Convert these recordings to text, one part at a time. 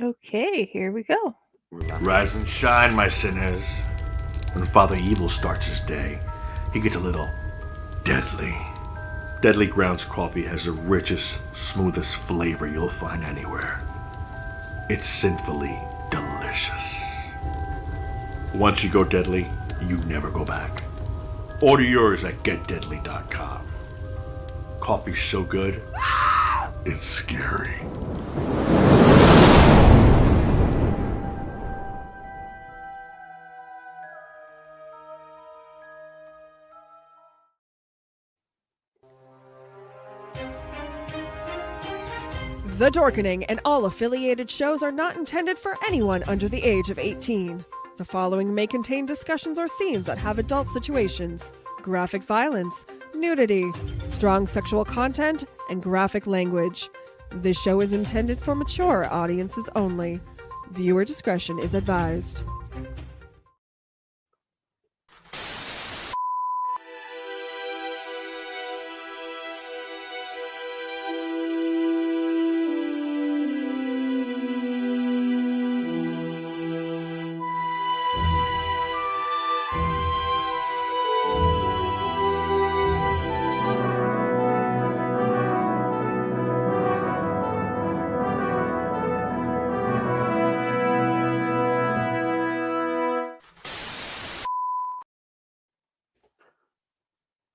Okay, here we go. Rise and shine, my sinners. When Father Evil starts his day, he gets a little deadly. Deadly Grounds coffee has the richest, smoothest flavor you'll find anywhere. It's sinfully delicious. Once you go deadly, you never go back. Order yours at getdeadly.com. Coffee's so good, it's scary. The Dorkening and all affiliated shows are not intended for anyone under the age of 18. The following may contain discussions or scenes that have adult situations, graphic violence, nudity, strong sexual content, and graphic language. This show is intended for mature audiences only. Viewer discretion is advised.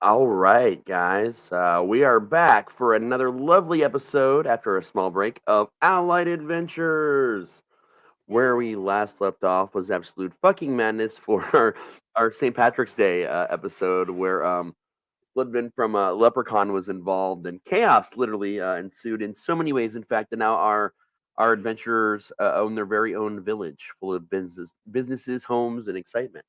All right, guys. We are back for another lovely episode after a small break of Allied Adventures. Where we last left off was absolute fucking madness for our St. Patrick's Day episode, where Bloodvin from Leprechaun was involved, and chaos literally ensued in so many ways. In fact, that now our adventurers own their very own village full of businesses, homes, and excitement.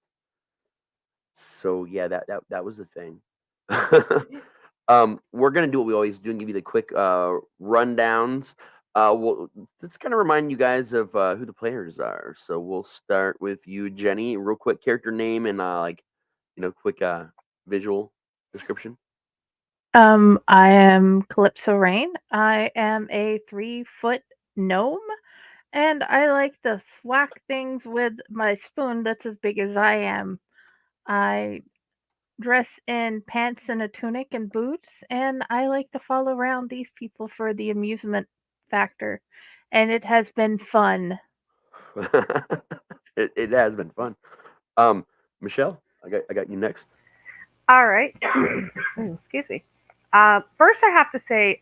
So yeah, that was the thing. We're gonna do what we always do and give you the quick rundowns. Let's kind of remind you guys of who the players are. So we'll start with you, Jenny. Real quick character name and quick visual description. I am Calypso Rain. I am a 3-foot gnome, and I like to thwack things with my spoon that's as big as I am. I dress in pants and a tunic and boots, and I like to follow around these people for the amusement factor, and it has been fun. It has been fun. Michelle, I got you next. All right. Excuse me. First, I have to say,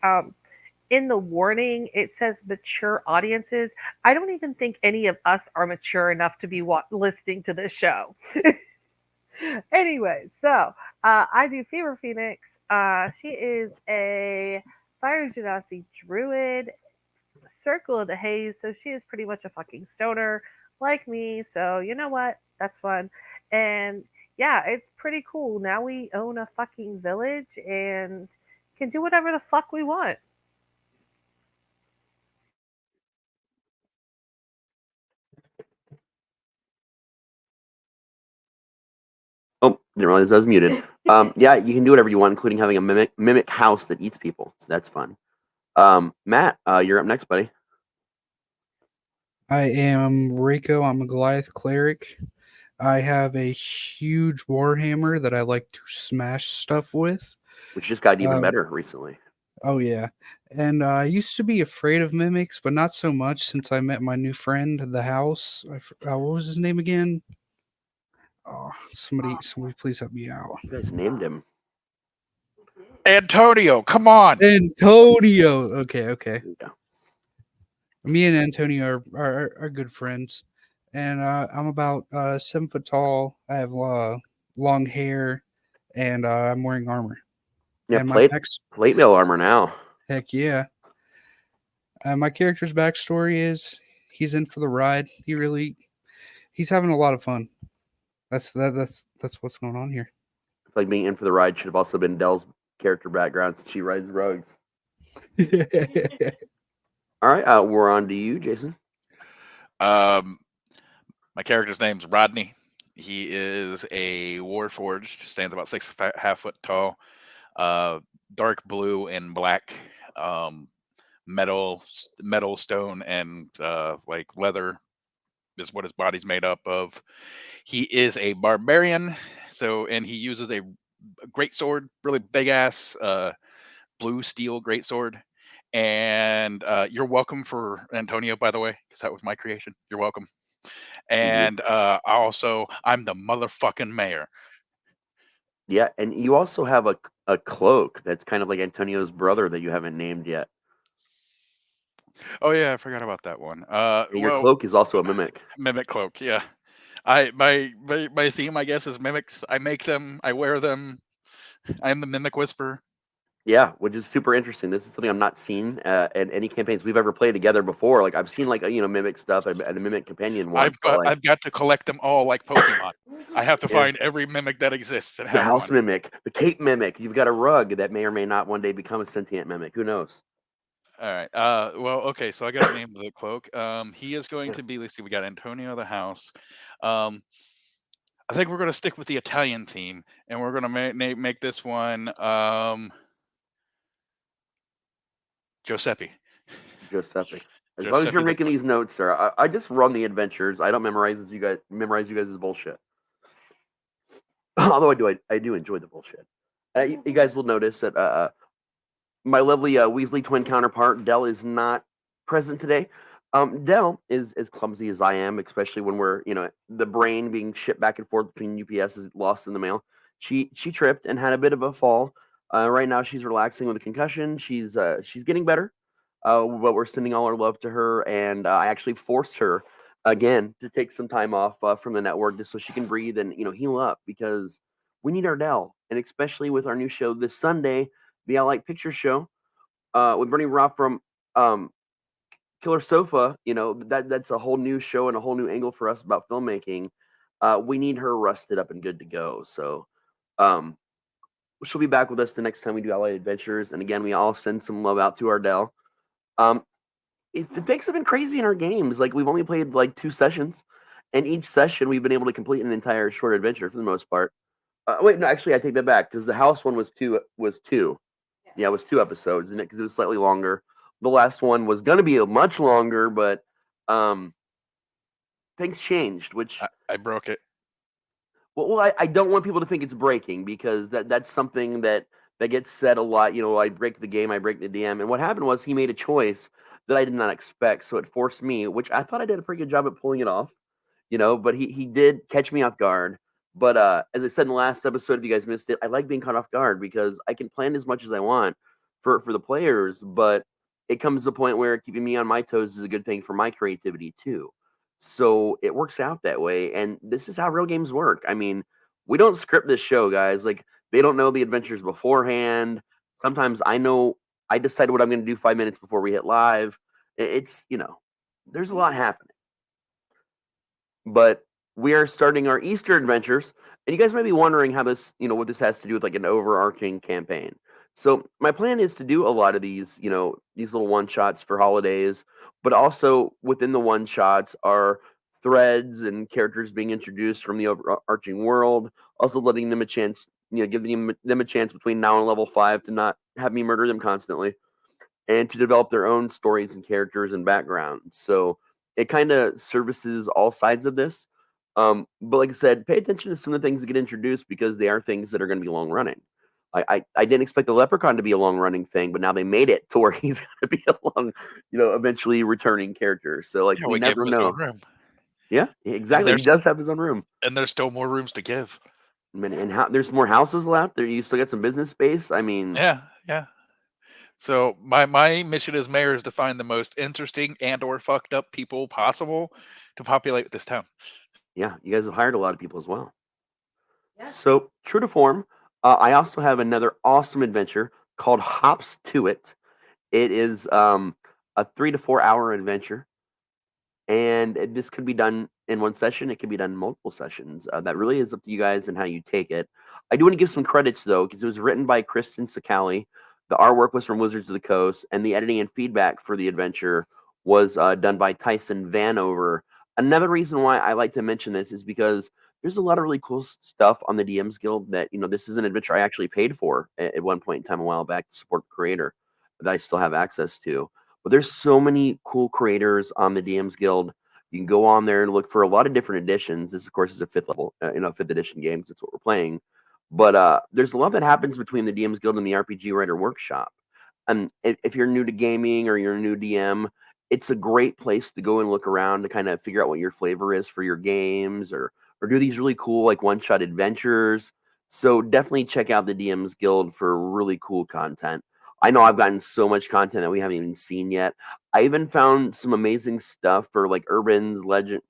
in the warning, it says mature audiences. I don't even think any of us are mature enough to be listening to this show. Anyway, so I do Fever Phoenix. She is a Fire Genasi druid, Circle of the Haze, so she is pretty much a fucking stoner like me. So you know what? That's fun. And yeah, it's pretty cool. Now we own a fucking village and can do whatever the fuck we want. Oh, didn't realize I was muted. Yeah, you can do whatever you want, including having a mimic house that eats people. So that's fun. Matt, you're up next, buddy. I am Reiko. I'm a Goliath cleric. I have a huge warhammer that I like to smash stuff with. Which just got even better recently. Oh yeah, and I used to be afraid of mimics, but not so much since I met my new friend, the house. What was his name again? Oh, somebody, please help me out. You guys named him Antonio. Come on, Antonio. Okay. Yeah. Me and Antonio are good friends, and I'm about 7 foot tall. I have long hair, and I'm wearing armor. Yeah, and plate mail armor now. Heck yeah. My character's backstory is he's in for the ride. He's having a lot of fun. That's what's going on here. I feel like being in for the ride should have also been Dell's character background since she rides rugs. All right, we're on to you, Jayson. My character's name's Rodney. He is a Warforged, stands about 6.5 foot tall, dark blue and black metal, stone, and like leather is what his body's made up of. He is a barbarian, and he uses a great sword, really big ass blue steel great sword. And you're welcome for Antonio, by the way, because that was my creation. You're welcome. And I'm the motherfucking mayor. Yeah, and you also have a cloak that's kind of like Antonio's brother that you haven't named yet. Oh yeah, I forgot about that one. And your cloak is also a mimic. Mimic cloak. Yeah, my theme, I guess, is mimics. I make them. I wear them. I am the mimic whisperer. Yeah, which is super interesting. This is something I'm not seen in any campaigns we've ever played together before. Like I've seen mimic stuff and a mimic companion once, but like I've got to collect them all like Pokemon. I have to Yeah. find every mimic that exists and it's the have house one. mimic, the cape mimic. You've got a rug that may or may not one day become a sentient mimic. Who knows? All right. Well, okay. So I got to name the cloak. He is going to be. Let's see. We got Antonio the house. Um, I think we're going to stick with the Italian theme, and we're going to make this one Giuseppe. Giuseppe. As long as Giuseppe you're the making these notes, sir, I just run the adventures. I don't memorize you guys' bullshit. Although I do enjoy the bullshit. You guys will notice that my lovely Weasley twin counterpart Dell is not present today. Dell is as clumsy as I am, especially when we're the brain being shipped back and forth between UPS is lost in the mail. She tripped and had a bit of a fall. Right now she's relaxing with a concussion. She's getting better. But we're sending all our love to her, and I actually forced her again to take some time off from the network just so she can breathe and heal up because we need our Dell, and especially with our new show this Sunday, the I Like Pictures show with Bernie Roth from Killer Sofa. That's a whole new show and a whole new angle for us about filmmaking. We need her rusted up and good to go. So um, she'll be back with us the next time we do Allied Adventures. And again, we all send some love out to Ardell. The things have been crazy in our games. Like we've only played like 2 sessions, and each session we've been able to complete an entire short adventure for the most part. Wait, no, actually, I take that back because the house one was two. Yeah, it was 2 episodes, and because it was slightly longer. The last one was going to be much longer, but things changed. Which I broke it. well, I don't want people to think it's breaking because that's something that gets said a lot. I break the game, I break the DM, and what happened was he made a choice that I did not expect, so it forced me, which I thought I did a pretty good job at pulling it off. But he did catch me off guard. But as I said in the last episode, if you guys missed it, I like being caught off guard because I can plan as much as I want for the players, but it comes to a point where keeping me on my toes is a good thing for my creativity too. So it works out that way, and this is how real games work. I mean, we don't script this show, guys. Like they don't know the adventures beforehand. Sometimes I decide what I'm going to do 5 minutes before we hit live. It's there's a lot happening. But we are starting our Easter adventures, and you guys might be wondering how this, what this has to do with like an overarching campaign. So my plan is to do a lot of these, these little one shots for holidays, but also within the one shots are threads and characters being introduced from the overarching world. Also letting them a chance, giving them a chance between now and level 5 to not have me murder them constantly, and to develop their own stories and characters and backgrounds. So it kind of services all sides of this. But like I said, pay attention to some of the things that get introduced because they are things that are going to be long running. I didn't expect the leprechaun to be a long running thing, but now they made it to where he's going to be a long, eventually returning character. So like we never know. Yeah, exactly. He does have his own room, and there's still more rooms to give. And there's more houses left. There, you still got some business space. I mean, yeah. So my mission as mayor is to find the most interesting and or fucked up people possible to populate this town. Yeah, you guys have hired a lot of people as well. Yeah. So true to form, I also have another awesome adventure called Hops to It. It is a 3 to 4 hour adventure, and this could be done in one session. It could be done in multiple sessions. That really is up to you guys and how you take it. I do want to give some credits though, because it was written by Kristen Sakali. The artwork was from Wizards of the Coast, and the editing and feedback for the adventure was done by Tyson Vanover. Another reason why I like to mention this is because there's a lot of really cool stuff on the DMs Guild that, this is an adventure I actually paid for at one point in time a while back to support the creator that I still have access to. But there's so many cool creators on the DMs Guild. You can go on there and look for a lot of different editions. This, of course, is a fifth level, fifth edition game because it's what we're playing. But there's a lot that happens between the DMs Guild and the RPG Writer Workshop. And if you're new to gaming or you're a new DM, it's a great place to go and look around to kind of figure out what your flavor is for your games, or do these really cool like one-shot adventures. So definitely check out the DMs Guild for really cool content. I know I've gotten so much content that we haven't even seen yet. I even found some amazing stuff for like urban legends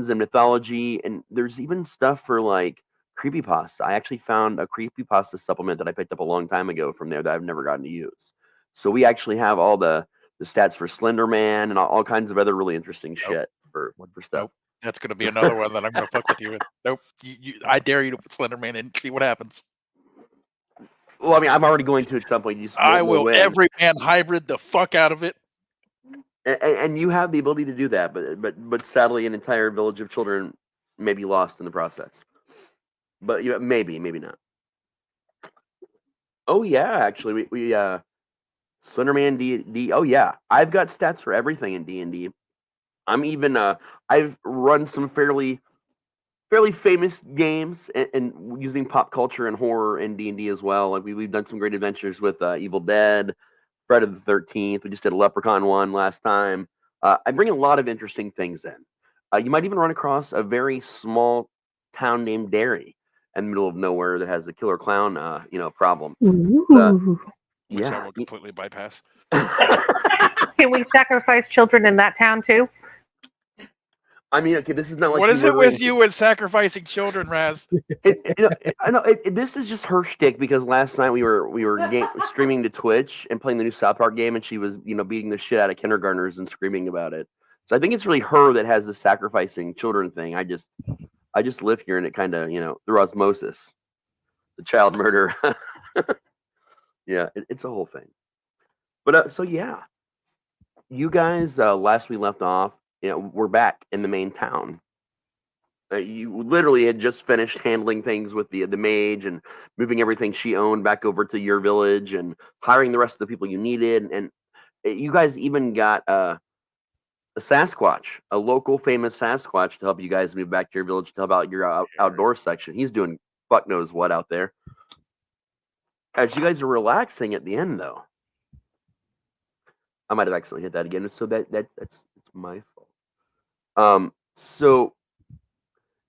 and mythology, and there's even stuff for like creepypasta. I actually found a creepypasta supplement that I picked up a long time ago from there that I've never gotten to use. So we actually have all the stats for Slender Man and all kinds of other really interesting shit for stuff. Nope. That's gonna be another one that I'm gonna fuck with you with. Nope. I dare you to put Slender Man in and see what happens. Well, I mean, I'm already going to at some point. You just I will win. every man hybrid the fuck out of it. And you have the ability to do that, but sadly, an entire village of children may be lost in the process. But maybe not. Oh yeah, actually, we Slenderman D. Oh yeah, I've got stats for everything in D&D. I'm even I've run some fairly famous games and using pop culture and horror in D&D as well. Like we've done some great adventures with Evil Dead, Friday the 13th. We just did a Leprechaun one last time. I bring a lot of interesting things in. You might even run across a very small town named Derry in the middle of nowhere that has a killer clown, problem. Which I will completely bypass. Can we sacrifice children in that town too? I mean, okay, this is not like what is it with you and sacrificing children, Raz? I know this is just her shtick because last night we were streaming to Twitch and playing the new South Park game, and she was beating the shit out of kindergartners and screaming about it. So I think it's really her that has the sacrificing children thing. I just live here and it kind of through osmosis, the child murder. Yeah, it's a whole thing. But so yeah, you guys last we left off. We're back in the main town. You literally had just finished handling things with the mage and moving everything she owned back over to your village and hiring the rest of the people you needed. And you guys even got a Sasquatch, a local famous Sasquatch, to help you guys move back to your village to help out your outdoor section. He's doing fuck knows what out there. As you guys are relaxing at the end, though, I might have accidentally hit that again. So that's my fault. So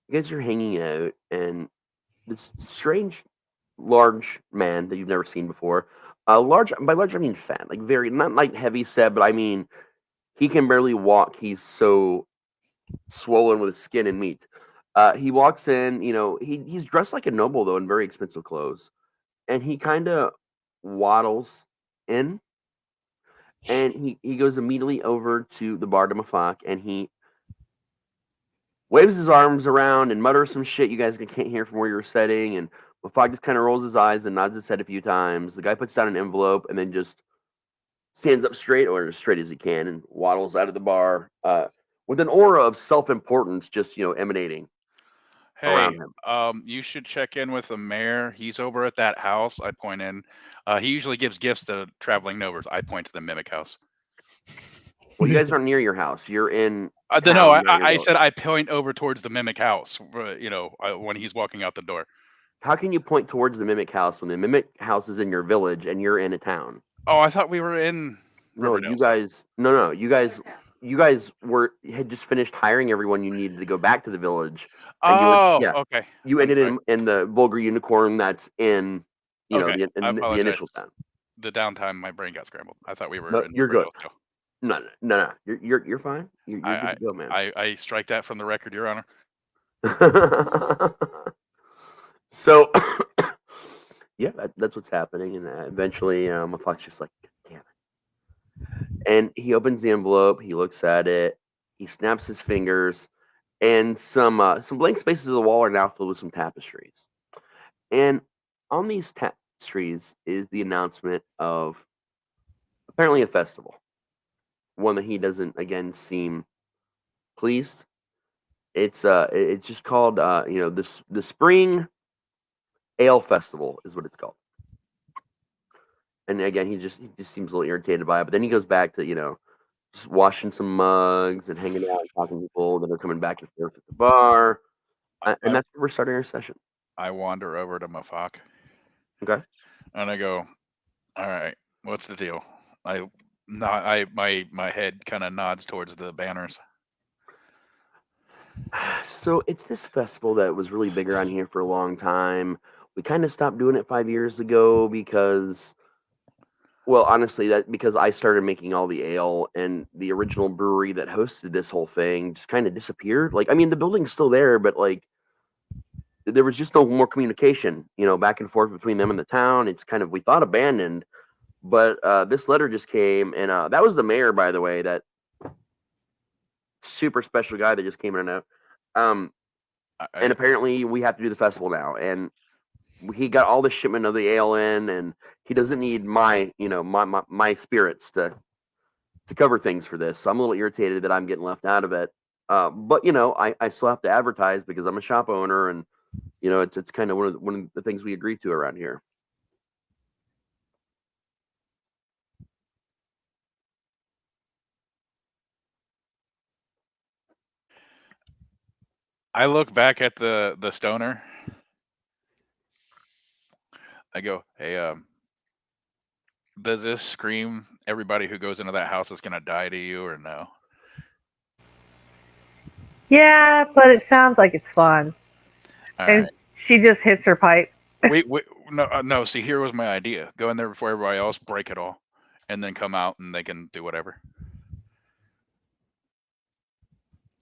you guys are hanging out, and this strange, large man that you've never seen before. Large by large I mean fat, like very not like heavy set, but I mean he can barely walk. He's so swollen with skin and meat. He walks in, he's dressed like a noble though in very expensive clothes, and he kind of waddles in, and he goes immediately over to the bar to Mafak, and he waves his arms around and mutters some shit you guys can't hear from where you're sitting, and Mafak just kind of rolls his eyes and nods his head a few times. The guy puts down an envelope and then just stands up straight, or as straight as he can, and waddles out of the bar with an aura of self-importance just, emanating around him. You should check in with the mayor. He's over at that house. I point in. He usually gives gifts to traveling nobles. I point to the mimic house. Well, you guys aren't near your house. You're in. No, I said I point over towards the mimic house. When he's walking out the door. How can you point towards the mimic house when the mimic house is in your village and you're in a town? Oh, I thought we were in. No, you guys. No, you guys. You guys had just finished hiring everyone you needed to go back to the village. Okay. You ended in the vulgar unicorn that's in, the initial town. The downtime, my brain got scrambled. I thought we were. No, you're good. No. You're fine. You're good to go, man. I strike that from the record, Your Honor. So, yeah, that's what's happening, and eventually, Mafak's just like, damn it. And he opens the envelope. He looks at it. He snaps his fingers, and some blank spaces of the wall are now filled with some tapestries. And on these tapestries is the announcement of apparently a festival. One that he doesn't again seem pleased. It's just called the Spring Ale Festival is what it's called. And again, he just seems a little irritated by it. But then he goes back to just washing some mugs and hanging out and talking to people. Then they're coming back and forth at the bar, and I, that's where we're starting our session. I wander over to Mafak Okay. and I go, "All right, what's the deal?" I not I my head kind of nods towards the banners. So it's this festival that was really big around here for a long time. We kind of stopped doing it 5 years ago because, well, honestly, that because I started making all the ale, and the original brewery that hosted this whole thing just kind of disappeared. Like, I mean, the building's still there, but like there was just no more communication, back and forth between them and the town. It's kind of, we thought, abandoned. But this letter just came, and that was the mayor, by the way, that super special guy that just came in and out. And I apparently we have to do the festival now, and he got all the shipment of the ale in, and he doesn't need my spirits to cover things for this. So I'm a little irritated that I'm getting left out of it. But I still have to advertise because I'm a shop owner, and it's kind of one of the things we agree to around here. I look back at the stoner. I go, "Hey, does this scream everybody who goes into that house is gonna die to you or no?" Yeah, but it sounds like it's fun. All And right. she just hits her pipe. Wait, no, no. See, here was my idea: go in there before everybody else, break it all, and then come out and they can do whatever.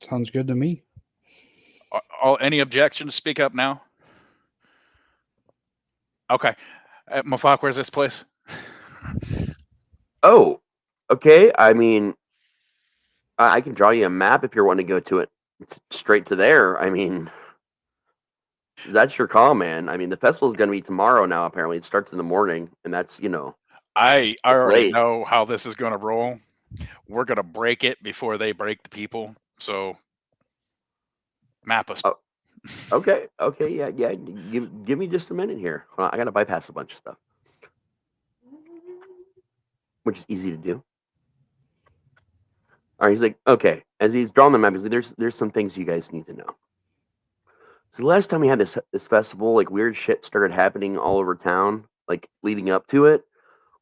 Sounds good to me. All any objections? Speak up now. Okay, Mafak, where's this place? Oh, okay. I mean, I can draw you a map if you're wanting to go to it straight to there. I mean, that's your call, man. I mean, the festival's going to be tomorrow now. Apparently, it starts in the morning, and that's I it's already late. know how this is going to roll. We're going to break it before they break the people. So, map us. Oh, okay, okay, yeah, yeah. Give me just a minute here. Hold on, I got to bypass a bunch of stuff, which is easy to do. All right, he's like, okay. As he's drawing the map, he's like, there's some things you guys need to know. So the last time we had this festival, like weird shit started happening all over town, like leading up to it,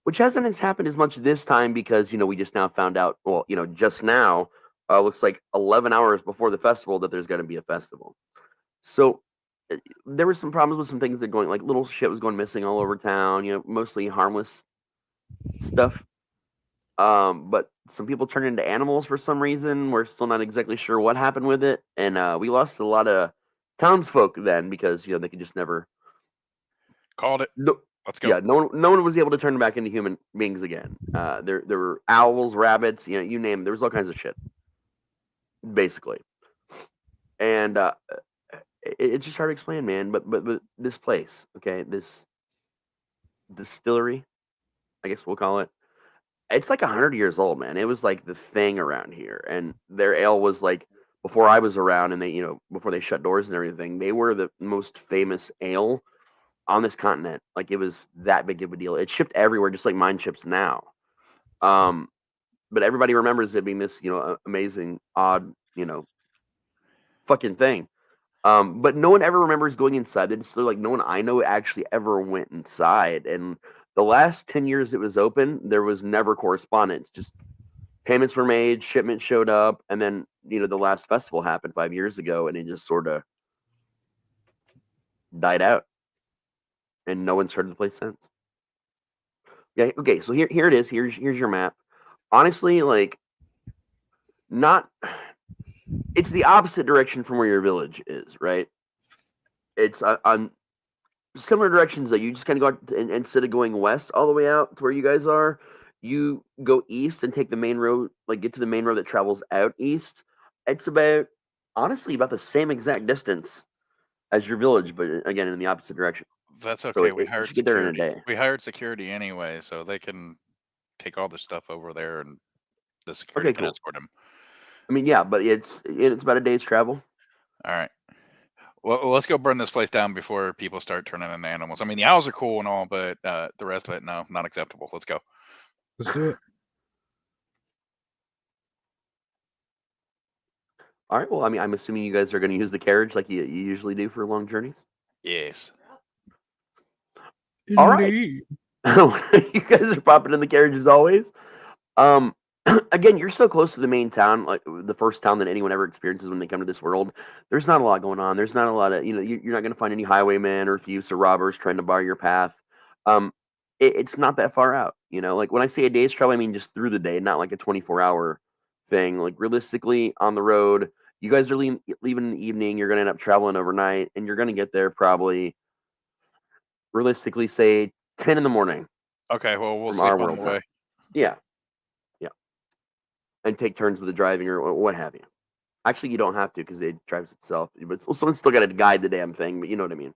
which hasn't as happened as much this time because we just now found out. Well, just now, looks like 11 hours before the festival that there's going to be a festival. So there were some problems with some things that going like little shit was going missing all over town. Mostly harmless stuff. But some people turned into animals for some reason. We're still not exactly sure what happened with it, and we lost a lot of townsfolk then because they could just never. Called it. No, Let's go. yeah, no one was able to turn back into human beings again. There were owls, rabbits, you name it. There was all kinds of shit, basically, and it's just hard to explain, man. But this place, okay, this distillery, I guess we'll call it. It's like 100 years old, man. It was like the thing around here, and their ale was like before I was around, and they, before they shut doors and everything, they were the most famous ale on this continent. Like it was that big of a deal. It shipped everywhere, just like mine ships now. Um, but everybody remembers it being this, amazing, odd, fucking thing. But no one ever remembers going inside. It's like no one I know actually ever went inside. And the last 10 years it was open, there was never correspondence. Just payments were made, shipments showed up, and then the last festival happened 5 years ago, and it just sort of died out, and no one's heard of the place since. Yeah, okay, so here it is. Here's your map. Honestly, like, not. It's the opposite direction from where your village is, right? It's on similar directions that you just kind of go out, and instead of going west all the way out to where you guys are, you go east and take the main road, like get to the main road that travels out east. It's honestly about the same exact distance as your village, but again in the opposite direction. That's So okay. We you hired should get there in a security. day. We hired security anyway, so they can take all the stuff over there, and the security Okay, can cool. escort him. I mean, yeah, but it's about a day's travel. All right. Well, let's go burn this place down before people start turning into animals. I mean, the owls are cool and all, but the rest of it, no, not acceptable. Let's go. Let's do it. All right. Well, I mean, I'm assuming you guys are going to use the carriage like you usually do for long journeys. Yes. All right. Indeed. You guys are popping in the carriage as always. Um, again, you're so close to the main town, like the first town that anyone ever experiences when they come to this world. There's not a lot going on. There's not a lot of, you're not going to find any highwaymen or thieves or robbers trying to bar your path. Um, it's not that far out. Like when I say a day's travel, I mean just through the day, not like a 24-hour thing. Like realistically, on the road, you guys are leaving in the evening. You're going to end up traveling overnight, and you're going to get there probably, realistically, say 10 in the morning Okay. Well, we'll from sleep our on world the time. way. Yeah. And take turns with the driving or what have you. Actually, you don't have to because it drives itself. But someone's still got to guide the damn thing. But you know what I mean.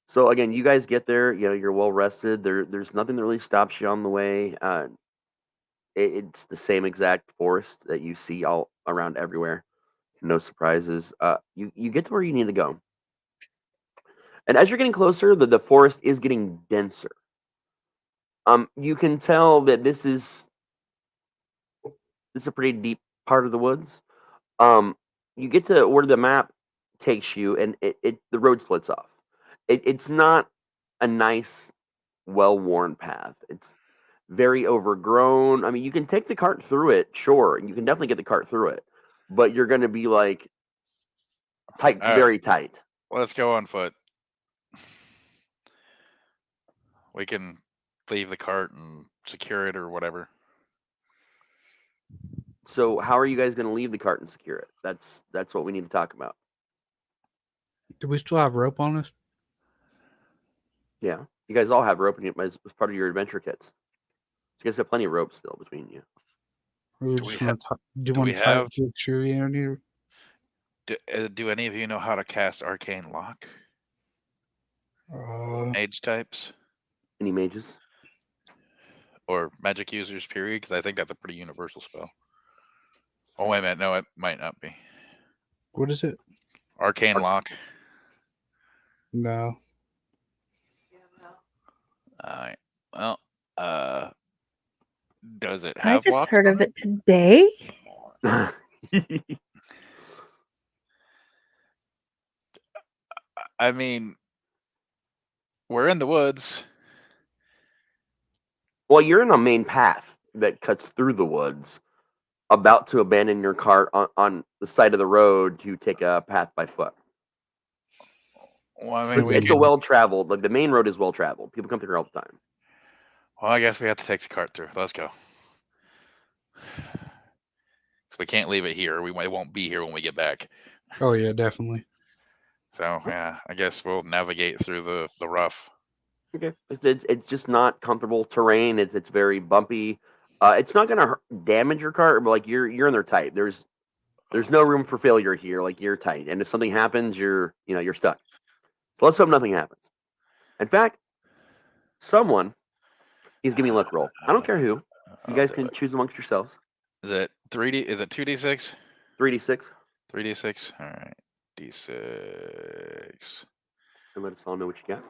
So again, you guys get there. You're well rested. There's nothing that really stops you on the way. It's the same exact forest that you see all around everywhere. No surprises. You get to where you need to go. And as you're getting closer, the forest is getting denser. You can tell that this is a pretty deep part of the woods. You get to where the map takes you, and the road splits off. It's not a nice, well-worn path. It's very overgrown. I mean, you can take the cart through it, sure, and you can definitely get the cart through it, but you're going to be like tight, All right. very tight. Let's go on foot. We can leave the cart and secure it or whatever. So, how are you guys going to leave the cart and secure it? That's what we need to talk about. Do we still have rope on us? Yeah, you guys all have rope as part of your adventure kits. So you guys have plenty of rope still between you. Or do Do we we just want to do we tie have- it to a tree in here? Do any of you know how to cast arcane lock? Mage types Any mages? or magic users? Period. Because I think that's a pretty universal spell. Oh wait a minute. No, it might not be. What is it? Arcane lock. No. All right. Well, does it I have just locks heard on of it today. I mean, we're in the woods. Well, you're in a main path that cuts through the woods, about to abandon your cart on the side of the road to take a path by foot. Well, I mean, It's a well-traveled, like the main road is well-traveled. People come through here all the time. Well, I guess we have to take the cart through. Let's go. So we can't leave it here. It won't be here when we get back. Oh yeah, definitely. So yeah, I guess we'll navigate through the rough. Okay, it's just not comfortable terrain. It's very bumpy. It's not gonna damage your cart, but like you're in there tight. There's no room for failure here. Like you're tight, and if something happens, you're stuck. So let's hope nothing happens. In fact, someone is giving me a luck roll. I don't care who. You guys can choose amongst yourselves. Is it 3D? Is it 2d6? 3d6. 3d6. All right, d6. And let us all know what you got.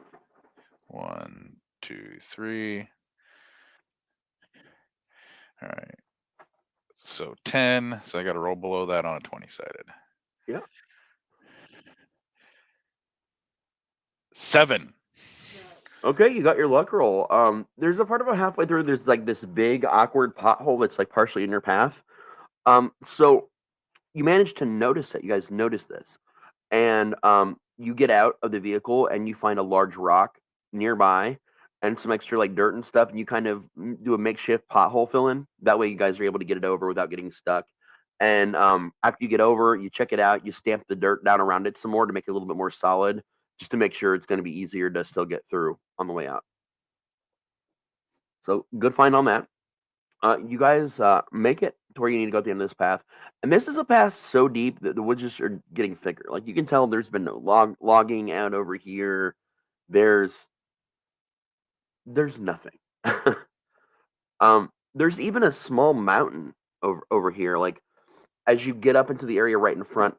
1, 2, 3. All right. So 10. So I got to roll below that on a 20-sided. Yeah. 7. Okay, you got your luck roll. There's a part about halfway through. There's like this big awkward pothole that's like partially in your path. So you managed to notice it. You guys notice this, and you get out of the vehicle and you find a large rock nearby and some extra like dirt and stuff, and you kind of do a makeshift pothole fill in. That way, you guys are able to get it over without getting stuck. And after you get over, you check it out. You stamp the dirt down around it some more to make it a little bit more solid, just to make sure it's going to be easier to still get through on the way out. So good find on that. You guys make it to where you need to go at the end of this path. And this is a path so deep that the woods just are getting thicker. Like you can tell there's been no logging out over here. There's nothing. There's even a small mountain over here. Like as you get up into the area right in front,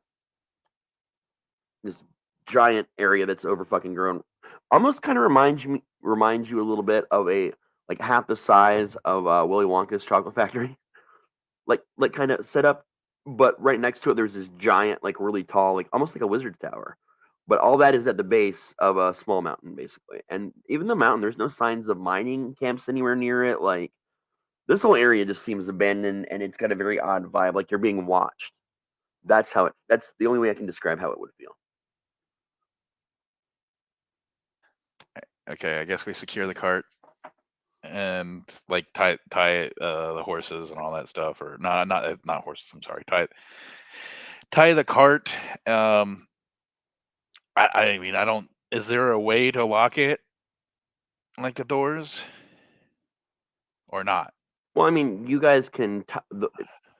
this giant area that's over fucking grown. Almost kind of reminds you a little bit of a like half the size of Willy Wonka's chocolate factory, like kind of set up, but right next to it there's this giant, like really tall, like almost like a wizard tower. But all that is at the base of a small mountain, basically. And even the mountain, there's no signs of mining camps anywhere near it. Like this whole area just seems abandoned, and it's got a very odd vibe, like you're being watched. That's how it. That's the only way I can describe how it would feel. Okay, I guess we secure the cart and like tie the horses and all that stuff, or not horses. I'm sorry. Tie the cart. I mean, I don't. Is there a way to lock it, like the doors, or not? Well, I mean, you guys can,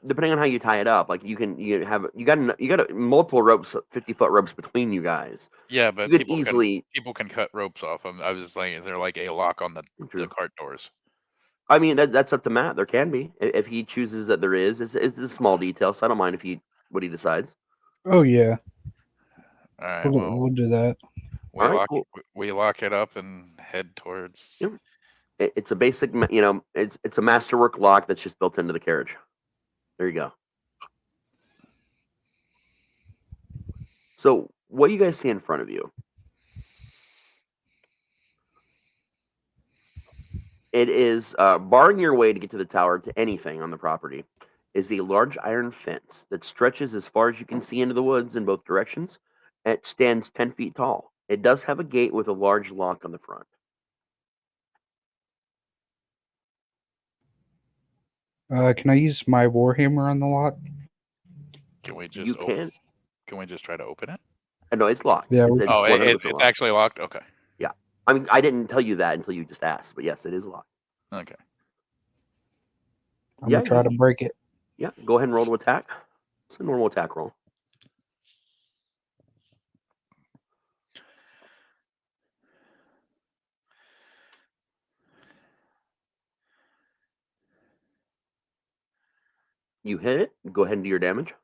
depending on how you tie it up, like you got multiple ropes, 50-foot ropes between you guys. Yeah, You but could easily. people can cut ropes off. I was just saying, is there like a lock on the True. cart doors? I mean, that's up to Matt. There can be if he chooses that there is. It's a small detail, so I don't mind what he decides. Oh yeah, All right, we'll do that. we All right, lock cool. we lock it up and head towards. Yep. It's a basic, it's a masterwork lock that's just built into the carriage. There you go. So, what you guys see in front of you? It is barring your way to get to the tower to anything on the property is a large iron fence that stretches as far as you can see into the woods in both directions. It stands 10 feet tall. It does have a gate with a large lock on the front. Can I use my warhammer on the lock? Can we just You can. Can we just try to open it? No, it's locked. Yeah, It's Oh, 100% it's locked. actually locked. Okay. Yeah. I mean, I didn't tell you that until you just asked, but yes, it is locked. Okay. I'm gonna try to break it. Yeah, go ahead and roll to attack. It's a normal attack roll. You hit it. Go ahead and do your damage.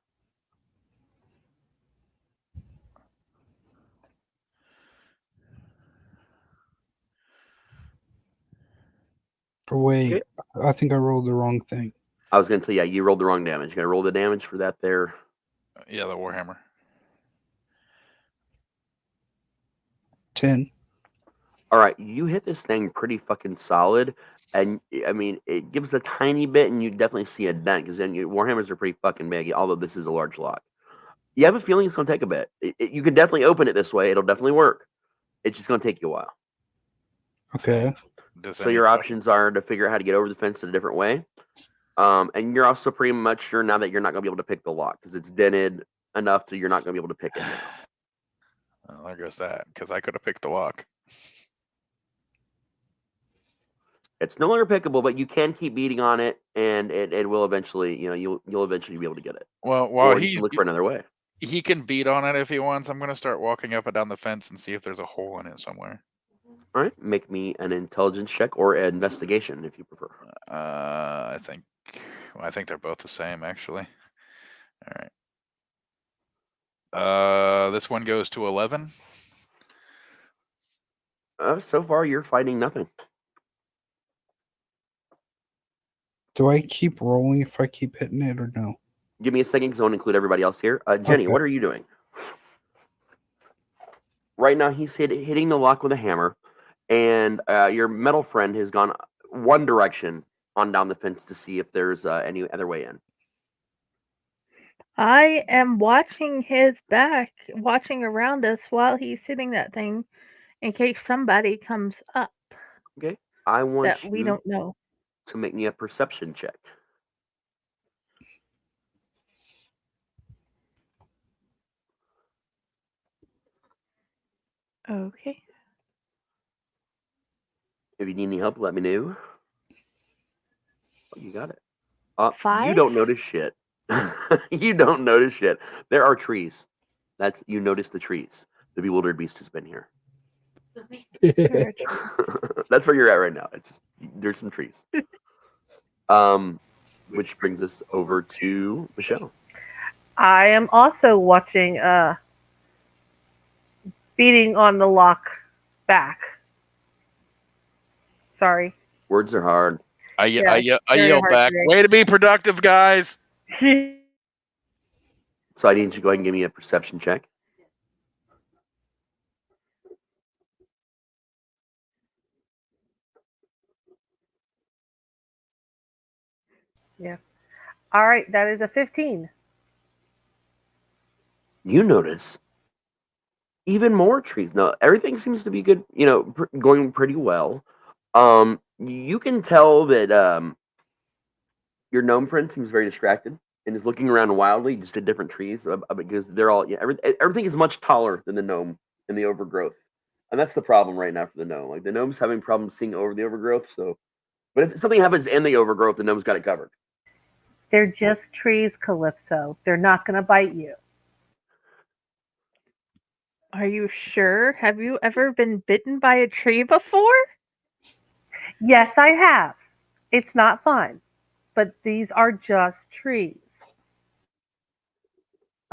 Oh, wait, Okay. I think I rolled the wrong thing. I was going to tell you, you rolled the wrong damage. You got to roll the damage for that there. Yeah, the warhammer. 10. All right, you hit this thing pretty fucking solid, and I mean, it gives a tiny bit, and you definitely see a dent because then your warhammers are pretty fucking big. Although this is a large lock, you have a feeling it's going to take a bit. You can definitely open it this way; it'll definitely work. It's just going to take you a while. Okay. So your options are to figure out how to get over the fence in a different way, and you're also pretty much sure now that you're not going to be able to pick the lock because it's dented enough to you're not going to be able to pick it now. Well, there goes that because I could have picked the lock. It's no longer pickable, but you can keep beating on it, and it will eventually, you'll eventually be able to get it. Well, while Or you can look for another way. he can beat on it if he wants. I'm going to start walking up and down the fence and see if there's a hole in it somewhere. All right, make me an intelligence check or an investigation if you prefer. I think they're both the same actually. All right. This one goes to 11. So far, you're finding nothing. Do I keep rolling if I keep hitting it or no? Give me a second because I want to include everybody else here. Jenny, Okay. what are you doing? Right now, he's hitting the lock with a hammer, and your metal friend has gone one direction on down the fence to see if there's any other way in. I am watching his back, watching around us while he's hitting that thing in case somebody comes up Okay, I want that we you don't know. to make me a perception check. Okay. If you need any help, let me know. Oh, you got it. You 5? don't notice shit. You don't notice shit. There are trees. You notice the trees. The bewildered beast has been here. Sure. That's where you're at right now. It's just there's some trees. Which brings us over to Michelle. I am also watching beating on the lock back. Sorry. Words are hard. I Yes, very yell hard back, today. way to be productive, guys. So I need you to go ahead and give me a perception check. Yes. All right, that is a 15. You notice even more trees. No, everything seems to be good. Going pretty well. You can tell that your gnome friend seems very distracted and is looking around wildly, just at different trees because they're all everything is much taller than the gnome in the overgrowth, and that's the problem right now for the gnome. Like the gnome's having problems seeing over the overgrowth. So, but if something happens in the overgrowth, the gnome's got it covered. They're just trees, Calypso. They're not going to bite you. Are you sure? Have you ever been bitten by a tree before? Yes, I have. It's not fun, but these are just trees.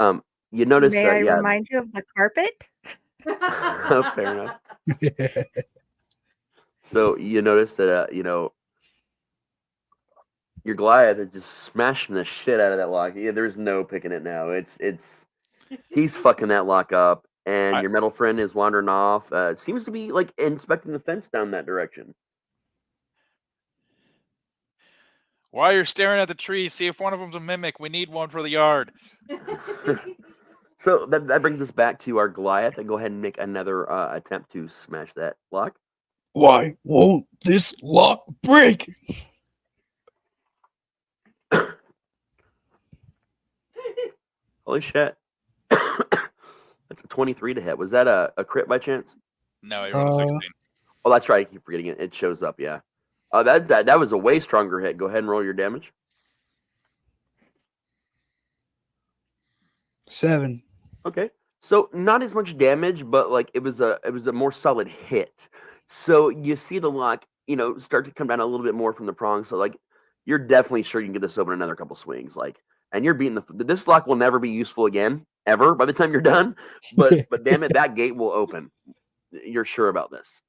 You notice, May I yeah, remind you of the carpet? fair enough. So you notice that your Goliath is just smashing the shit out of that lock. Yeah, there's no picking it now. It's he's fucking that lock up, and your metal friend is wandering off. It seems to be like inspecting the fence down that direction. While you're staring at the trees, see if one of them's a mimic. We need one for the yard. So that brings us back to our Goliath, and go ahead and make another attempt to smash that lock. Why won't this lock break? Holy shit. That's a 23 to hit. Was that a crit by chance? No, I rolled a 16. Oh, that's right. I keep forgetting it. It shows up, yeah. That was a way stronger hit. Go ahead and roll your damage. 7. Okay. So not as much damage, but like it was a more solid hit. So you see the lock, start to come down a little bit more from the prong. So like you're definitely sure you can get this open another couple swings. Like, and you're beating this lock will never be useful again, ever, by the time you're done. But damn it, that gate will open. You're sure about this.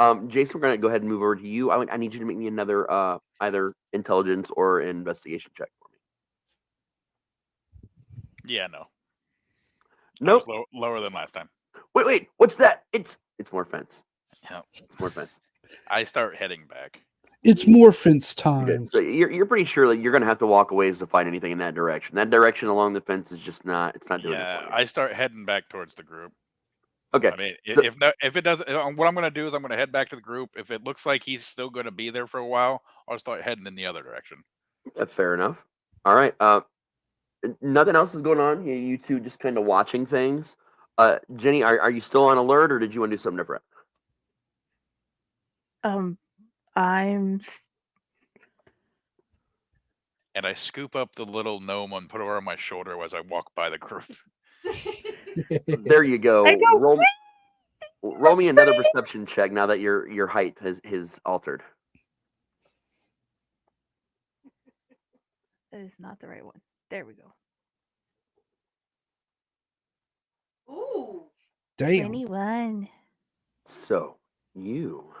Jayson, we're gonna go ahead and move over to you. I need you to make me another either intelligence or investigation check for me. Yeah, no. Nope. Lower than last time. Wait. What's that? It's more fence. Yeah. It's more fence. I start heading back. It's more fence time. Okay. So you're pretty sure that you're gonna have to walk a ways to find anything in that direction. That direction along the fence is just not. It's not doing it. Yeah, I start heading back towards the group. Okay. I mean, if it doesn't, what I'm going to do is I'm going to head back to the group. If it looks like he's still going to be there for a while, I'll start heading in the other direction. Fair enough. All right. Nothing else is going on. You two just kind of watching things. Jenny, are you still on alert, or did you want to do something different? I'm. And I scoop up the little gnome and put her on my shoulder as I walk by the group. There you go. I go, Roll me another perception check now that your height has altered. That is not the right one. There we go. Ooh. Damn. 21. So you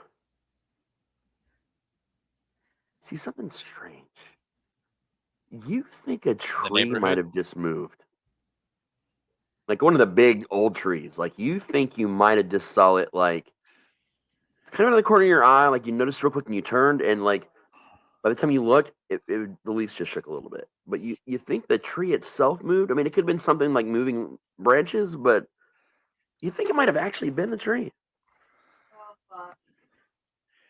see something strange. You think a tree might have just moved. Like one of the big old trees. Like you think you might have just saw it like it's kind of in the corner of your eye, like you noticed real quick and you turned and like by the time you looked, the leaves just shook a little bit. But you think the tree itself moved. I mean, it could have been something like moving branches, but you think it might have actually been the tree. Oh, fuck.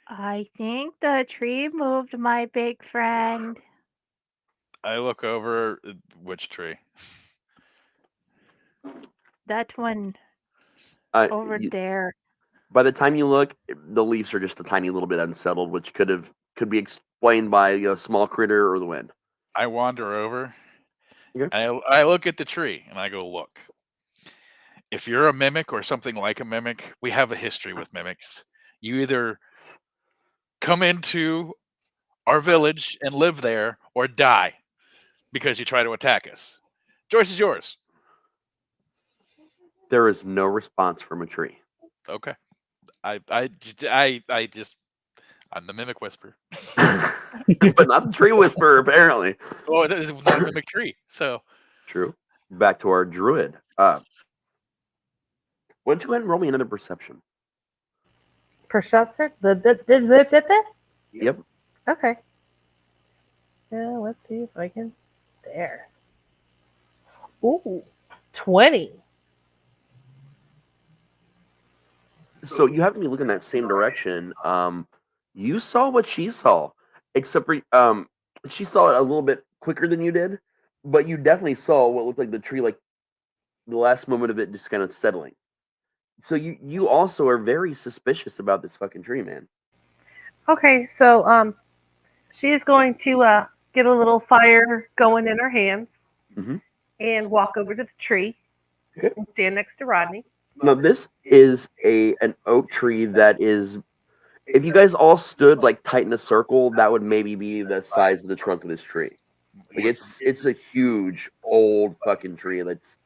I think the tree moved, my big friend. I look over which tree. That one over there. By the time you look, the leaves are just a tiny little bit unsettled, which could be explained by a small critter or the wind. I wander over. Okay. I look at the tree and I go, look. If you're a mimic or something like a mimic, we have a history with mimics. You either come into our village and live there or die because you try to attack us. Choice is yours. There is no response from a tree. Okay. I'm the mimic whisperer. But not the tree whisperer, apparently. Oh, it is not a mimic tree. So True. Back to our druid. Why don't you go ahead and roll me another perception? Perception? Yep. Okay. Yeah, let's see if I can. There. Ooh, 20. So you happen to be looking that same direction. You saw what she saw, except for she saw it a little bit quicker than you did, but you definitely saw what looked like the tree, like the last moment of it just kind of settling. So you also are very suspicious about this fucking tree, man. Okay, so she is going to get a little fire going in her hands Mhm. and walk over to the tree Okay. and stand next to Rodney. Now this is an oak tree that is. If you guys all stood like tight in a circle, that would maybe be the size of the trunk of this tree. Like it's a huge old fucking tree that's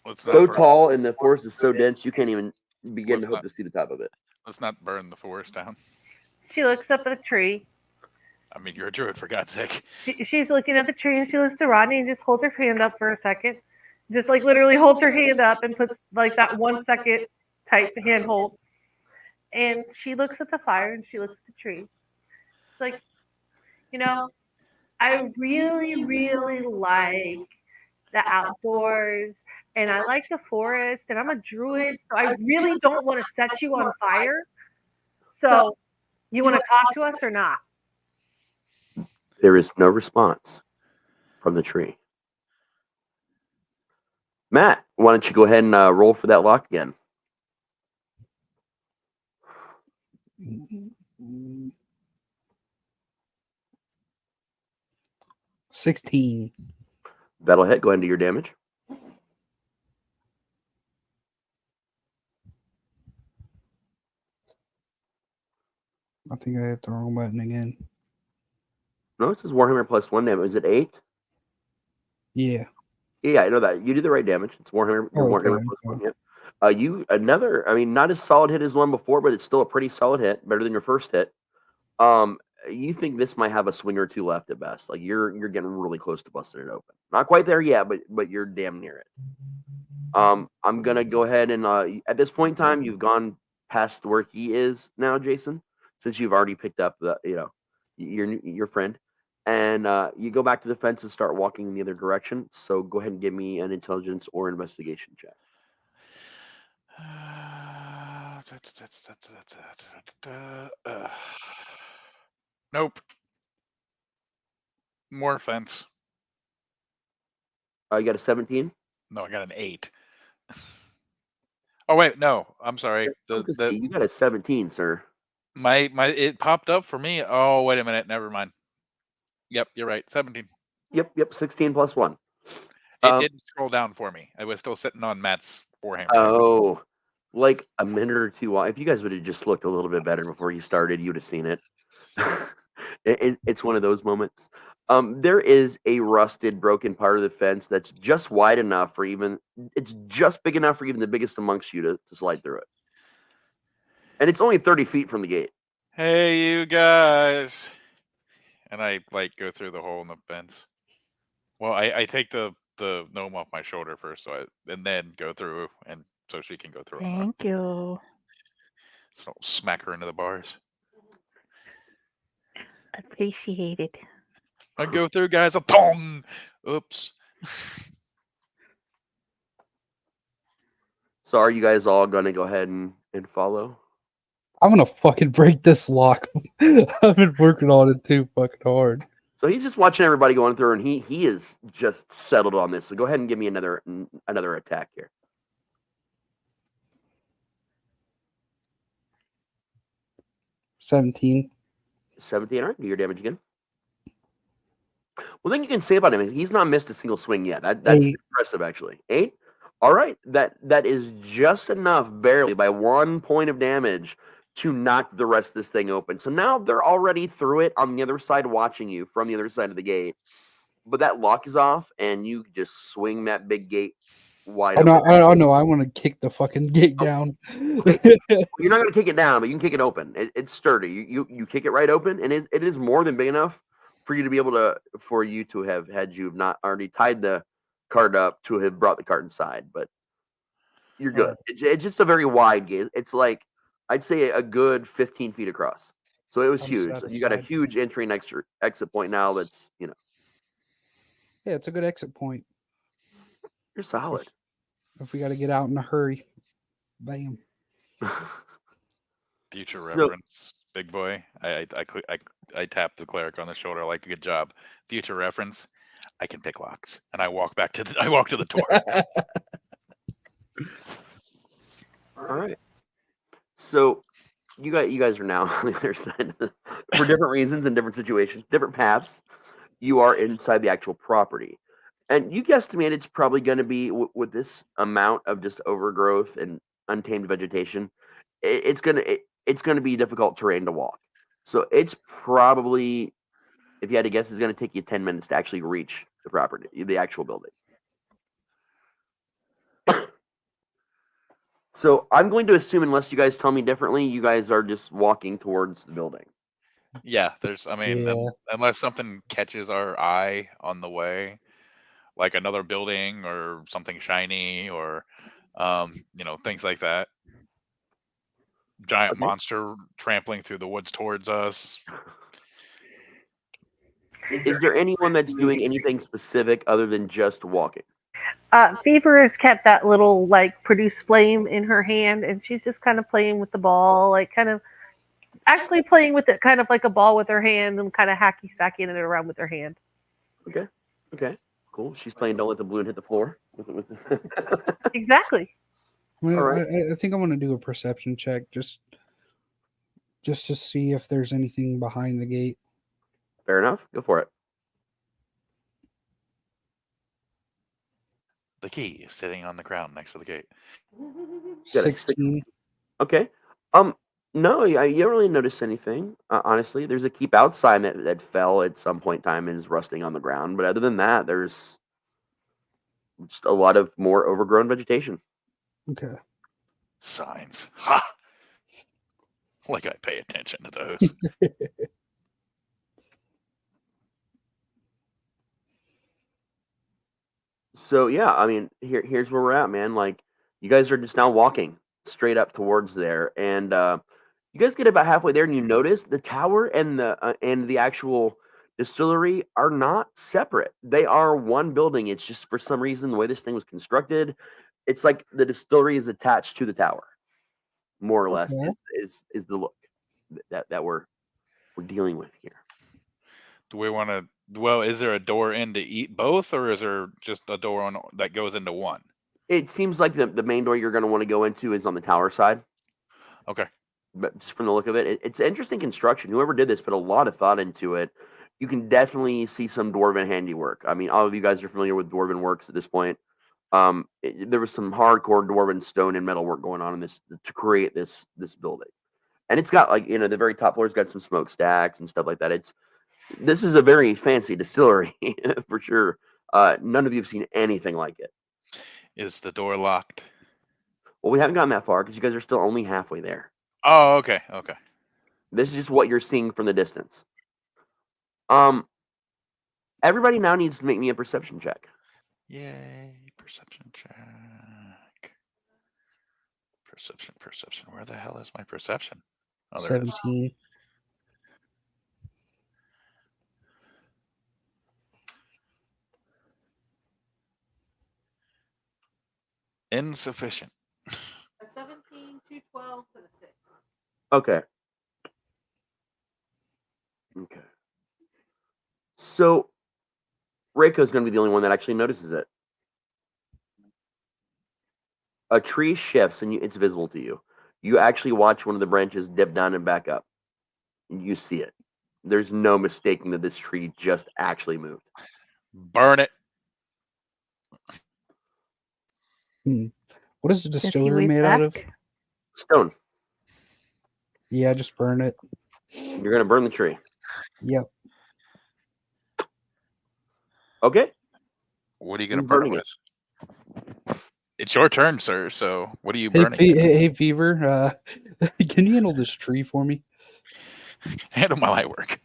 let's so not burn, tall and the forest is so dense you can't even begin to let's hope not to see the top of it. let's not burn the forest down. She looks up at the tree. I mean, you're a druid, for God's sake. She's looking at the tree and she looks to Rodney and just holds her hand up for a second. Just like literally holds her hand up and puts like that 1 second type hand hold. And she looks at the fire and she looks at the tree. It's like, you know, I really, really like the outdoors and I like the forest and I'm a druid, so I really don't want to set you on fire. So, you want to talk to us or not? There is no response from the tree. Matt, why don't you go ahead and roll for that lock again? Mm, 16. That'll hit. Go ahead and do your damage. I think I hit the wrong button again. No, it says Warhammer plus 1 damage. Is it 8? Yeah. Yeah, I know that. You did the right damage. It's Warhammer. Oh, okay, Warhammer plus 1. Yep. You another. I mean, not as solid hit as one before, but it's still a pretty solid hit. Better than your first hit. You think this might have a swing or two left at best. Like you're getting really close to busting it open. Not quite there yet, but you're damn near it. I'm gonna go ahead and at this point in time, you've gone past where he is now, Jayson, since you've already picked up the your friend, and you go back to the fence and start walking in the other direction. So go ahead and give me an intelligence or investigation check. Nope. More fence. You got a 17. No, I got an 8. Oh wait, no, I'm sorry. You got a 17, sir. My it popped up for me. Oh wait a minute, never mind. Yep, you're right. 17. Yep. 16 plus 1. It didn't scroll down for me. I was still sitting on Matt's forehammer. Oh, like a minute or two. If you guys would have just looked a little bit better before you started, you'd have seen it. It's one of those moments. There is a rusted, broken part of the fence that's just wide enough for it's just big enough for even the biggest amongst you to slide through it. And it's only 30 feet from the gate. Hey, you guys. And I like go through the hole in the fence. Well, I take the gnome off my shoulder first, and then go through, and so she can go through. Thank you. So I'll smack her into the bars. Appreciate it. I go through, guys. A tong. Oops. So are you guys all going to go ahead and follow? I'm gonna fucking break this lock. I've been working on it too fucking hard. So he's just watching everybody going through, and he is just settled on this. So go ahead and give me another attack here. 17. 17. All right, do your damage again. Well, then you can say about him, he's not missed a single swing yet. That's 8. impressive, actually. 8. All right, that is just enough, barely by 1 point of damage, to knock the rest of this thing open. So now they're already through it on the other side, watching you from the other side of the gate. But that lock is off, and you just swing that big gate wide Oh no, open. I want to kick the fucking gate down. You're not going to kick it down, but you can kick it open. It's sturdy. You kick it right open, and it is more than big enough for you to be able to have had you have not already tied the cart up to have brought the cart inside. But you're good. It's just a very wide gate. It's like I'd say a good 15 feet across. So it was I'm huge. You got a satisfied. huge entry and exit point now. That's Yeah, it's a good exit point. you're solid. If we got to get out in a hurry, bam. Future So- reference, big boy. I tap the cleric on the shoulder like good job. Future reference. I can pick locks, and I walk to the door. All right. So you guys are now on the other side for different reasons and different situations, different paths. You are inside the actual property, and you guesstimate it's probably going to be with this amount of just overgrowth and untamed vegetation. It's gonna be difficult terrain to walk. So it's probably, if you had to guess, it's going to take you 10 minutes to actually reach the property, the actual building. So I'm going to assume, unless you guys tell me differently, you guys are just walking towards the building. Yeah, unless something catches our eye on the way, like another building or something shiny or things like that. Giant Okay. monster trampling through the woods towards us. Is there anyone that's doing anything specific other than just walking? Fever has kept that little like produce flame in her hand, and she's just kind of playing with the ball, like kind of actually playing with it, kind of like a ball with her hand, and kind of hacky sacking it around with her hand. Okay. Cool. She's playing Don't Let the Balloon Hit the Floor. Exactly. Well, All right. I think I'm going to do a perception check just to see if there's anything behind the gate. Fair enough. Go for it. The key is sitting on the ground next to the gate. Got a 16. Okay. No, you don't really notice anything. Honestly, there's a keep out sign that fell at some point in time and is rusting on the ground. But other than that, there's just a lot of more overgrown vegetation. Okay. Signs. Ha! Like I pay attention to those. So yeah, I mean, here's where we're at, man. Like, you guys are just now walking straight up towards there, and you guys get about halfway there, and you notice the tower and the actual distillery are not separate. They are one building. It's just for some reason the way this thing was constructed, it's like the distillery is attached to the tower, more or less. Okay. Is the look that we're dealing with here. Do we want to? Well, is there a door into both, or is there just a door that goes into one? It seems like the main door you're going to want to go into is on the tower side. Okay. But just from the look of it, it's interesting construction. Whoever did this put a lot of thought into it. You can definitely see some dwarven handiwork. I mean, all of you guys are familiar with dwarven works at this point. There was some hardcore dwarven stone and metal work going on in this to create this building, and it's got, like, the very top floor's got some smokestacks and stuff like that. This is a very fancy distillery for sure. None of you have seen anything like it. Is the door locked? Well, we haven't gotten that far because you guys are still only halfway there. Oh, okay. Okay. This is just what you're seeing from the distance. Everybody now needs to make me a perception check. Yay! Perception check. Perception. Where the hell is my perception? Oh, there it is. 17. Insufficient. A 17, 2 12s, and a 6. Okay. So Reiko's going to be the only one that actually notices it. A tree shifts and it's visible to you. You actually watch one of the branches dip down and back up. You see it. There's no mistaking that this tree just actually moved. Burn it. What is the Guess you distillery wait made out of? back. Stone. Yeah, just burn it. You're going to burn the tree. Yep. Okay. What are you going to Who's burn it burning with? It's your turn, sir. So what are you Hey, burning? hey, Fever. Can you handle this tree for me? Handle my light work.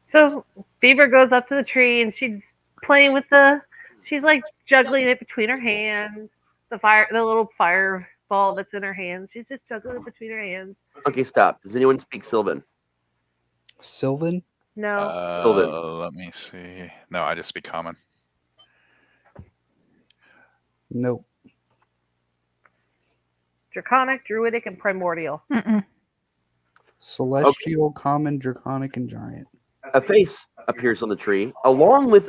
So Beaver goes up to the tree and she's playing with she's like juggling it between her hands. The little fireball that's in her hands. She's just juggling it between her hands. Okay, stop. Does anyone speak Sylvan? Sylvan? No. Sylvan. Let me see. No, I just speak common. Nope. Draconic, Druidic, and Primordial. Mm-mm. Celestial, common, draconic, and giant. A face appears on the tree, along with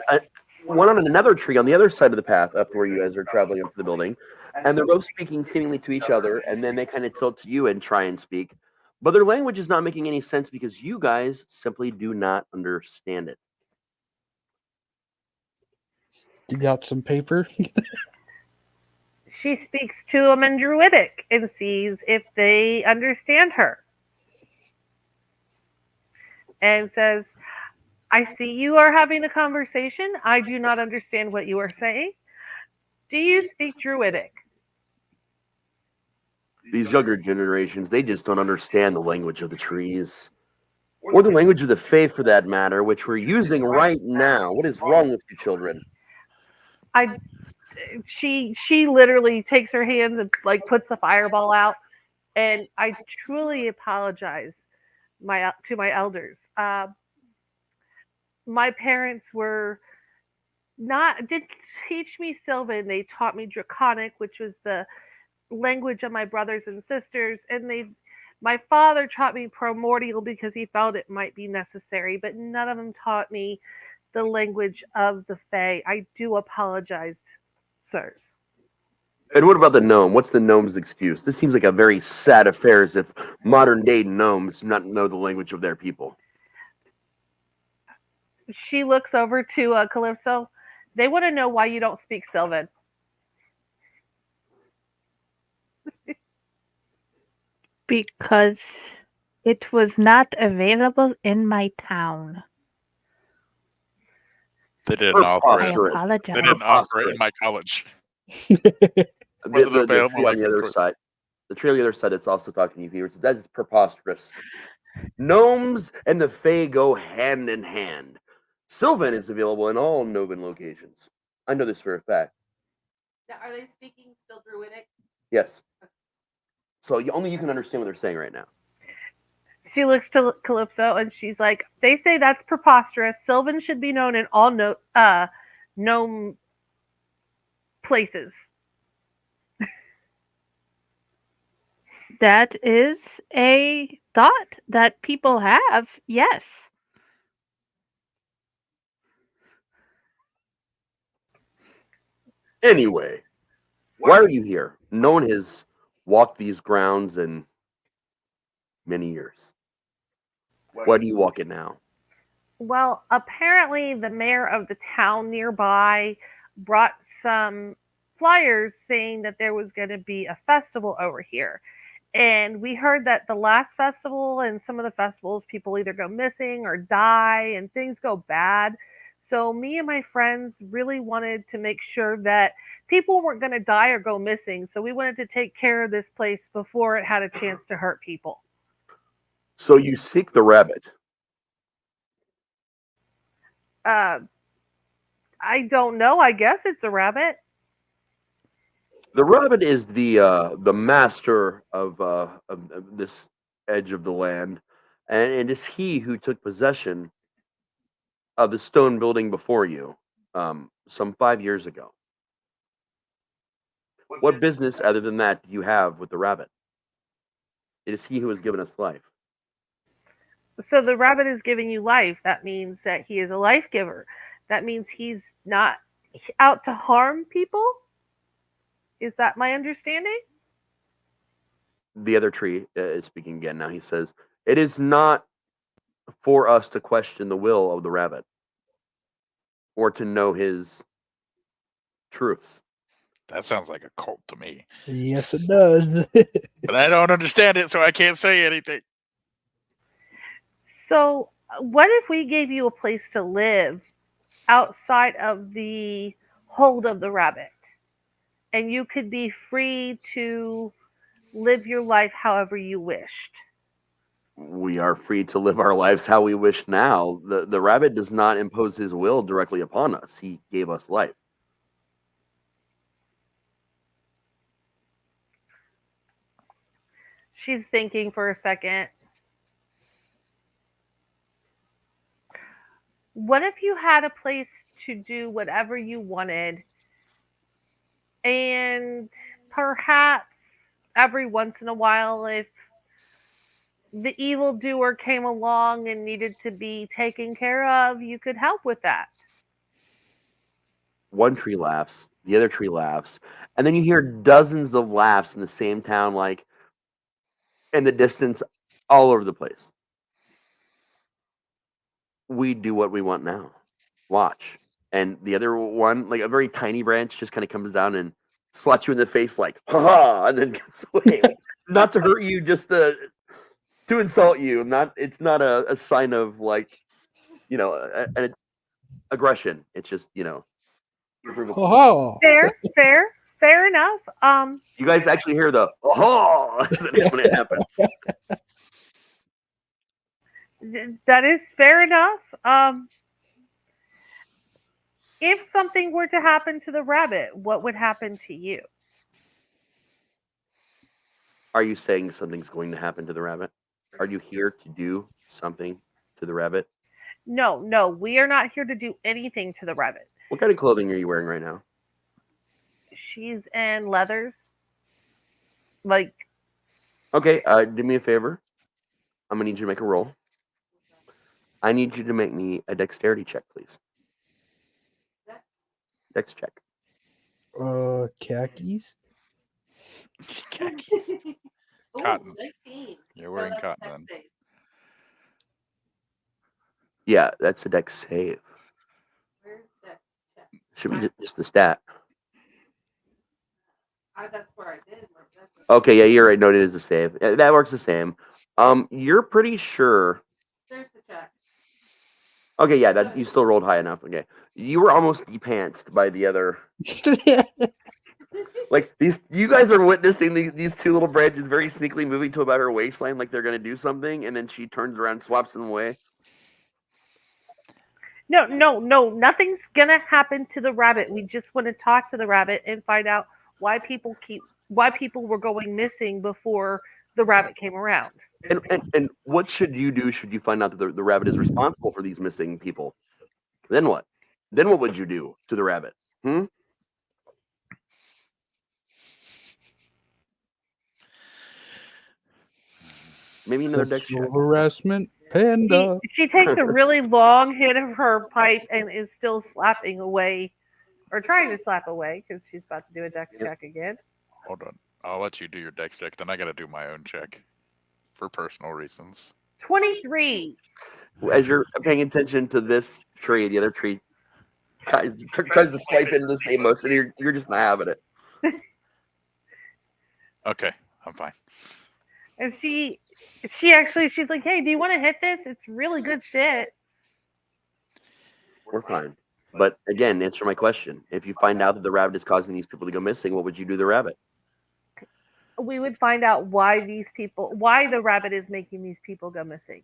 one on another tree on the other side of the path up where you guys are traveling up to the building. And they're both speaking seemingly to each other, and then they kind of tilt to you and try and speak. But their language is not making any sense because you guys simply do not understand it. You got some paper? She speaks to them in Druidic and sees if they understand her. And says, I see you are having a conversation. I do not understand what you are saying. Do you speak Druidic? These younger generations, they just don't understand the language of the trees. Or the language of the Fae, for that matter, which we're using right now. What is wrong with you children? She literally takes her hands and like puts the fireball out. And I truly apologize to my elders. My parents didn't teach me Sylvan. They taught me Draconic, which was the language of my brothers and sisters, and my father taught me Primordial because he felt it might be necessary, but none of them taught me the language of the Fae. I do apologize, sirs. And what about the gnome? What's the gnome's excuse? This seems like a very sad affair as if modern day gnomes do not know the language of their people. She looks over to Calypso. They want to know why you don't speak Sylvan. Because it was not available in my town. They didn't offer I it. apologize. They didn't offer it in my college. The available tree on the other side. The tree on the other side that's also talking to you, Fever. That is preposterous. Gnomes and the Fae go hand in hand. Sylvan is available in all Novan locations. I know this for a fact. Now, are they speaking still Druidic? Yes. So only you can understand what they're saying right now. She looks to Calypso and she's like, they say that's preposterous. Sylvan should be known in all gnome places. That is a thought that people have, yes. Anyway, why are you here? No one has walked these grounds in many years. Why do you walk it now? Well, apparently the mayor of the town nearby brought some flyers saying that there was going to be a festival over here. And we heard that the last festival and some of the festivals, people either go missing or die and things go bad. So me and my friends really wanted to make sure that people weren't going to die or go missing. So we wanted to take care of this place before it had a chance to hurt people. So you seek the rabbit. I don't know. I guess it's a rabbit. The rabbit is the master of this edge of the land, and it is he who took possession of the stone building before you, some 5 years ago. What business other than that do you have with the rabbit? It is he who has given us life. So the rabbit is giving you life. That means that he is a life giver. That means he's not out to harm people. Is that my understanding? The other tree is speaking again now. He says, it is not for us to question the will of the rabbit or to know his truths. That sounds like a cult to me. Yes, it does. But I don't understand it, so I can't say anything. So what if we gave you a place to live outside of the hold of the rabbit? and you could be free to live your life however you wished. We are free to live our lives how we wish now. The rabbit does not impose his will directly upon us. He gave us life. She's thinking for a second. What if you had a place to do whatever you wanted, and perhaps every once in a while, if the evildoer came along and needed to be taken care of, you could help with that? One tree laughs, the other tree laughs, and then you hear dozens of laughs in the same town, like in the distance, all over the place. We do what we want now. Watch. And the other one, like a very tiny branch, just kind of comes down and swats you in the face, like, ha ha, and then goes away. Like, not to hurt you, just to insult you. It's not a sign of, like, an aggression. It's just, Oh, Fair enough. you guys actually hear the oh when it happens. That is fair enough. If something were to happen to the rabbit, what would happen to you? Are you saying something's going to happen to the rabbit? Are you here to do something to the rabbit? No, we are not here to do anything to the rabbit. What kind of clothing are you wearing right now? She's in leathers. Like, Okay, do me a favor. I'm gonna need you to make a roll. I need you to make me a dexterity check, please. Dex check. khakis. Khakis. Ooh, Cotton. 19. You're wearing that's cotton dex then. save. Yeah, that's a dex save. Where's dex check? Should be just the stat. That's where I did. Okay, yeah, you're right. No, it is a save. That works the same. You're pretty sure. There's the check. Okay, yeah, that you still rolled high enough. Okay, you were almost depantsed by the other. Like you guys are witnessing these two little branches very sneakily moving to about her waistline, like they're gonna do something, and then she turns around, swaps them away. no, nothing's gonna happen to the rabbit. We just want to talk to the rabbit and find out why people were going missing before the rabbit came around. And what should you do? Should you find out that the rabbit is responsible for these missing people? Then what? Then what would you do to the rabbit? Maybe another dex check. Sexual harassment, panda. She takes a really long hit of her pipe and is still slapping away, or trying to slap away, because she's about to do a dex check again. Hold on. I'll let you do your dex check. Then I got to do my own check for personal reasons. 23. As you're paying attention to this tree, the other tree tries to swipe into the same motion. You're just not having it. Okay, I'm fine. And she's like, hey, do you want to hit this? It's really good shit. We're fine. But again, answer my question. If you find out that the rabbit is causing these people to go missing, what would you do to the rabbit? We would find out why the rabbit is making these people go missing.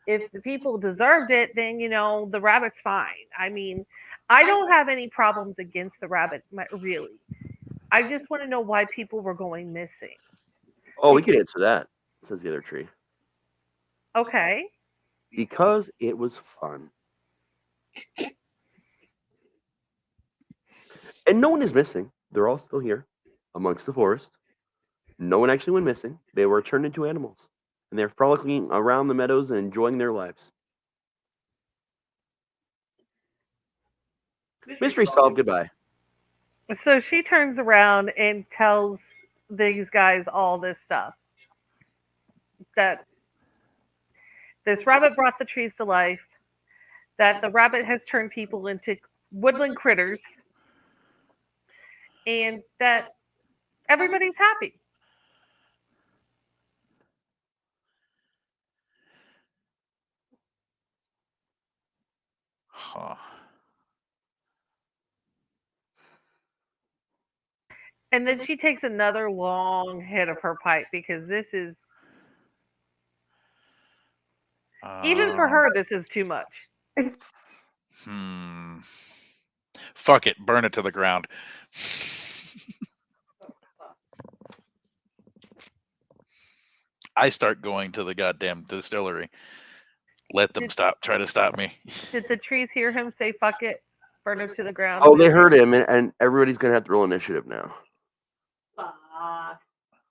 If the people deserved it, then, the rabbit's fine. I mean, I don't have any problems against the rabbit, really. I just want to know why people were going missing. Oh, we could answer that, says the other tree. Okay. Because it was fun. And no one is missing. They're all still here amongst the forest. No one actually went missing. They were turned into animals. And they're frolicking around the meadows and enjoying their lives. Mystery solved. Goodbye. So she turns around and tells these guys all this stuff. That this rabbit brought the trees to life. That the rabbit has turned people into woodland critters. And that everybody's happy. Huh. And then she takes another long hit of her pipe because this is even for her. This is too much. Fuck it, burn it to the ground. I start going to the goddamn distillery. Let them try to stop me. Did the trees hear him say "fuck it"? Burn it to the ground. Oh, they heard him, and everybody's gonna have to roll initiative now. Fuck.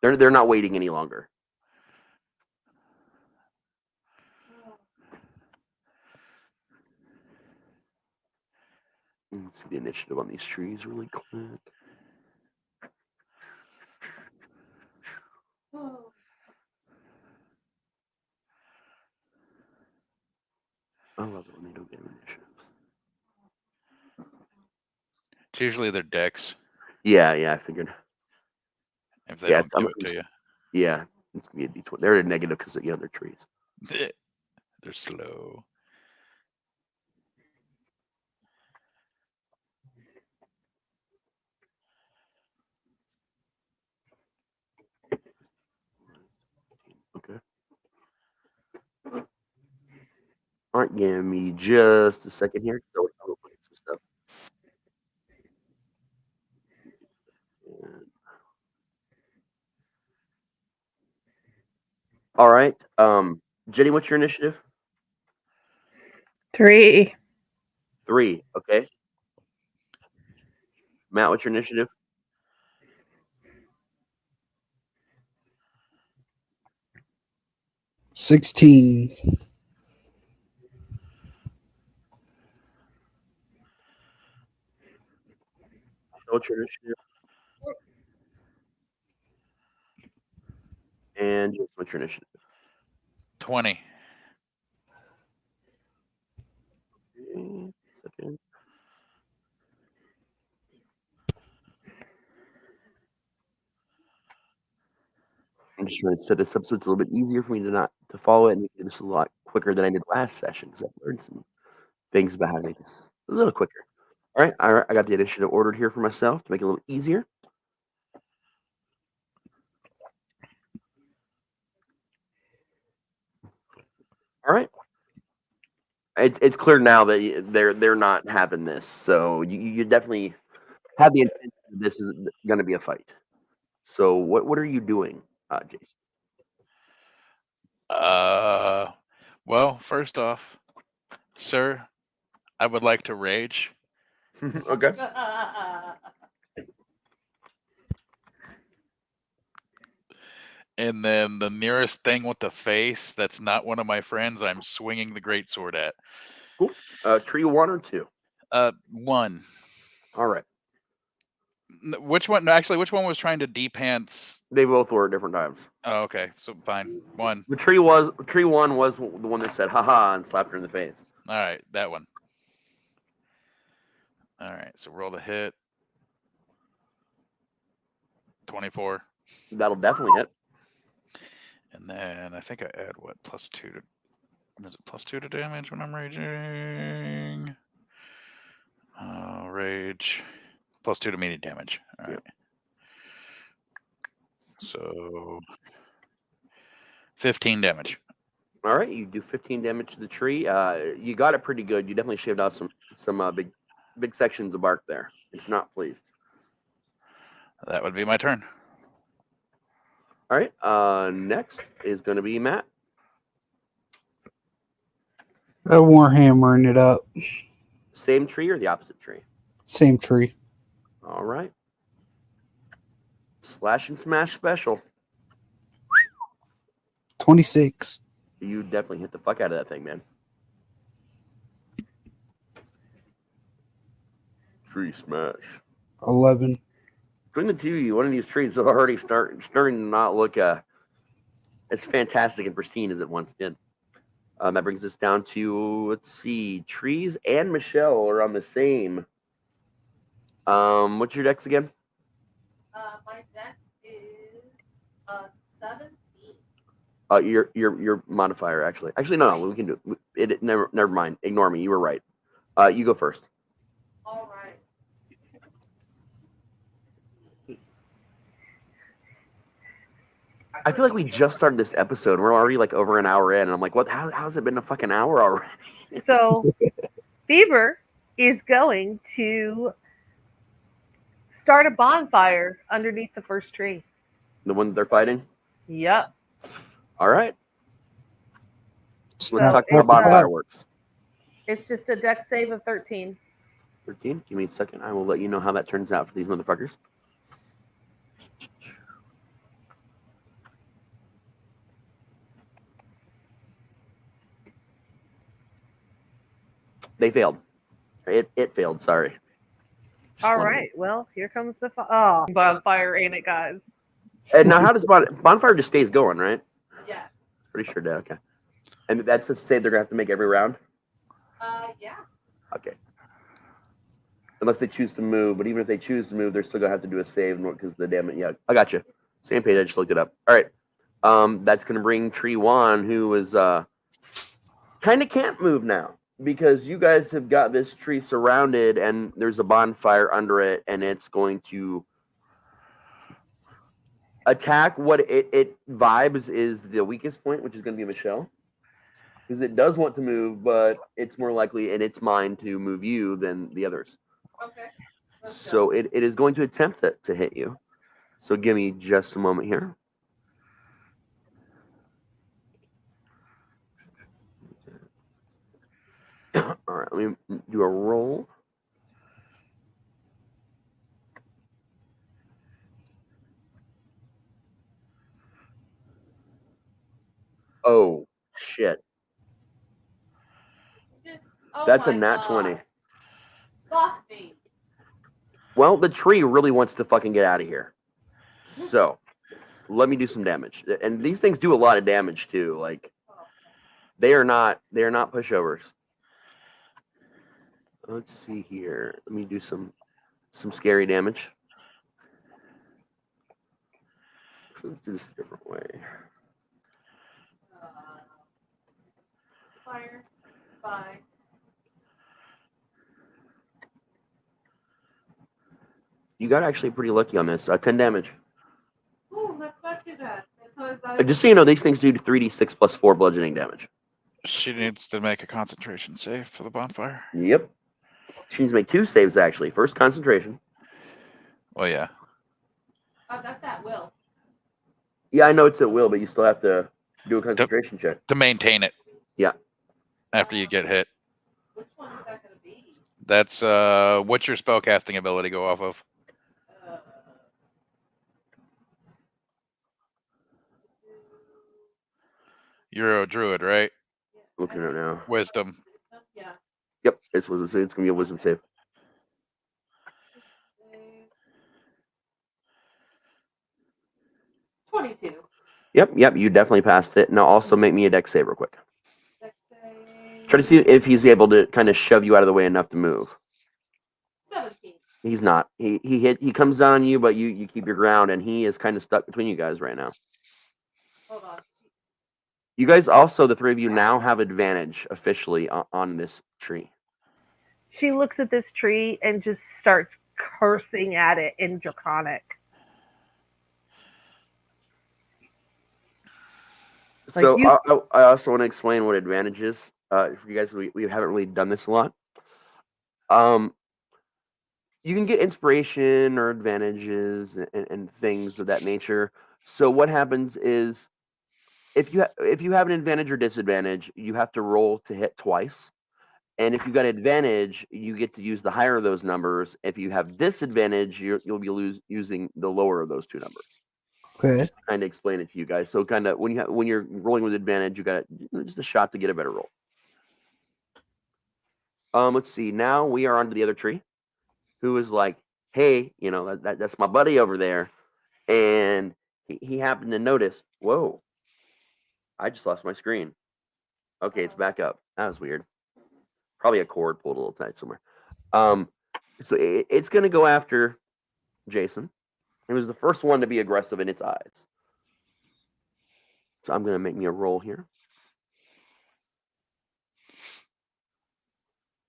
They're not waiting any longer. Let's see the initiative on these trees really quick. I love it when they don't get initiatives. It's usually their decks. Yeah, I figured. If they don't give it to you. Yeah, it's gonna be a D20. They're a negative because they're trees. They're slow. Okay. All right, give me just a second here. So I'll look at some stuff. All right, Jenny, what's your initiative? 3. 3. Okay. Matt, what's your initiative? 16. What's your initiative? And what's your initiative? 20. Second. I'm just trying to set this up so it's a little bit easier for me to follow it and make this a lot quicker than I did last session because I've learned some things about how to make this a little quicker. All right, I got the initiative ordered here for myself to make it a little easier. All right. It's clear now that they're not having this, so you definitely have the intention that this is going to be a fight. So what are you doing, Jayson? Well, first off, sir, I would like to rage. Okay. And then the nearest thing with the face that's not one of my friends, I'm swinging the greatsword at. Cool. Tree 1 or 2? 1. All right. Which one? Actually, which one was trying to de-pants? They both were at different times. Oh, okay. So fine. 1. The tree 1 was the one that said "haha" and slapped her in the face. All right, that one. All right, so roll the hit. 24. That'll definitely hit. And then I think I add what? +2 to. Is it +2 to damage when I'm raging? Rage. +2 to immediate damage. All right. Yep. So 15 damage. All right, you do 15 damage to the tree. You got it pretty good. You definitely shaved out some big sections of bark there. It's not pleased. That would be my turn. All right. Next is going to be Matt. Warhammering it up. Same tree or the opposite tree? Same tree. All right. Slash and smash special. 26. You definitely hit the fuck out of that thing, man. Tree smash. 11. Between the two of you, one of these trees is already starting to not look as fantastic and pristine as it once did. That brings us down to, let's see, Trees and Michelle are on the same. What's your dex again? My dex is 17. Your modifier actually. Actually, no, we can do it. Never mind. Ignore me. You were right. You go first. All right. I feel like we just started this episode. We're already like over an hour in, and I'm like, what? How's it been a fucking hour already? So, Fever is going to start a bonfire underneath the first tree. The one that they're fighting. Yep. All right. So Let's talk about bonfire works. it's just a deck save of 13. 13. Give me a second. I will let you know how that turns out for these motherfuckers. They failed. It failed. Sorry. All right. Well, here comes the bonfire, ain't it, guys? And now, how does bonfire just stays going, right? Yes. Pretty sure it did. Okay. And that's to say they're gonna have to make every round. Yeah. Okay. Unless they choose to move, but even if they choose to move, they're still gonna have to do a save because the damage. Yeah, I got you. Same page. I just looked it up. All right. That's gonna bring Tree One, who is kind of can't move now because you guys have got this tree surrounded and there's a bonfire under it, and it's going to attack what it vibes is the weakest point, which is going to be Michelle. Because it does want to move, but it's more likely in its mind to move you than the others. Okay. So it is going to attempt to hit you. So give me just a moment here. All right, let me do a roll. Oh, shit. That's a nat 20. Fuck me. Well, the tree really wants to fucking get out of here. So, let me do some damage. And these things do a lot of damage too. Like they are not pushovers. Let's see here. Let me do some scary damage. Let's do this a different way. Fire. Bye. You got actually pretty lucky on this. 10 damage. Ooh, that's not too bad. That's not as bad as Just so you know, these things do 3d6 plus 4 bludgeoning damage. She needs to make a concentration save for the bonfire. Yep. She needs to make 2 saves actually. First concentration. Well, yeah. that's at will. Yeah, I know it's at will, but you still have to do a concentration check. To maintain it. Yeah. After you get hit. Which one is that going to be? That's what's your spellcasting ability go off of? You're a druid, right? Looking at it now. Wisdom. Yeah. Yep, it's gonna be a wisdom save. 22. Yep, you definitely passed it. Now also make me a dex save real quick. Dex save. Try to see if he's able to kind of shove you out of the way enough to move. 17. He's not. He comes down on you, but you keep your ground, and he is kind of stuck between you guys right now. Hold on. You guys also, the 3 of you now have advantage officially on this tree. She looks at this tree and just starts cursing at it in Draconic. So I also want to explain what advantage is for you guys. We haven't really done this a lot. You can get inspiration or advantages and things of that nature. So what happens is if you have an advantage or disadvantage, you have to roll to hit twice. And if you got advantage, you get to use the higher of those numbers. If you have disadvantage, you'll be using the lower of those 2 numbers. Okay. Just to kind of explain it to you guys. So kind of when you're rolling with advantage, you got just a shot to get a better roll. Let's see. Now we are onto the other tree, who is like, hey, that's my buddy over there, and he happened to notice. Whoa, I just lost my screen. Okay, it's back up. That was weird. Probably a cord pulled a little tight somewhere. So it's gonna go after Jayson. It was the first one to be aggressive in its eyes. So I'm going to make me a roll here.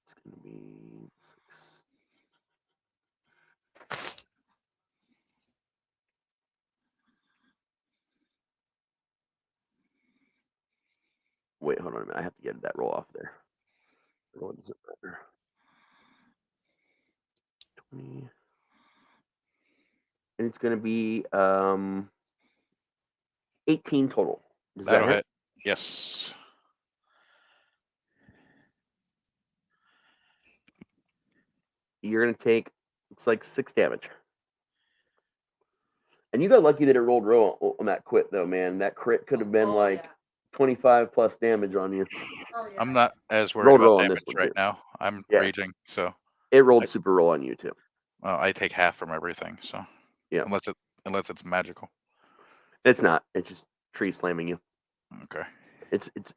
It's going to be 6. Wait, hold on a minute. I have to get that roll off there. What does it matter? 20. And it's going to be 18 total. Does that That'll hit? hit. Yes. You're going to take, looks like 6 damage. And you got lucky that it rolled low on that crit, though, man. That crit could have been 25 plus damage on you. Oh, yeah. I'm not as worried Rolled about roll on damage this one, right too. now. I'm Yeah. raging, so It rolled super roll on you, too. well, I take half from everything. So Yeah. unless it's magical. It's not. It's just tree slamming you. Okay.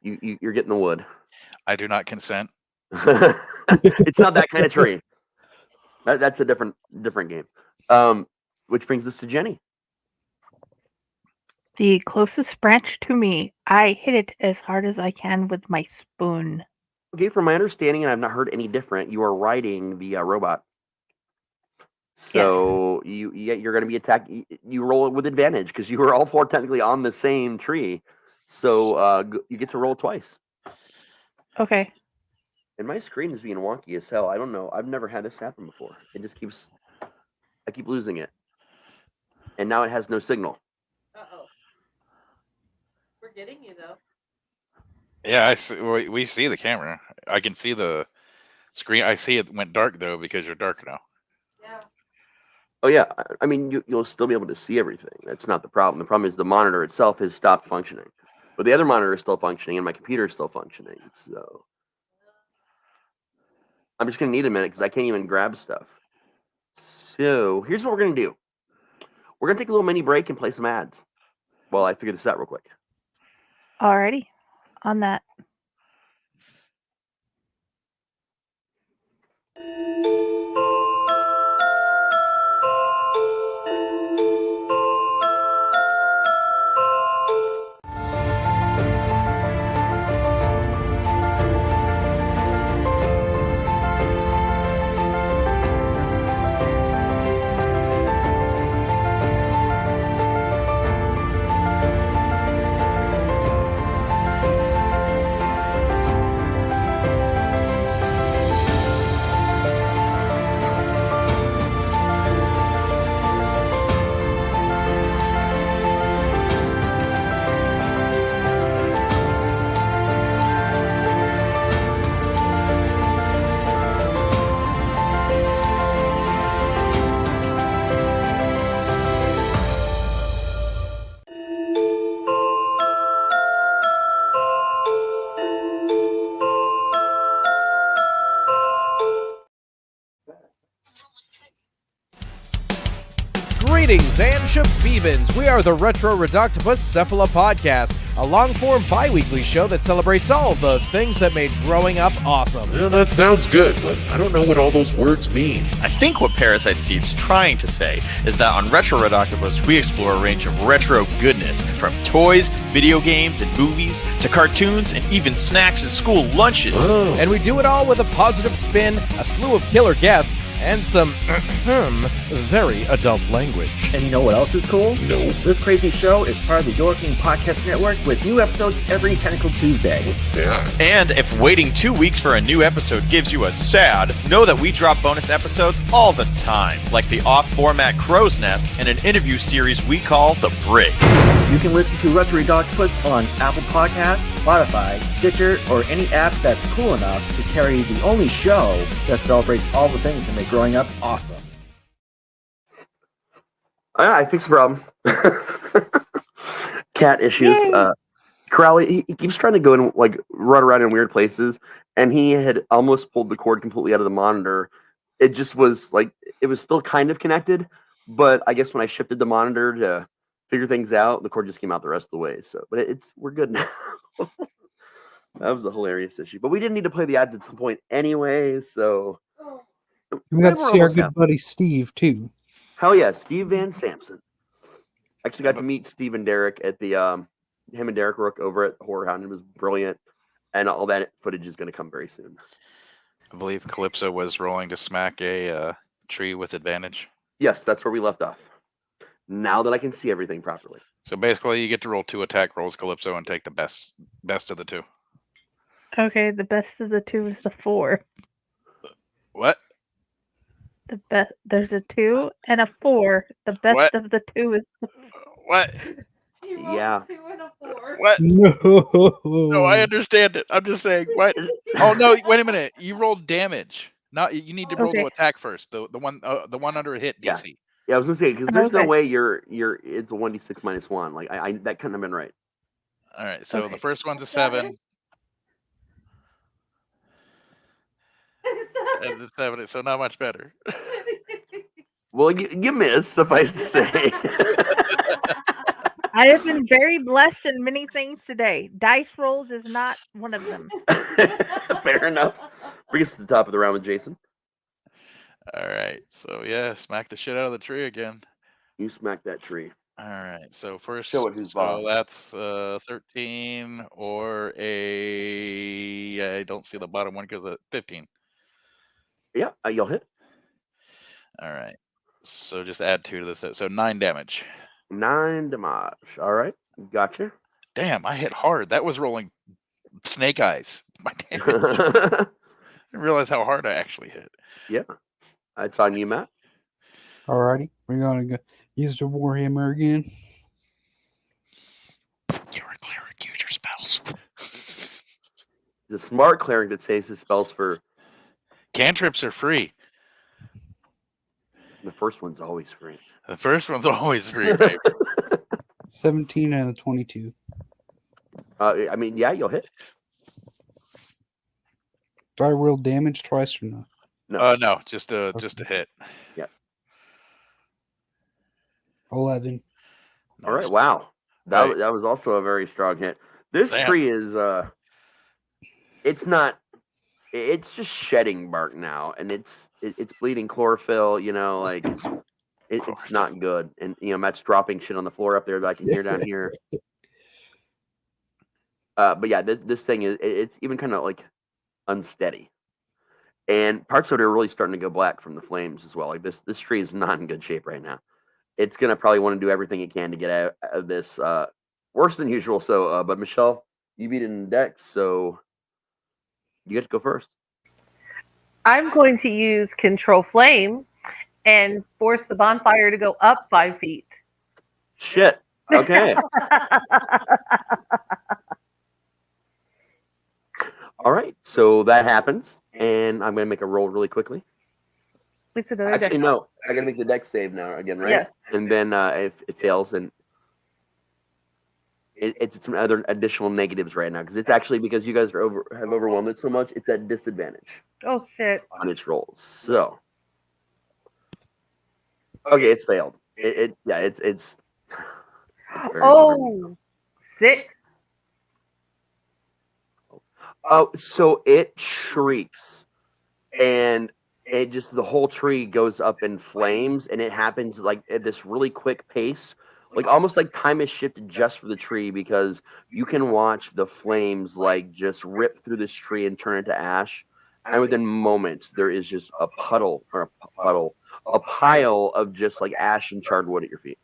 You're getting the wood. I do not consent. It's not that kind of tree. That's a different game. Which brings us to Jenny. The closest branch to me, I hit it as hard as I can with my spoon. Okay, from my understanding, and I've not heard any different, you are riding the robot. So you're going to be attacked. You roll it with advantage because you were all 4 technically on the same tree. So you get to roll twice. Okay. And my screen is being wonky as hell. I don't know. I've never had this happen before. It just I keep losing it. And now it has no signal. Uh-oh. We're getting you, though. Yeah, I see, we see the camera. I can see the screen. I see it went dark though because you're dark now. Yeah. Oh yeah, I mean you'll still be able to see everything. That's not the problem. The problem is the monitor itself has stopped functioning, but the other monitor is still functioning and my computer is still functioning. So I'm just gonna need a minute because I can't even grab stuff. So here's what we're gonna do. We're gonna take a little mini break and play some ads while I figure this out real quick. Alrighty. On that. Greetings and shabibans. We are the Retro Reductopus Cephala Podcast, a long-form bi-weekly show that celebrates all the things that made growing up awesome. Well, that sounds good, but I don't know what all those words mean. I think what Parasite Steve's trying to say is that on Retro Redoctopus, we explore a range of retro goodness, from toys, video games, and movies, to cartoons, and even snacks and school lunches. Oh. And we do it all with a positive spin, a slew of killer guests, and some very adult language. And you know what else is cool? No. This crazy show is part of the Dorking Podcast Network with new episodes every Tentacle Tuesday. What's that? And if waiting 2 weeks for a new episode gives you a sad, know that we drop bonus episodes all the time, like the off-format Crow's Nest and an interview series we call The Brig. You can listen to Retro Redoctopus on Apple Podcasts, Spotify, Stitcher, or any app that's cool enough to carry the only show that celebrates all the things that make growing up awesome. I fixed the problem. Cat issues. Crowley, he keeps trying to go and run around in weird places, and he had almost pulled the cord completely out of the monitor. It just was it was still kind of connected, but I guess when I shifted the monitor to figure things out, the cord just came out the rest of the way. So, but we're good now. That was a hilarious issue, but we didn't need to play the ads at some point anyway. So We got to we're see our almost good half. buddy Steve too. Hell yeah, Steve Van Sampson. Actually got to meet Steve and Derek at the him and Derek Rook over at Horror Hound. It was brilliant, and all that footage is going to come very soon. I believe Calypso was rolling to smack a tree with advantage. Yes, that's where we left off. Now that I can see everything properly. So basically, you get to roll 2 attack rolls, Calypso, and take the best of the 2. Okay, the best of the two is the 4. What? There's a 2 and a 4. The best What? of the 2 is the What? She rolled Yeah. a 2 and a 4. What? No. No, I understand it. I'm just saying. What? Oh no! Wait a minute. You rolled damage. Not. You need to roll to Okay. attack first. The one under a hit Yeah. DC. Yeah, I was gonna say because there's no Okay. way it's a 1d6 minus 1. Like I that couldn't have been right. All right. So Okay. the first one's a Is that 7. And the 7. So not much better. Well, you missed, suffice to say. I have been very blessed in many things today. Dice rolls is not one of them. Fair enough. Bring us to the top of the round with Jayson. All right. So yeah, smack the shit out of the tree again. You smack that tree. All right. So first, Show it who's so boss. that's 13 or I don't see the bottom one because of 15. Yeah, you'll hit. All right. So just add 2 to this. So 9 damage. 9 damage. All right, gotcha. Damn, I hit hard. That was rolling snake eyes. My damage. I didn't realize how hard I actually hit. Yeah, it's on you, Matt. Alrighty, we're gonna go use the Warhammer again. You're a cleric. Use your spells. He's a smart cleric that saves his spells for. Cantrips are free. The first one's always free. The first one's always free, baby. 17 and a 22. I mean, yeah, you'll hit. Do I roll damage twice or not? No. No, just a hit. Yeah. 11. All right. Nice. Wow. Right. That was also a very strong hit. This Damn. tree is it's not. It's just shedding bark now, and it's bleeding chlorophyll. You know, like it's not good. And Matt's dropping shit on the floor up there that I can hear down here. But yeah, this thing it's even kind of like unsteady, and parts of it are really starting to go black from the flames as well. Like this tree is not in good shape right now. It's gonna probably want to do everything it can to get out of this worse than usual. So, but Michelle, you beat it in Dex, so you get to go first. I'm going to use Control Flame and force the bonfire to go up 5 feet. Shit. Okay. All right. So that happens, and I'm gonna make a roll really quickly. It's another Actually, deck. no. I gotta make the Dex save now again, right? Yes. And then if it fails, and it's some other additional negatives right now because it's actually because you guys have overwhelmed it so much. It's at disadvantage Oh shit. on its rolls. So okay, it's failed. It's very Oh, 6. Oh, so it shrieks, and it just the whole tree goes up in flames, and it happens like at this really quick pace, like almost like time is shifted just for the tree because you can watch the flames like just rip through this tree and turn into ash, and within moments there is just a pile of just like ash and charred wood at your feet.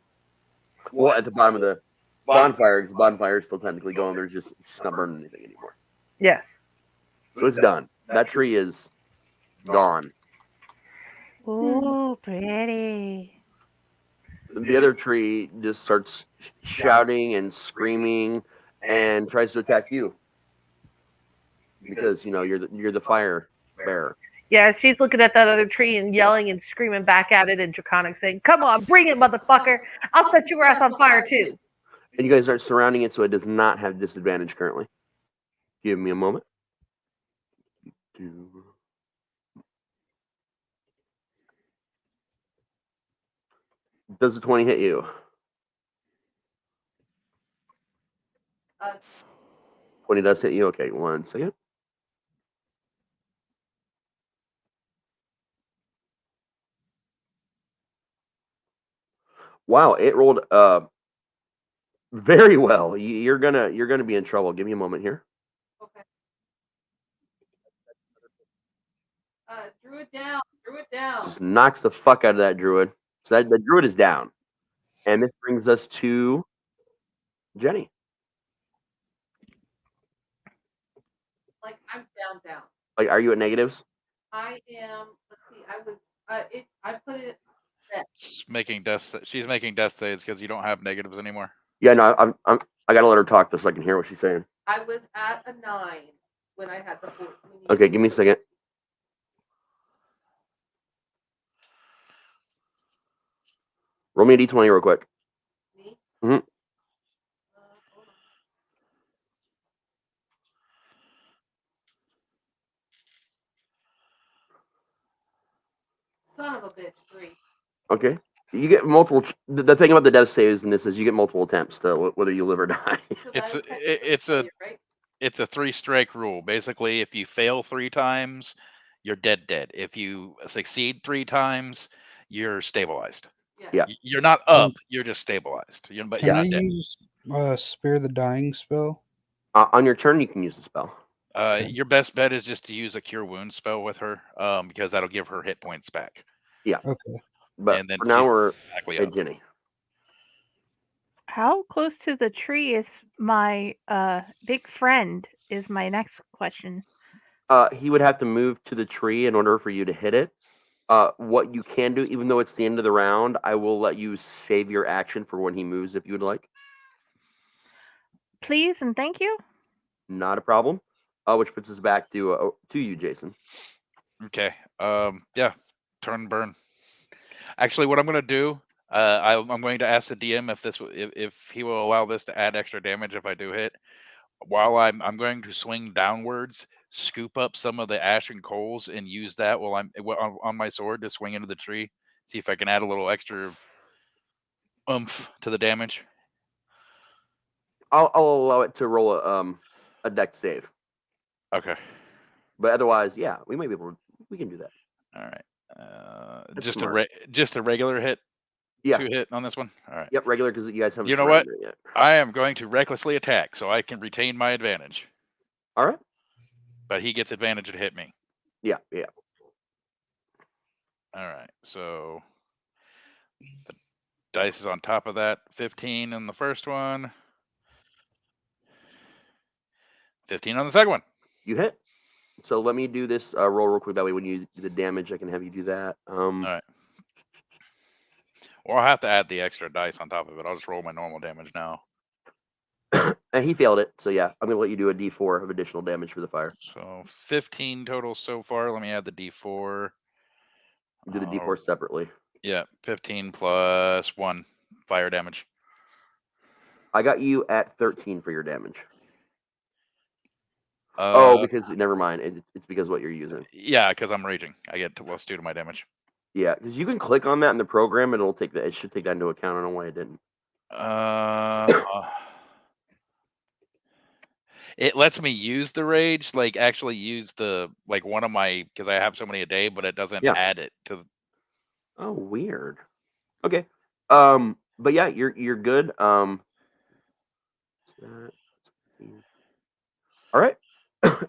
Well, at the bottom of the bonfire, because the bonfire is still technically going. It's just not burning anything anymore. Yes. So it's done. That tree is gone. Ooh, pretty. The other tree just starts shouting and screaming and tries to attack you because you're the fire bearer. Yeah, she's looking at that other tree and yelling and screaming back at it in Draconic, saying, "Come on, bring it, motherfucker! I'll set your ass on fire too." And you guys are surrounding it, so it does not have disadvantage currently. Give me a moment. Does the 20 hit you? 20 does hit you? Okay, 1 second. Wow, it rolled very well. You're gonna be in trouble. Give me a moment here. Okay. Druid down. Druid down. Just knocks the fuck out of that druid. So that the druid is down. And this brings us to Jenny. Like I'm down. Like, are you at negatives? I am. Let's see. I was. I put it. She's making death saves because you don't have negatives anymore. Yeah, no, I gotta let her talk just so I can hear what she's saying. I was at a 9 when I had the 14. Okay, give me a second. Roll me a d20 real quick. Me? Mhm. Hold on. Son of a bitch, 3. Okay. You get multiple. The thing about the death saves in this is you get multiple attempts to whether you live or die. So It's that a, is technically it's a failure, right? it's a 3-strike rule. Basically, if you fail 3 times, you're dead. If you succeed 3 times, you're stabilized. Yeah. You're not up, you're just stabilized. But Can you're I not dead. use Spare the Dying spell? On your turn, you can use the spell. Your best bet is just to use a Cure Wounds spell with her, because that'll give her hit points back. Yeah. Okay. But And then for now, she's we're exactly at up. Jenny. How close to the tree is my big friend? Is my next question. He would have to move to the tree in order for you to hit it. What you can do, even though it's the end of the round, I will let you save your action for when he moves if you would like. Please and thank you. Not a problem. Which puts us back to you, Jayson. Okay. Yeah. Turn burn. Actually, what I'm going to do, I'm going to ask the DM if he will allow this to add extra damage if I do hit. While I'm going to swing downwards, scoop up some of the ash and coals, and use that while I'm on my sword to swing into the tree. See if I can add a little extra oomph to the damage. I'll allow it to roll a dex save. Okay. But otherwise, yeah, we might be able. We can do that. All right. That's Just smart. a regular hit. Yeah. 2 hit on this one. All right. Yep, regular because you guys haven't. You know what? surrendered yet. I am going to recklessly attack, so I can retain my advantage. All right. But he gets advantage to hit me. Yeah. All right. So the dice is on top of that. 15 in the first one. 15 on the second one. You hit. So let me do this roll real quick. That way, when you do the damage, I can have you do that. All right. Well, I'll have to add the extra dice on top of it. I'll just roll my normal damage now. And he failed it. So yeah, I'm gonna let you do a D4 of additional damage for the fire. So 15 total so far. Let me add the D4. Do the D4 separately. Yeah, 15 plus 1 fire damage. I got you at 13 for your damage. Oh, because never mind. It's because of what you're using. Yeah, because I'm raging. I get +2 to my damage. Yeah, because you can click on that in the program, and it should take that into account. I don't know why it didn't. It lets me use the rage, like actually use the one of my, because I have so many a day, but it doesn't add it to. Oh, weird. Okay. But yeah, you're good. All right.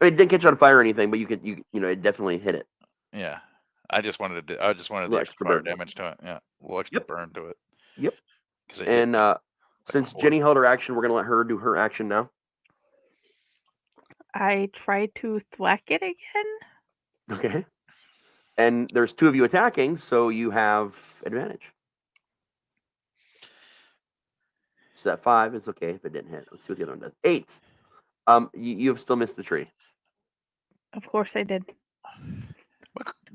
It didn't catch on fire or anything, but it definitely hit it. Yeah, I just wanted the extra fire damage to it. Yeah, a little extra burn to it. Yep. And since Jenny held her action, we're gonna let her do her action now. I tried to thwack it again. Okay. And there's 2 of you attacking, so you have advantage. So that 5 is okay if it didn't hit. Let's see what the other one does. 8. You have still missed the tree. Of course I did.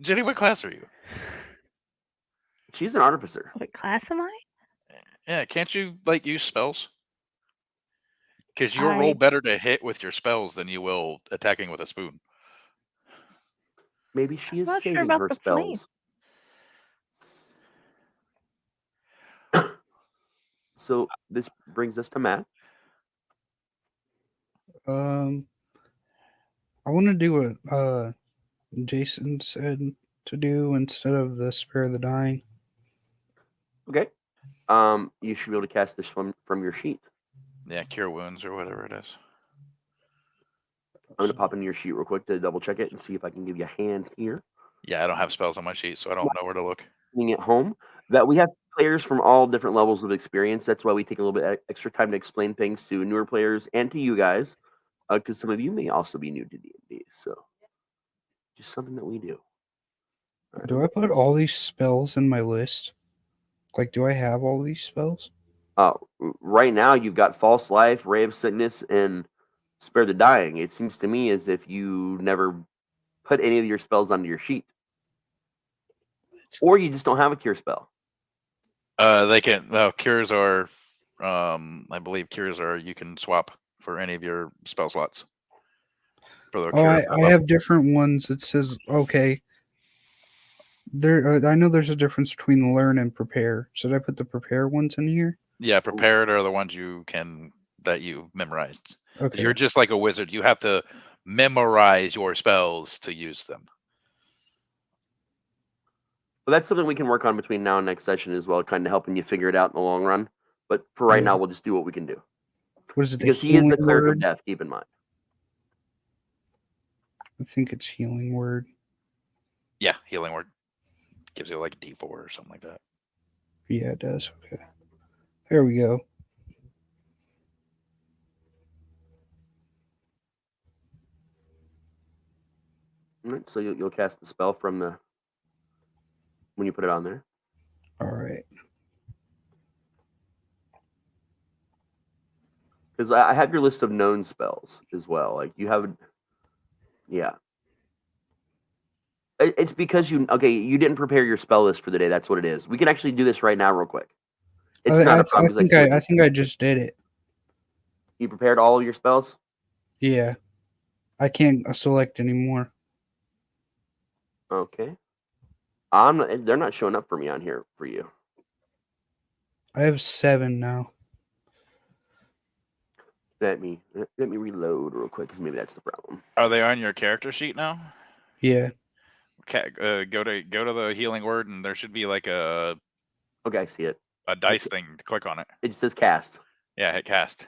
Jenny, what class are you? She's an artificer. What class am I? Yeah, can't you use spells? Because you'll roll better to hit with your spells than you will attacking with a spoon. Maybe she is not saving sure about her the spells. So this brings us to Matt. I want to do what Jayson said to do instead of the Spare the Dying. Okay. You should be able to cast this from your sheet. Yeah, Cure Wounds or whatever it is. I'm gonna pop into your sheet real quick to double check it and see if I can give you a hand here. Yeah, I don't have spells on my sheet, so I don't know where to look. Being at home, that we have players from all different levels of experience. That's why we take a little bit extra time to explain things to newer players and to you guys. because some of you may also be new to D&D, so just something that we do. Do I put all these spells in my list? Like, do I have all these spells? Right now, you've got False Life, Ray of Sickness, and Spare the Dying. It seems to me as if you never put any of your spells onto your sheet. Or you just don't have a cure spell. They can. No, cures are. I believe cures are. You can swap for any of your spell slots. For the Oh, cure. I have different ones. It says okay. There, I know there's a difference between learn and prepare. Should I put the prepare ones in here? Yeah, prepared are the ones that you memorized. Okay. You're just like a wizard. You have to memorize your spells to use them. But that's something we can work on between now and next session as well, kind of helping you figure it out in the long run. But for right now, we'll just do what we can do. What is it? Because he is the cleric of death, keep in mind. I think it's healing word. Yeah, healing word. Gives you like a D4 or something like that. Yeah, it does. Okay. There we go. All right, so you'll cast the spell from the when you put it on there. All right. Because I have your list of known spells as well. Like you have, yeah. It's because you didn't prepare your spell list for the day. That's what it is. We can actually do this right now, real quick. It's not a problem. I think I just did it. You prepared all of your spells? Yeah. I can't select anymore. Okay. They're not showing up for me on here for you. I have 7 now. Let me reload real quick because maybe that's the problem. Are they on your character sheet now? Yeah. Okay, go to the healing word, and there should be like a. Okay, I see it. A dice thing. Click on it. It just says cast. Yeah, hit cast.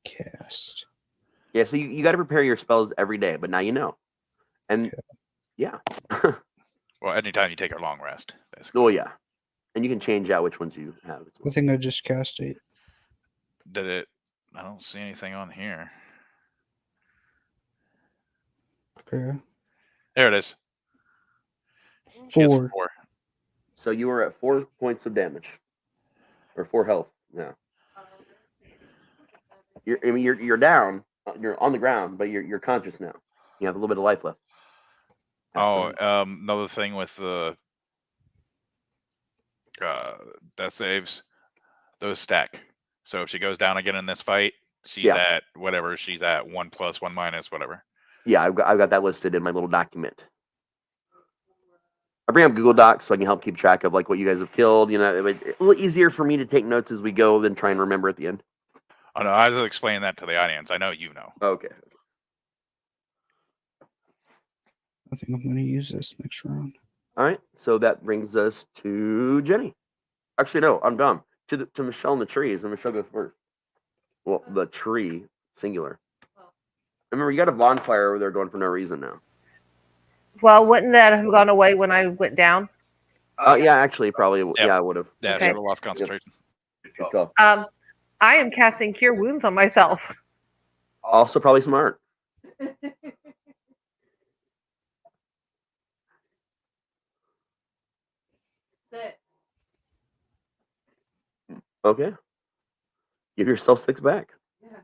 Cast. Yeah, so you got to prepare your spells every day, but now you know. And yeah. Well, anytime you take a long rest, basically. Oh yeah, and you can change out which ones you have. I think I just cast it. Did it? I don't see anything on here. Okay. There it is. 4. So you were at 4 points of damage, or 4 health. Yeah. You're down. You're on the ground, but you're conscious now. You have a little bit of life left. Oh, another thing with the death saves, those stack. So if she goes down again in this fight, she's at whatever. She's at 1+, 1-, whatever. Yeah, I've got that listed in my little document. I bring up Google Docs so I can help keep track of like what you guys have killed. You know, it's a little easier for me to take notes as we go than try and remember at the end. Oh no, I was explaining that to the audience. I know you know. Okay. I think I'm going to use this next round. All right, so that brings us to Jenny. Actually, no, I'm dumb. To Michelle in the trees, and Michelle goes first. Well, the tree, singular. Remember, you got a bonfire over there going for no reason now. Well, wouldn't that have gone away when I went down? Yeah, actually, probably. Yeah, I would have. Yeah, Okay. should have lost concentration. Good call. I am casting Cure Wounds on myself. Also, probably smart. Okay. Give yourself 6 back. Yeah.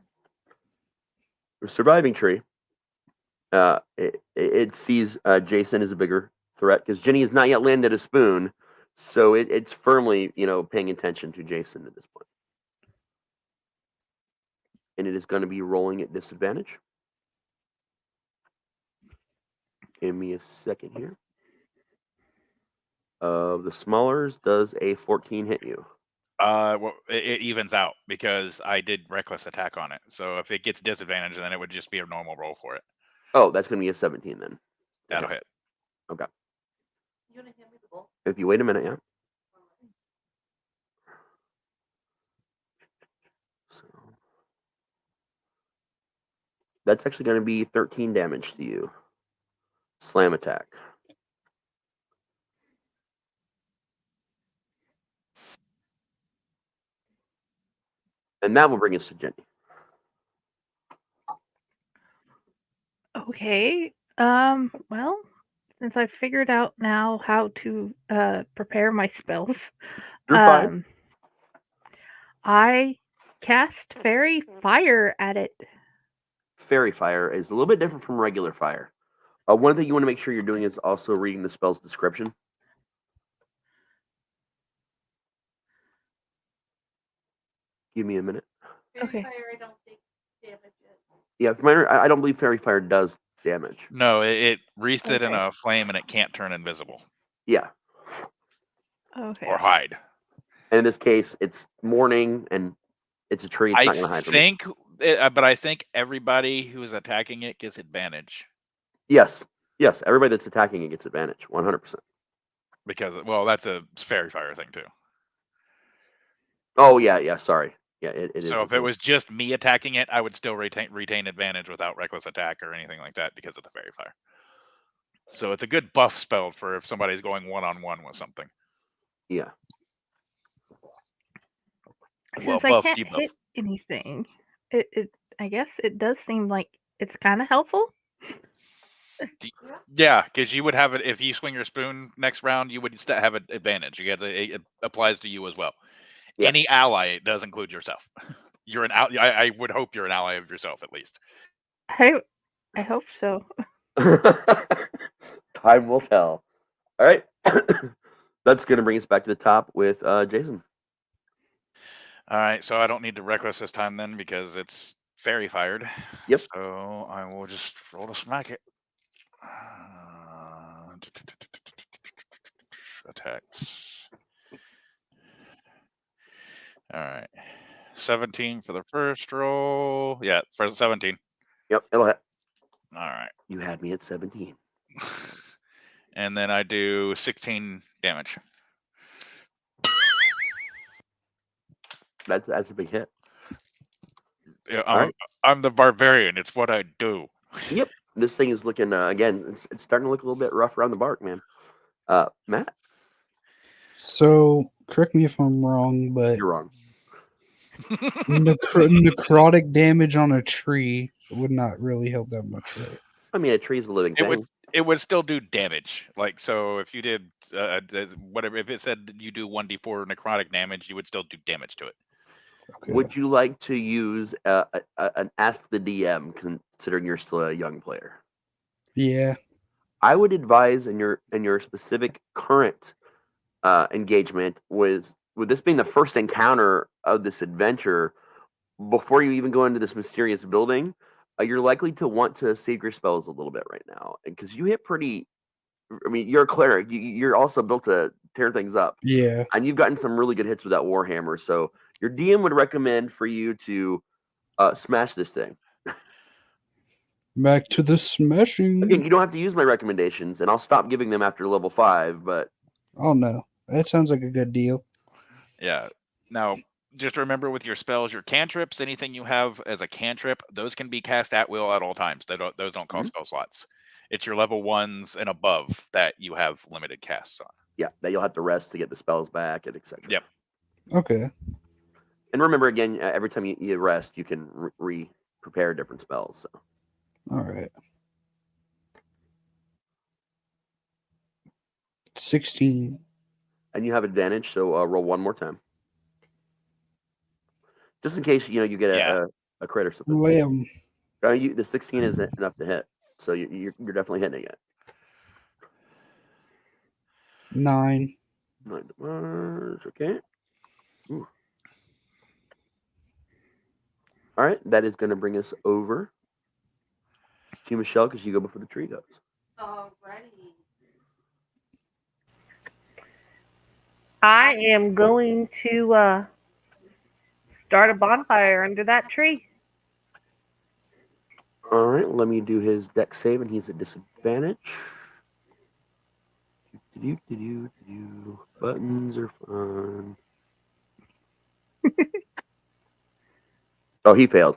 The surviving tree. It sees Jayson as a bigger threat because Jenny has not yet landed a spoon, so it's firmly paying attention to Jayson at this point, and it is going to be rolling at disadvantage. Give me a second here. The smallers does a 14 hit you? Well, it evens out because I did reckless attack on it. So if it gets disadvantage, then it would just be a normal roll for it. Oh, that's going to be a 17 then. That'll hit. Okay. You want to hand me the bowl? If you wait a minute, yeah. So that's actually going to be 13 damage to you. Slam attack. And that will bring us to Jenny. Okay. Well, since I've figured out now how to prepare my spells, You're fine. um, I cast fairy fire at it. Fairy fire is a little bit different from regular fire. One thing you want to make sure you're doing is also reading the spell's description. Give me a minute. Okay. Fire, I don't think damages. Yeah, I don't believe fairy fire does damage. No, it wreathes it in Okay. a flame and it can't turn invisible Yeah, Okay. or hide. and in this case, it's morning and it's a tree. It's I not going to hide from you. think, but I think everybody who's attacking it gets advantage Yes, everybody that's attacking it gets advantage, 100%. because, well, that's a fairy fire thing too. Oh yeah. Sorry. Yeah, it is. So if it was just me attacking it, I would still retain advantage without reckless attack or anything like that because of the fairy fire. So it's a good buff spell for if somebody's going one-on-one with something. Yeah. Since I can't hit anything, I guess it does seem like it's kind of helpful. Yeah, because you would have it if you swing your spoon next round. You would have an advantage. It applies to you as well. Yeah. Any ally, it does include yourself. You're an ally. I would hope you're an ally of yourself at least. I hope so. Time will tell. All right. That's going to bring us back to the top with Jayson. All right, so I don't need to reckless this time then because it's fairy fired. Yep. So I will just roll to smack it. Attacks. All right. 17 for the first roll. Yeah, for 17. Yep, it'll hit. All right. You had me at 17. And then I do 16 damage. That's a big hit. Yeah, I'm the barbarian. It's what I do. Yep. This thing is looking again. It's starting to look a little bit rough around the bark, man. Matt. So correct me if I'm wrong, but You're wrong. necrotic damage on a tree would not really help that much, right? I mean, a tree is a living thing. It would still do damage. Like, so if you did whatever, if it said you do 1d4 necrotic damage, you would still do damage to it. Okay. Would you like to use an Ask the DM, considering you're still a young player? Yeah. I would advise in your specific current engagement with this being the first encounter of this adventure, before you even go into this mysterious building, you're likely to want to save your spells a little bit right now, because you hit pretty. I mean, you're a cleric. You're also built to tear things up. Yeah. And you've gotten some really good hits with that warhammer. So your DM would recommend for you to smash this thing. Back to the smashing. Again, you don't have to use my recommendations, and I'll stop giving them after level 5. But oh no, that sounds like a good deal. Yeah. Now, just remember with your spells, your cantrips, anything you have as a cantrip, those can be cast at will at all times. Those don't cost spell slots. It's your level 1s and above that you have limited casts on. Yeah, that you'll have to rest to get the spells back, and etc. Yep. Okay. And remember, again, every time you rest, you can prepare different spells. So. All right. 16. And you have advantage, so roll one more time. Just in case, you get a crit or something. Lamb. The 16 is enough to hit, so you're definitely hitting it. 9. 9 damage, okay. Ooh. All right, that is going to bring us over to Michelle, because you go before the tree goes. Alrighty. I am going to start a bonfire under that tree. All right, let me do his dex save, and he's at disadvantage. Buttons are fun. Oh, he failed.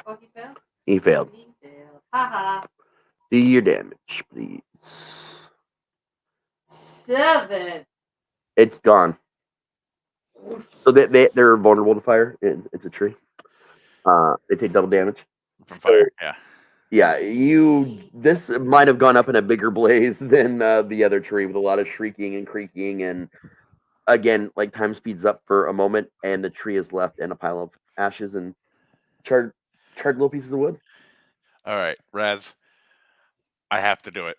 Oh, he failed? He failed. He failed. Haha. Do your damage, please. 7. It's gone. So they're vulnerable to fire. It's a tree. They take double damage. From fire, yeah. Yeah, this might have gone up in a bigger blaze than the other tree with a lot of shrieking and creaking, and again, like time speeds up for a moment, and the tree is left in a pile of ashes and charred little pieces of wood. All right, Raz, I have to do it.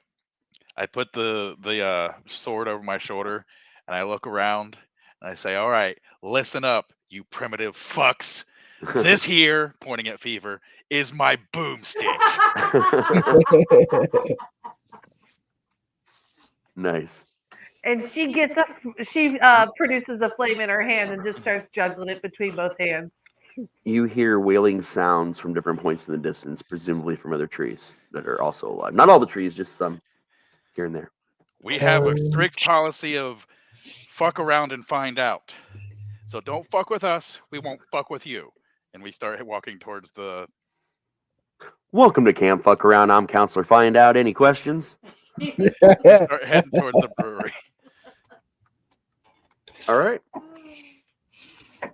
I put the sword over my shoulder, and I look around, and I say, "All right, listen up, you primitive fucks. This here," pointing at Fever, "is my boomstick." Nice. And she produces a flame in her hand and just starts juggling it between both hands. You hear wailing sounds from different points in the distance, presumably from other trees that are also alive. Not all the trees, just some here and there. We have a strict policy of fuck around and find out. So don't fuck with us. We won't fuck with you. And we start walking towards the. Welcome to Camp Fuck Around. I'm Counselor Find Out. Any questions? We start heading towards the brewery. All right.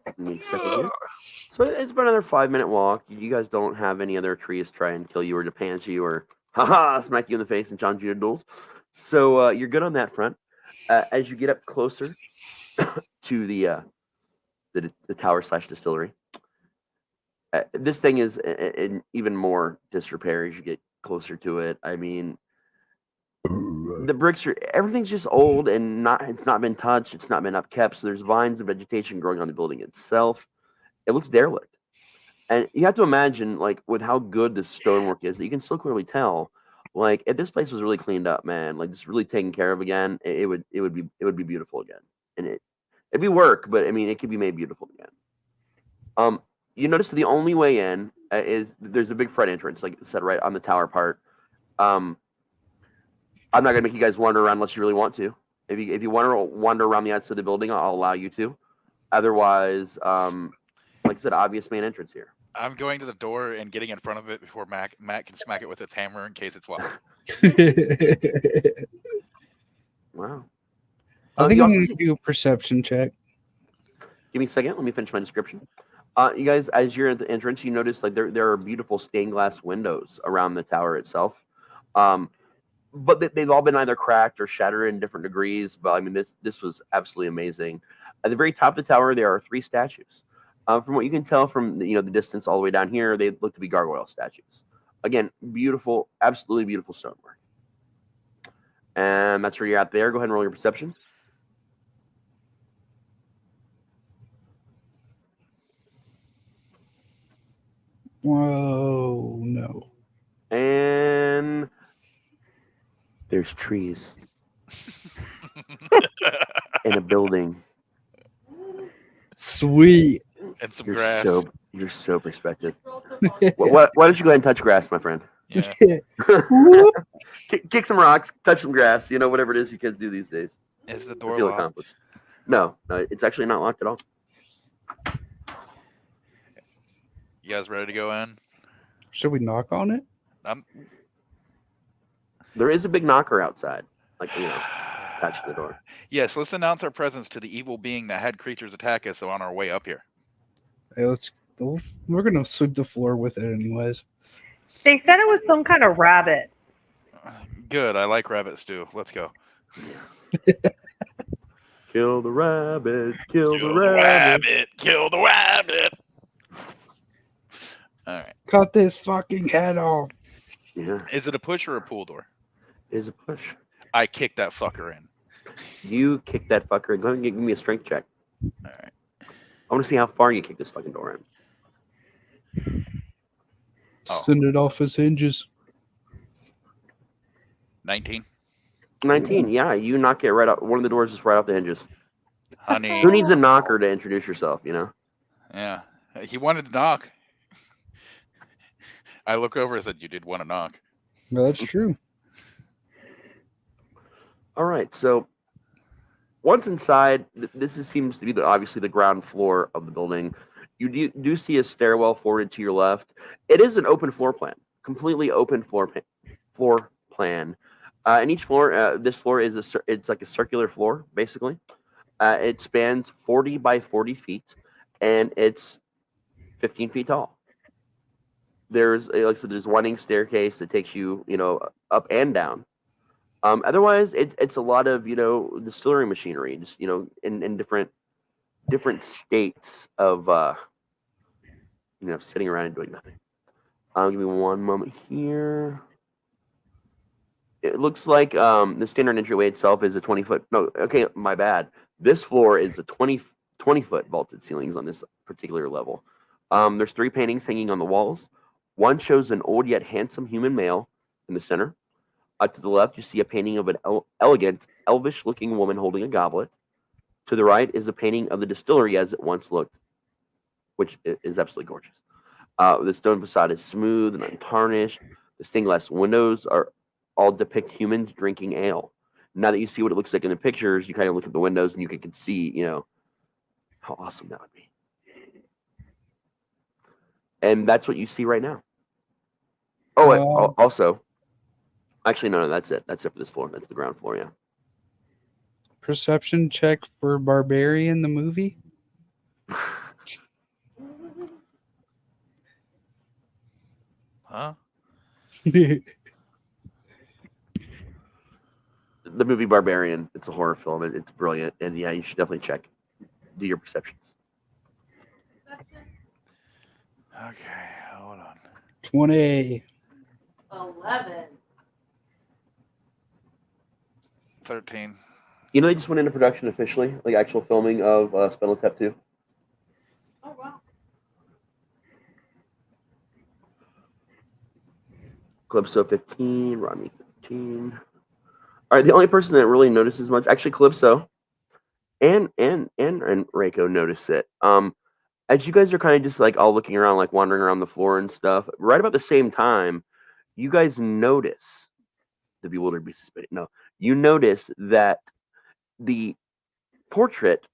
Give me a second here. So it's about another 5-minute walk. You guys don't have any other trees try and kill you or to panic you or smack you in the face and challenge you to duels. So you're good on that front. As you get up closer to the tower / distillery, this thing is in even more disrepair as you get closer to it. I mean, the bricks everything's just old and it's not been touched. It's not been upkept. So there's vines and vegetation growing on the building itself. It looks derelict. And you have to imagine, like, with how good the stonework is, that you can still clearly tell, like, if this place was really cleaned up, man, like, just really taken care of again, it would be beautiful again. And it'd be work, but I mean, it could be made beautiful again. You notice that the only way in is there's a big front entrance, like it said, right on the tower part. I'm not gonna make you guys wander around unless you really want to. If you want to wander around the outside of the building, I'll allow you to. Otherwise, like I said, obvious main entrance here. I'm going to the door and getting in front of it before Matt can smack it with its hammer in case it's locked. Wow. I think I'm going to do a perception check. Give me a second. Let me finish my description. You guys, as you're at the entrance, you notice like there are beautiful stained glass windows around the tower itself. But they've all been either cracked or shattered in different degrees. But I mean, this was absolutely amazing. At the very top of the tower, there are 3 statues. From what you can tell from the distance all the way down here, they look to be gargoyle statues. Again, beautiful, absolutely beautiful stonework. And that's where you're at there. Go ahead and roll your perception. Whoa, no. And there's trees in a building. Sweet. And some grass. You're so perspective. Why don't you go ahead and touch grass, my friend? Yeah. Kick some rocks, touch some grass, whatever it is you kids do these days. Is the door feel locked? Accomplished. No, it's actually not locked at all. You guys ready to go in? Should we knock on it? There is a big knocker outside, like attached to the door. Yes, let's announce our presence to the evil being that had creatures attack us on our way up here. Hey, we're gonna sweep the floor with it anyways. They said it was some kind of rabbit. Good, I like rabbit stew. Let's go. Kill the rabbit, kill the rabbit. Kill the rabbit. All right. Cut this fucking head off. Yeah. Is it a push or a pull door? It is a push. I kick that fucker in. You kick that fucker in. Go ahead and give me a strength check. All right. I want to see how far you kick this fucking door in. Send it off its hinges. 19. 19. Yeah, you knock it right out. One of the doors is right off the hinges. Honey. Who needs a knocker to introduce yourself? Yeah. He wanted to knock. I look over and said, "You did want to knock." No, that's true. All right. So once inside, seems to be obviously the ground floor of the building. You do see a stairwell forwarded to your left. It is an open floor plan, completely open floor plan. And each floor, this floor it's like a circular floor, basically. It spans 40 by 40 feet, and it's 15 feet tall. There's like I said, there's winding staircase that takes you, up and down. Otherwise, it's a lot of distillery machinery, just in different states of sitting around and doing nothing. Give me one moment here. It looks like the standard entryway itself is a 20-foot. No, okay, my bad. This floor is a 20-foot vaulted ceilings on this particular level. There's 3 paintings hanging on the walls. One shows an old yet handsome human male in the center. To the left, you see a painting of an elegant, elvish-looking woman holding a goblet. To the right is a painting of the distillery as it once looked, which is absolutely gorgeous. The stone facade is smooth and untarnished. The stained glass windows are all depict humans drinking ale. Now that you see what it looks like in the pictures, you kind of look at the windows and you can see, how awesome that would be. And that's what you see right now. Oh, also, actually, no, that's it. That's it for this floor. That's the ground floor, yeah. Perception check for Barbarian, the movie. Huh? The movie Barbarian. It's a horror film. It's brilliant, and yeah, you should definitely check. Do your perceptions. Okay, hold on. 20. 11. 13. They just went into production officially, like actual filming of Spinal 2. Oh, wow. Calypso 15, Rodney 13. All right, the only person that really notices much, actually, Calypso and Reiko notice it. As you guys are kind of just like all looking around, like wandering around the floor and stuff, right about the same time, you guys notice the bewildered beast. No, you notice that the portrait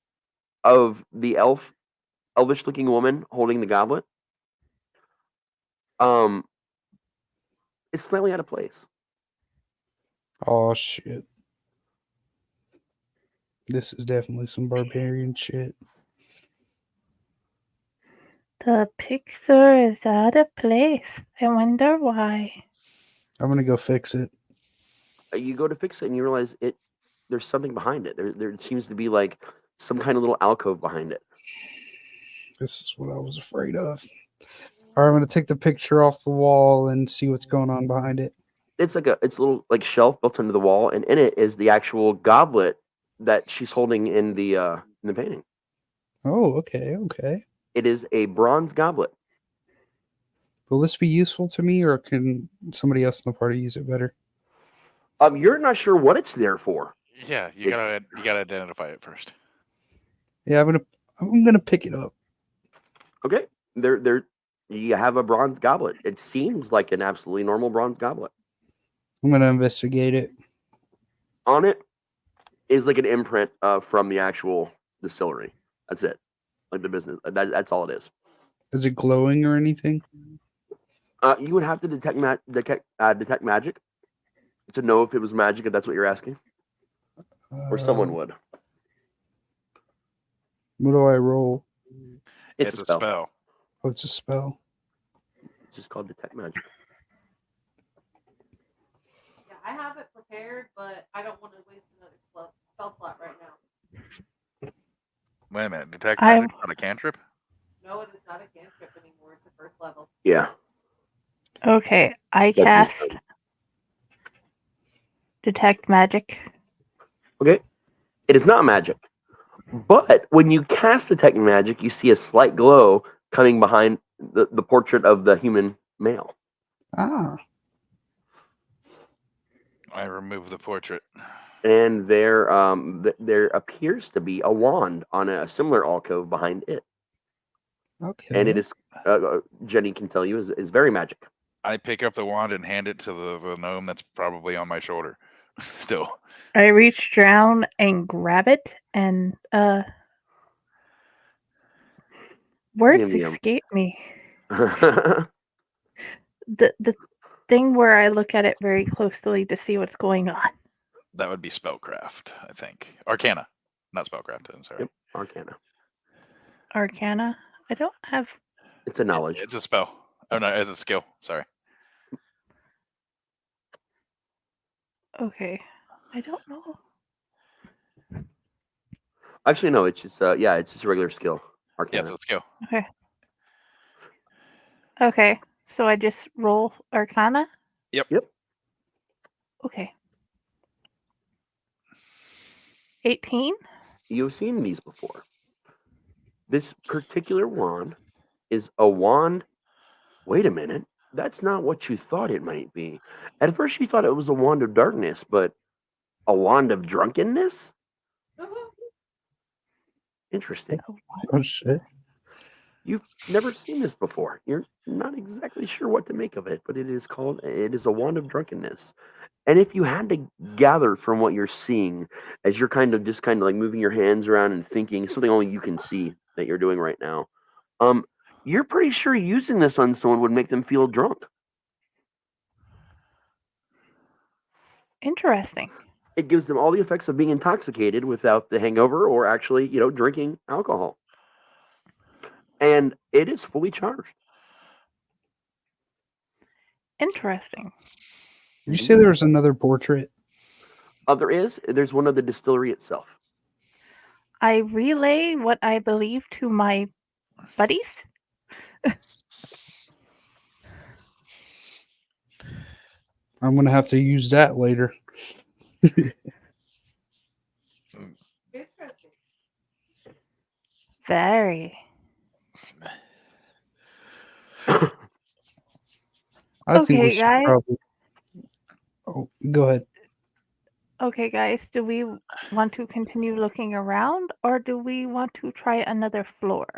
of the elvish-looking woman holding the goblet, is slightly out of place. Oh, shit. This is definitely some Barbarian shit. The picture is out of place. I wonder why. I'm going to go fix it. You go to fix it and you realize there's something behind it. There seems to be like some kind of little alcove behind it. This is what I was afraid of. All right, I'm going to take the picture off the wall and see what's going on behind it. It's a little like shelf built into the wall, and in it is the actual goblet that she's holding in the painting. Oh, okay. It is a bronze goblet. Will this be useful to me, or can somebody else in the party use it better? You're not sure what it's there for. Yeah, you gotta identify it first. Yeah, I'm gonna pick it up. Okay, there. You have a bronze goblet. It seems like an absolutely normal bronze goblet. I'm gonna investigate it. On it is like an imprint from the actual distillery. That's it. Like the business. That's all it is. Is it glowing or anything? You would have to detect magic to know if it was magic, if that's what you're asking. Or someone would. What do I roll? It's a spell. Oh, it's a spell. It's just called detect magic. Yeah, I have it prepared, but I don't want to waste another spell slot right now. Wait a minute, detect magic not a cantrip? No, it is not a cantrip anymore. It's a first level. Yeah. Okay, I cast detect magic. Okay. It is not magic. But when you cast detect magic, you see a slight glow coming behind the portrait of the human male. Ah. I remove the portrait. And there appears to be a wand on a similar alcove behind it. Okay. And it is, Jenny can tell you, is very magic. I pick up the wand and hand it to the gnome that's probably on my shoulder. Still. I reach down and grab it, and words escape me. The thing where I look at it very closely to see what's going on. That would be spellcraft, I think. Arcana, not spellcraft. I'm sorry. Yep, Arcana. Arcana. I don't have. It's a knowledge. It's a spell. Oh no, it's a skill. Sorry. Okay. I don't know. Actually, no. It's just it's just a regular skill. Yeah, Arcana. it's a skill. Okay. Okay. So I just roll Arcana? Yep. Okay. 18? You've seen these before. This particular wand is a wand. Wait a minute. That's not what you thought it might be. At first, you thought it was a wand of darkness, but a wand of drunkenness? Interesting. Oh shit. You've never seen this before. You're not exactly sure what to make of it, but it is a wand of drunkenness. And if you had to gather from what you're seeing as you're kind of like moving your hands around and thinking something only you can see that you're doing right now, you're pretty sure using this on someone would make them feel drunk. Interesting. It gives them all the effects of being intoxicated without the hangover or actually, drinking alcohol. And it is fully charged. Interesting. Did you say there was another portrait? There's one of the distillery itself. I relay what I believe to my buddies. I'm gonna have to use that later. Very. I think we Okay, should guys. probably. Oh, go ahead. Okay, guys, do we want to continue looking around or do we want to try another floor?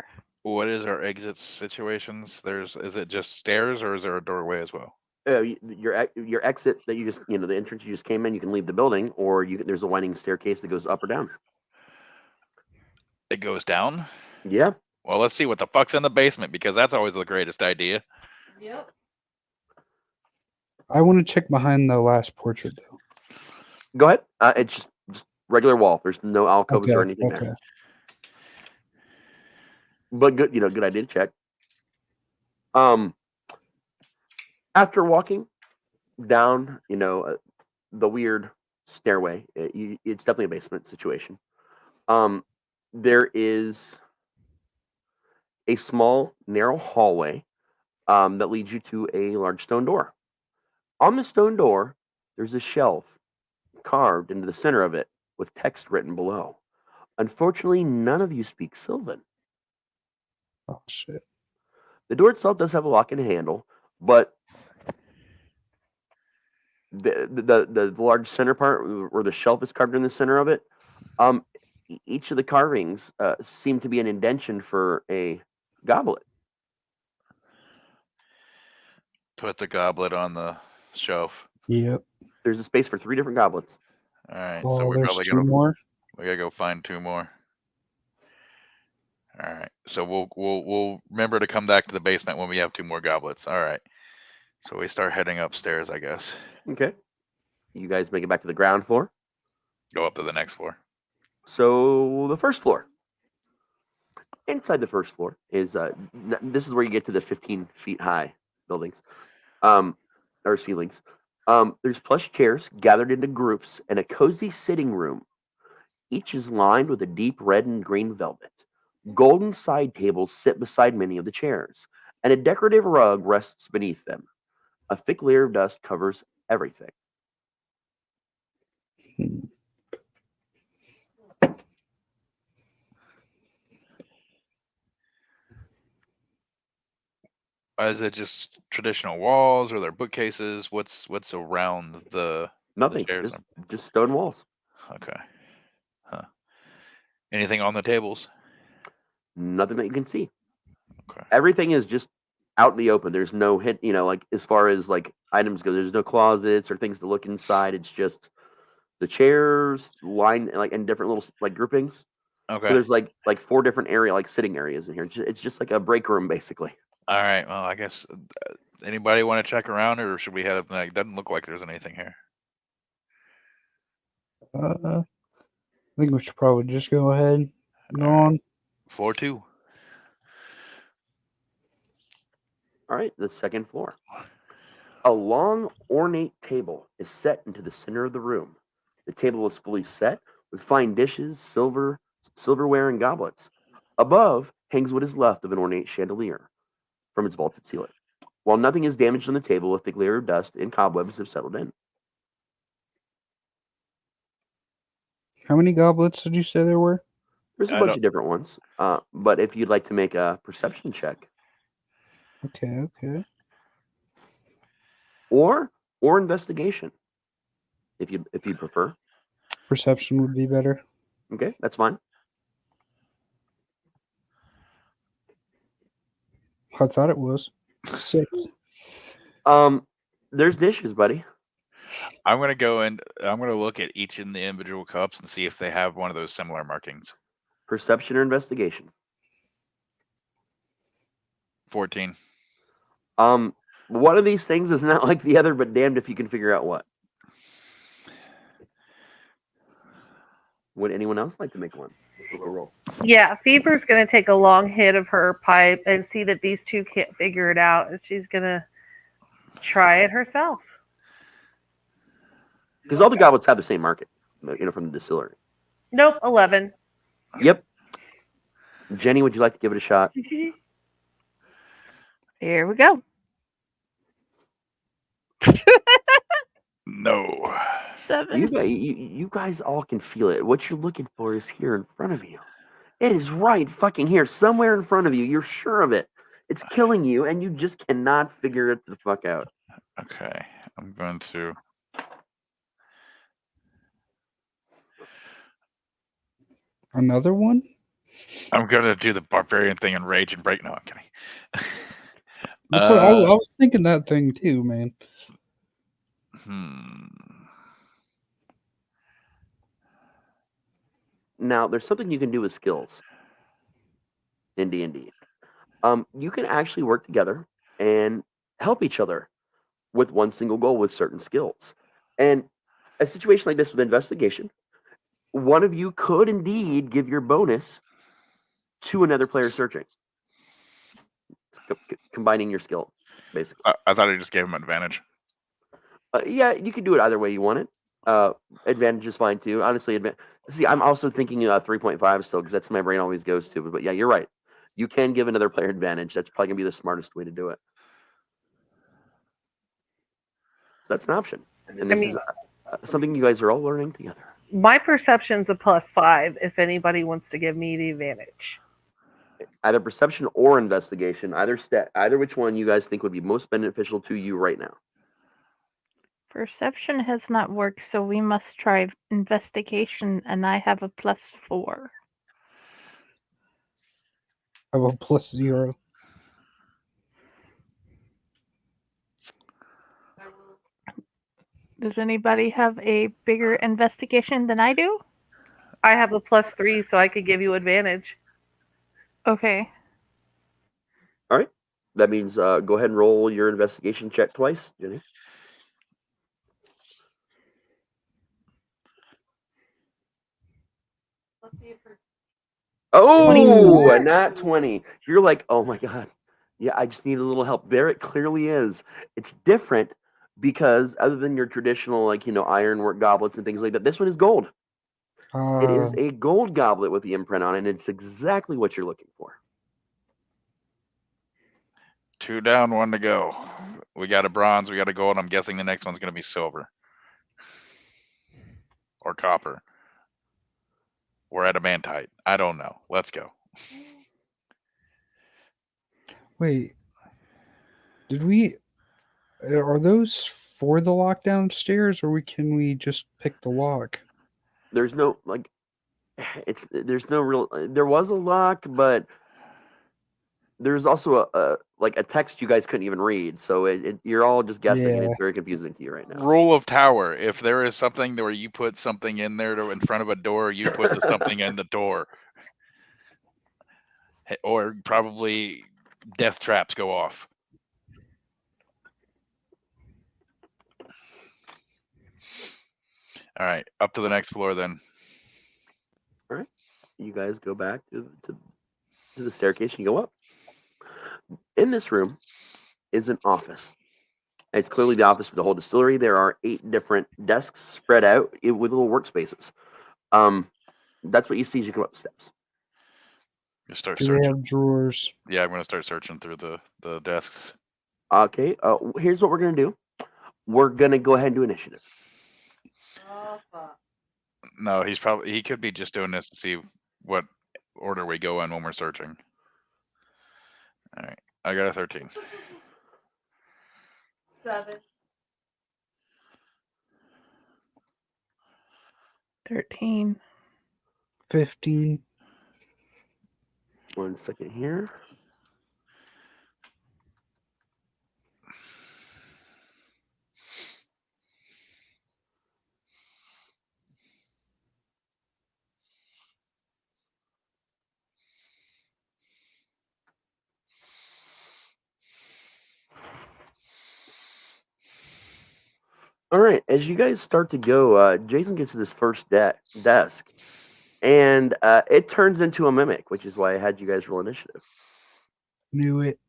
What is our exit situations? Is it just stairs or is there a doorway as well? Your exit that you just the entrance you just came in, you can leave the building, or there's a winding staircase that goes up or down. It goes down? Yeah. Well, let's see what the fuck's in the basement because that's always the greatest idea. Yep. I want to check behind the last portrait though. Go ahead. It's just regular wall. There's no alcoves or anything Okay. there. But good, good idea to check. After walking down, the weird stairway, it's definitely a basement situation. There is a small, narrow hallway that leads you to a large stone door. On the stone door, there's a shelf carved into the center of it with text written below. Unfortunately, none of you speak Sylvan. Oh shit. The door itself does have a lock and handle, but the large center part where the shelf is carved in the center of it, each of the carvings seem to be an indentation for a goblet. Put the goblet on the shelf. Yep. There's a space for 3 different goblets. All right, Oh, so we there's probably 2 more. We gotta go find 2 more. All right, so we'll remember to come back to the basement when we have 2 more goblets. All right, so we start heading upstairs, I guess. Okay. You guys make it back to the ground floor. Go up to the next floor. So the first floor. Inside the first floor is this is where you get to the 15 feet high buildings, or ceilings. There's plush chairs gathered into groups and a cozy sitting room. Each is lined with a deep red and green velvet. Golden side tables sit beside many of the chairs, and a decorative rug rests beneath them. A thick layer of dust covers everything. Is it just traditional walls, or are there bookcases? What's around the Nothing. chairs? Just stone walls. Okay. Huh. Anything on the tables? Nothing that you can see. Okay. Everything is just out in the open. There's no hint, like as far as like items go, there's no closets or things to look inside. It's just the chairs line like in different little like groupings. Okay. So there's like 4 different sitting areas in here. It's just like a break room basically. All right. Well, I guess anybody want to check around, or should we head up? Doesn't look like there's anything here. I think we should probably just go ahead and go on. Floor 2. All right, the second floor. A long, ornate table is set into the center of the room. The table is fully set with fine dishes, silverware, and goblets. Above hangs what is left of an ornate chandelier from its vaulted ceiling. While nothing is damaged on the table, a thick layer of dust and cobwebs have settled in. How many goblets did you say there were? There's a I bunch don't- of different ones, but if you'd like to make a perception check Okay. or investigation, if you prefer, Perception would be better. okay, that's fine. I thought it was 6. There's dishes, buddy. I'm gonna go and I'm gonna look at each in the individual cups and see if they have one of those similar markings. Perception or investigation. 14. One of these things is not like the other, but damned if you can figure out what. Would anyone else like to make one? A roll. Yeah, Fever's going to take a long hit of her pipe and see that these two can't figure it out, and she's going to try it herself. Because all the goblets have the same market, from the distillery. Nope, 11. Yep. Jenny, would you like to give it a shot? Here we go. No. 7. You guys all can feel it. What you're looking for is here in front of you. It is right fucking here, somewhere in front of you. You're sure of it. It's killing you, and you just cannot figure it the fuck out. Okay. I'm going to. Another one? I'm gonna do the barbarian thing and rage and break. No, I'm kidding. That's what I was thinking that thing too, man. Now, there's something you can do with skills in D&D. You can actually work together and help each other with one single goal with certain skills. And a situation like this with investigation, one of you could indeed give your bonus to another player searching. Combining your skill, basically. I thought I just gave him advantage. Yeah, you can do it either way you want it. Advantage is fine too. Honestly, see, I'm also thinking 3.5 still because that's my brain always goes to. But yeah, you're right. You can give another player advantage. That's probably gonna be the smartest way to do it. So that's an option, and this is something you guys are all learning together. My perception's a +5 if anybody wants to give me the advantage. Either perception or investigation, either which one you guys think would be most beneficial to you right now. Perception has not worked, so we must try investigation, and I have a +4. I have a +0. Does anybody have a bigger investigation than I do? I have a +3, so I could give you advantage. Okay. All right. That means go ahead and roll your investigation check twice, Jenny. Let's see if her. Oh, 24. not 20. You're like, oh my God. Yeah, I just need a little help. There it clearly is. It's different because other than your traditional, ironwork goblets and things like that, this one is gold. It is a gold goblet with the imprint on it, and it's exactly what you're looking for. 2 down, 1 to go. We got a bronze, we got a gold. I'm guessing the next one's going to be silver. Or copper. Or adamantite. I don't know. Let's go. Wait. Are those for the lockdown stairs, or can we just pick the lock? There's no, there's no real, there was a lock, but there's also a text you guys couldn't even read. So you're all just guessing, and it's very confusing to you right now. Rule of tower. If there is something where you put something in there in front of a door, you put something in the door. Or probably death traps go off. All right, up to the next floor then. All right. You guys go back to the staircase and you go up. In this room, is an office. It's clearly the office for the whole distillery. There are 8 different desks spread out with little workspaces. That's what you see as you come up the steps. You start Do they searching. have drawers? Yeah, I'm gonna start searching through the desks. Okay. Here's what we're gonna do. We're gonna go ahead and do initiative. Oh, fuck. No, he could be just doing this to see what order we go in when we're searching. All right, I got a 13. 7. 13. 15. 1 second here. All right, as you guys start to go, Jayson gets to this first desk, and it turns into a mimic, which is why I had you guys roll initiative. Knew it.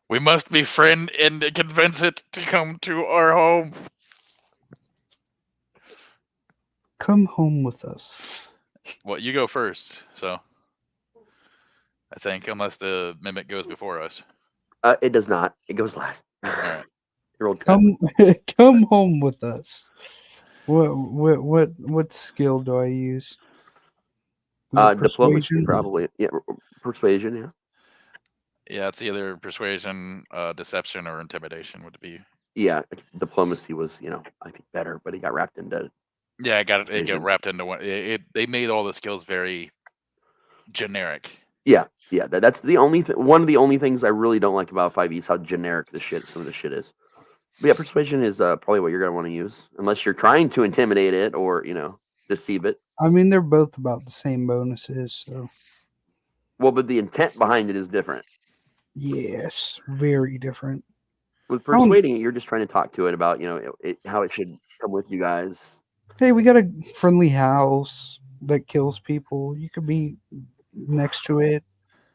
We must befriend and convince it to come to our home. Come home with us. Well, you go first, so I think unless the mimic goes before us. It does not. It goes last. All right. Come home with us. What skill do I use? Diplomacy, probably. Yeah, persuasion. Yeah. Yeah, it's either persuasion, deception, or intimidation would be. Yeah, diplomacy was, I think better, but he got wrapped into. Yeah, I got it. It got wrapped into one. They made all the skills very generic. Yeah. That's the only one of the only things I really don't like about 5e is how generic some of the shit is. But yeah, persuasion is probably what you're gonna want to use, unless you're trying to intimidate it or deceive it. I mean, they're both about the same bonuses, so. Well, but the intent behind it is different. Yes, very different. With persuading it, you're just trying to talk to it about how it should come with you guys. Hey, we got a friendly house that kills people. You could be next to it,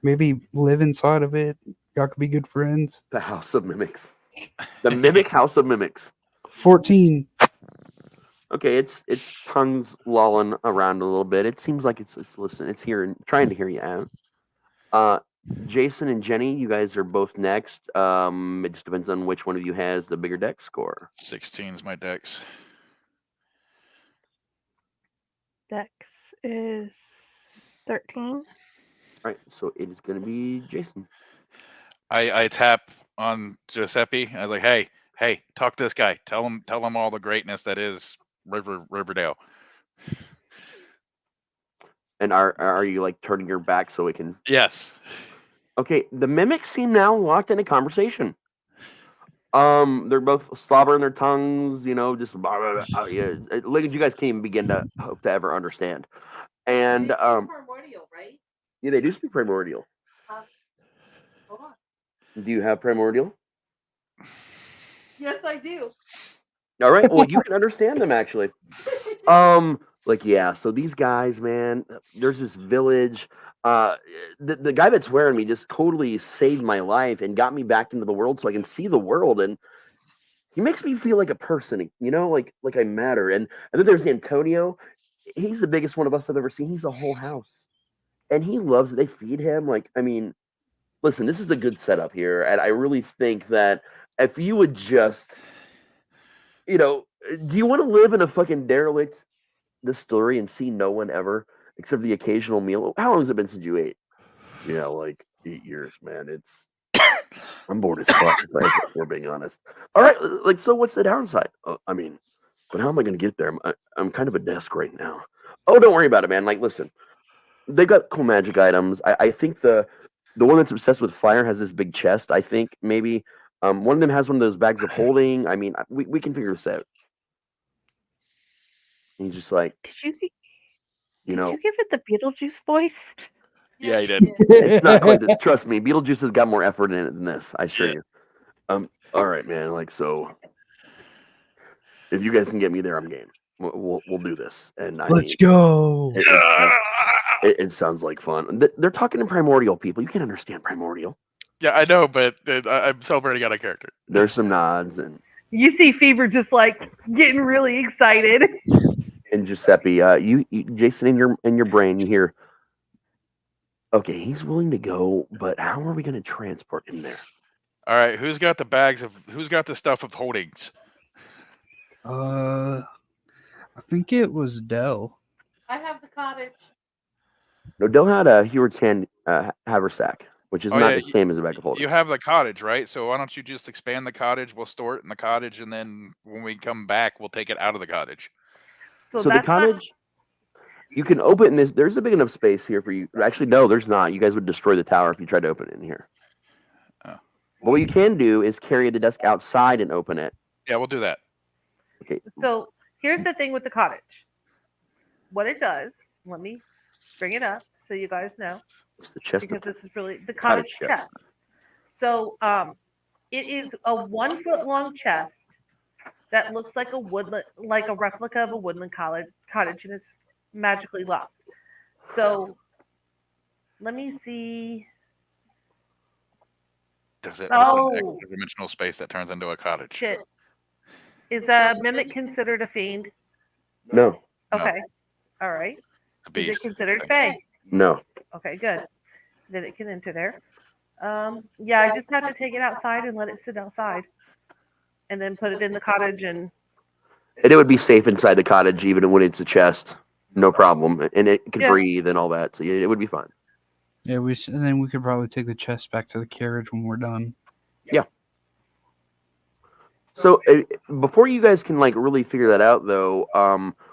maybe live inside of it. Y'all could be good friends. The House of Mimics. The Mimic House of Mimics. 14. Okay, its tongue's lolling around a little bit. It seems like it's listening. It's hearing, trying to hear you out. Jayson and Jenny, you guys are both next. It just depends on which one of you has the bigger dex score. 16 is my dex. Dex is 13. All right, so it is going to be Jayson. I tap on Giuseppe. I was like, hey, talk to this guy. Tell him all the greatness that is Riverdale. And are you like turning your back so it can? Yes. Okay, the mimics seem now locked in a conversation. They're both slobbering their tongues, just like you guys can't even begin to hope to ever understand. And They speak primordial, right? Yeah, they do speak primordial. Hold on. Do you have primordial? Yes, I do. All right. Well, you can understand them actually. So these guys, man, there's this village. The guy that's wearing me just totally saved my life and got me back into the world so I can see the world. And he makes me feel like a person, like I matter. And then there's Antonio. He's the biggest one of us I've ever seen. He's a whole house. And he loves it. They feed him. Listen, this is a good setup here. And I really think that if you would just, do you want to live in a fucking derelict distillery and see no one ever except the occasional meal? How long has it been since you ate? Yeah, like 8 years, man. I'm bored as fuck, if we're being honest. All right, so what's the downside? But how am I going to get there? I'm kind of a desk right now. Oh, don't worry about it, man. Listen, they got cool magic items. I think the one that's obsessed with fire has this big chest. I think maybe one of them has one of those bags of holding. We can figure this out. And he's just like, Did you give it the Beetlejuice voice? Yeah, he did. It's not quite this. Trust me, Beetlejuice has got more effort in it than this. I assure you. All right, man. So, if you guys can get me there, I'm game. We'll do this. And let's go. It sounds like fun. They're talking in primordial, people. You can't understand primordial. Yeah, I know, but I'm celebrating out of character. There's some nods, and You see Fever just like getting really excited. Giuseppe, you Jayson, in your brain, you hear, okay, he's willing to go, but how are we going to transport him there? All right, who's got the stuff of holdings? I think it was Dell. I have the cottage. No, Del had a Heward's hand haversack, which is Oh not yeah, the same as a bag of holding. you have the cottage, right? So why don't you just expand the cottage? We'll store it in the cottage, and then when we come back, we'll take it out of the cottage. So the that's cottage, you can open this. There's a big enough space here for you. Actually, no, there's not. You guys would destroy the tower if you tried to open it in here. Oh. But what you can do is carry the desk outside and open it. Yeah, we'll do that. Okay. So here's the thing with the cottage. What it does, let me bring it up so you guys know. It's the chest. Because this is really the cottage chest. So it is a 1 foot long chest that looks like a replica of a woodland cottage, and it's magically locked. So let me see. Does it open an extra dimensional space that turns into a cottage? Shit. Is a mimic considered a fiend? No. Okay. All right. A beast. Is it considered fey? No. Okay, good. Then it can enter there. Yeah, I just have to take it outside and let it sit outside, and then put it in the cottage. And it would be safe inside the cottage, even when it's a chest. No problem, and it could breathe and all that, so it would be fine. Yeah, and then we could probably take the chest back to the carriage when we're done. Yeah. So before you guys can really figure that out, though,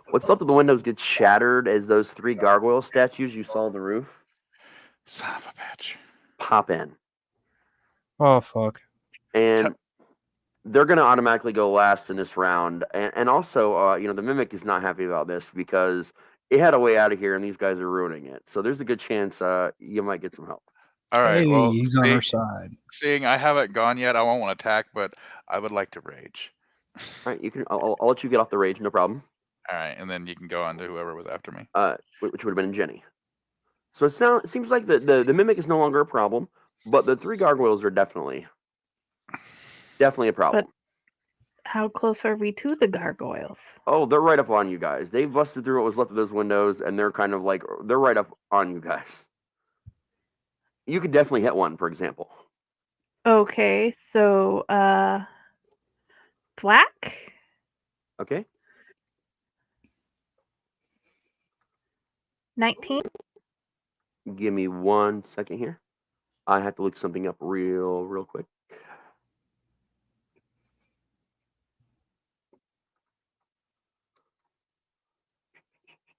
what's left of the windows gets shattered as those 3 gargoyle statues you saw on the roof. Son of a bitch. Pop in. Oh fuck! And they're going to automatically go last in this round, and also, the mimic is not happy about this because it had a way out of here, and these guys are ruining it. So there's a good chance you might get some help. All right. Hey, well, he's on our side. Seeing I haven't gone yet, I won't want to attack, but I would like to rage. All right, you can. I'll let you get off the rage, no problem. All right, and then you can go on to whoever was after me. Which would have been Jenny. So it seems like the mimic is no longer a problem, but the 3 gargoyles are definitely a problem. But how close are we to the gargoyles? Oh, they're right up on you guys. They busted through what was left of those windows, and they're kind of they're right up on you guys. You could definitely hit one, for example. Okay, so thwack. Okay. 19. Give me 1 second here. I have to look something up real quick.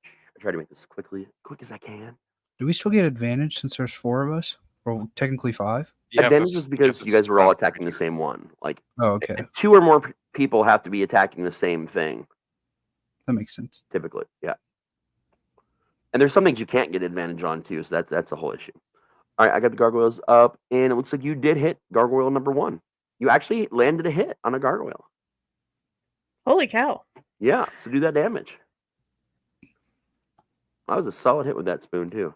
I try to make this quick as I can. Do we still get advantage since there's 4 of us? Or technically 5? Advantage is because you guys were all attacking the same one. Oh, okay. 2 or more people have to be attacking the same thing. That makes sense. Typically, yeah. And there's some things you can't get advantage on too, so that's the whole issue. All right, I got the gargoyles up, and it looks like you did hit gargoyle number 1. You actually landed a hit on a gargoyle. Holy cow. Yeah, so do that damage. That was a solid hit with that spoon, too.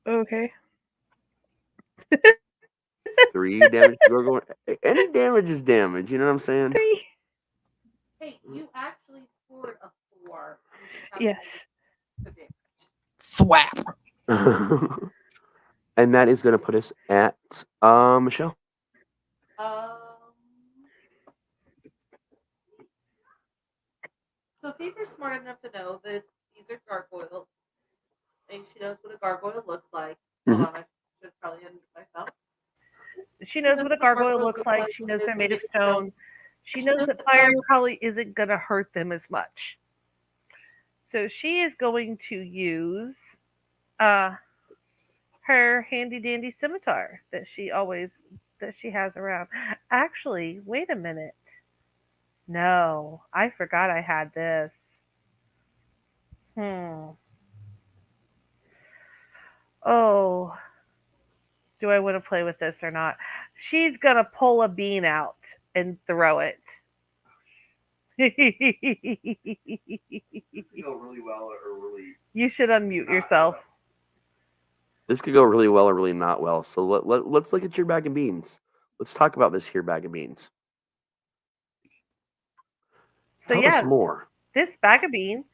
Okay. 3 damage to gargoyle. Any damage is damage, you know what I'm saying? 3. Hey, you actually scored a 4. Yes. Thwap. And that is going to put us at Michelle. So Fever's smart enough to know that these are gargoyles, and she knows what a gargoyle looks like. Hold on, I should probably end myself. she knows what a gargoyle looks like. She knows they're made of stone. She knows that fire probably isn't going to hurt them as much. So she is going to use her handy dandy scimitar that she has around. Actually, wait a minute. No, I forgot I had this. Oh, do I want to play with this or not? She's going to pull a bean out and throw it. Go really well or really... You should unmute yourself. This could go really well or really not well. So let's look at your bag of beans. Let's talk about this here bag of beans. So Tell yeah, us more. this bag of beans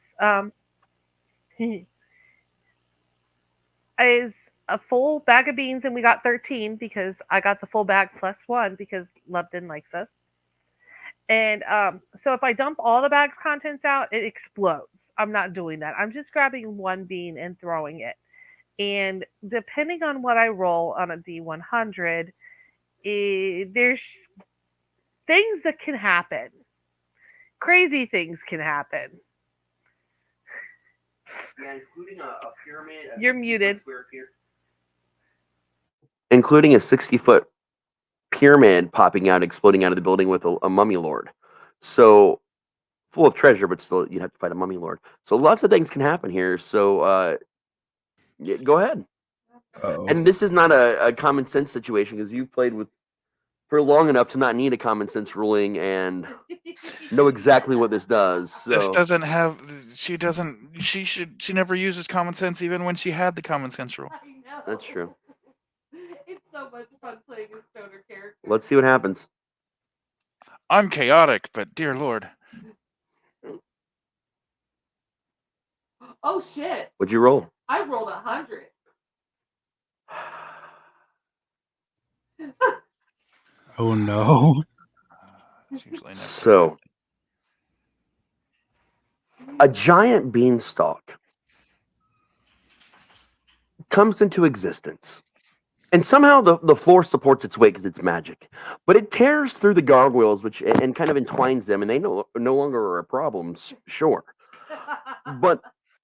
is a full bag of beans, and we got 13 because I got the full bag plus one because Lupton likes us. And so if I dump all the bag's contents out, it explodes. I'm not doing that. I'm just grabbing one bean and throwing it. And depending on what I roll on a D100, there's things that can happen. Crazy things can happen. Yeah, including a pyramid. You're muted. Including a 60-foot pyramid popping out, exploding out of the building with a mummy lord. So full of treasure, but still you'd have to fight a mummy lord. So lots of things can happen here. So go ahead. Uh-oh. And this is not a common sense situation because you've played with for long enough to not need a common sense ruling and know exactly what this does. So. This doesn't have. She doesn't. She never uses common sense even when she had the common sense rule. I know. That's true. It's so much fun playing a stoner character. Let's see what happens. I'm chaotic, but dear Lord. Oh shit! What'd you roll? I rolled 100. Oh no. So, a giant beanstalk comes into existence. And somehow the floor supports its weight because it's magic. But it tears through the gargoyles and kind of entwines them, and they no longer are a problem, sure. But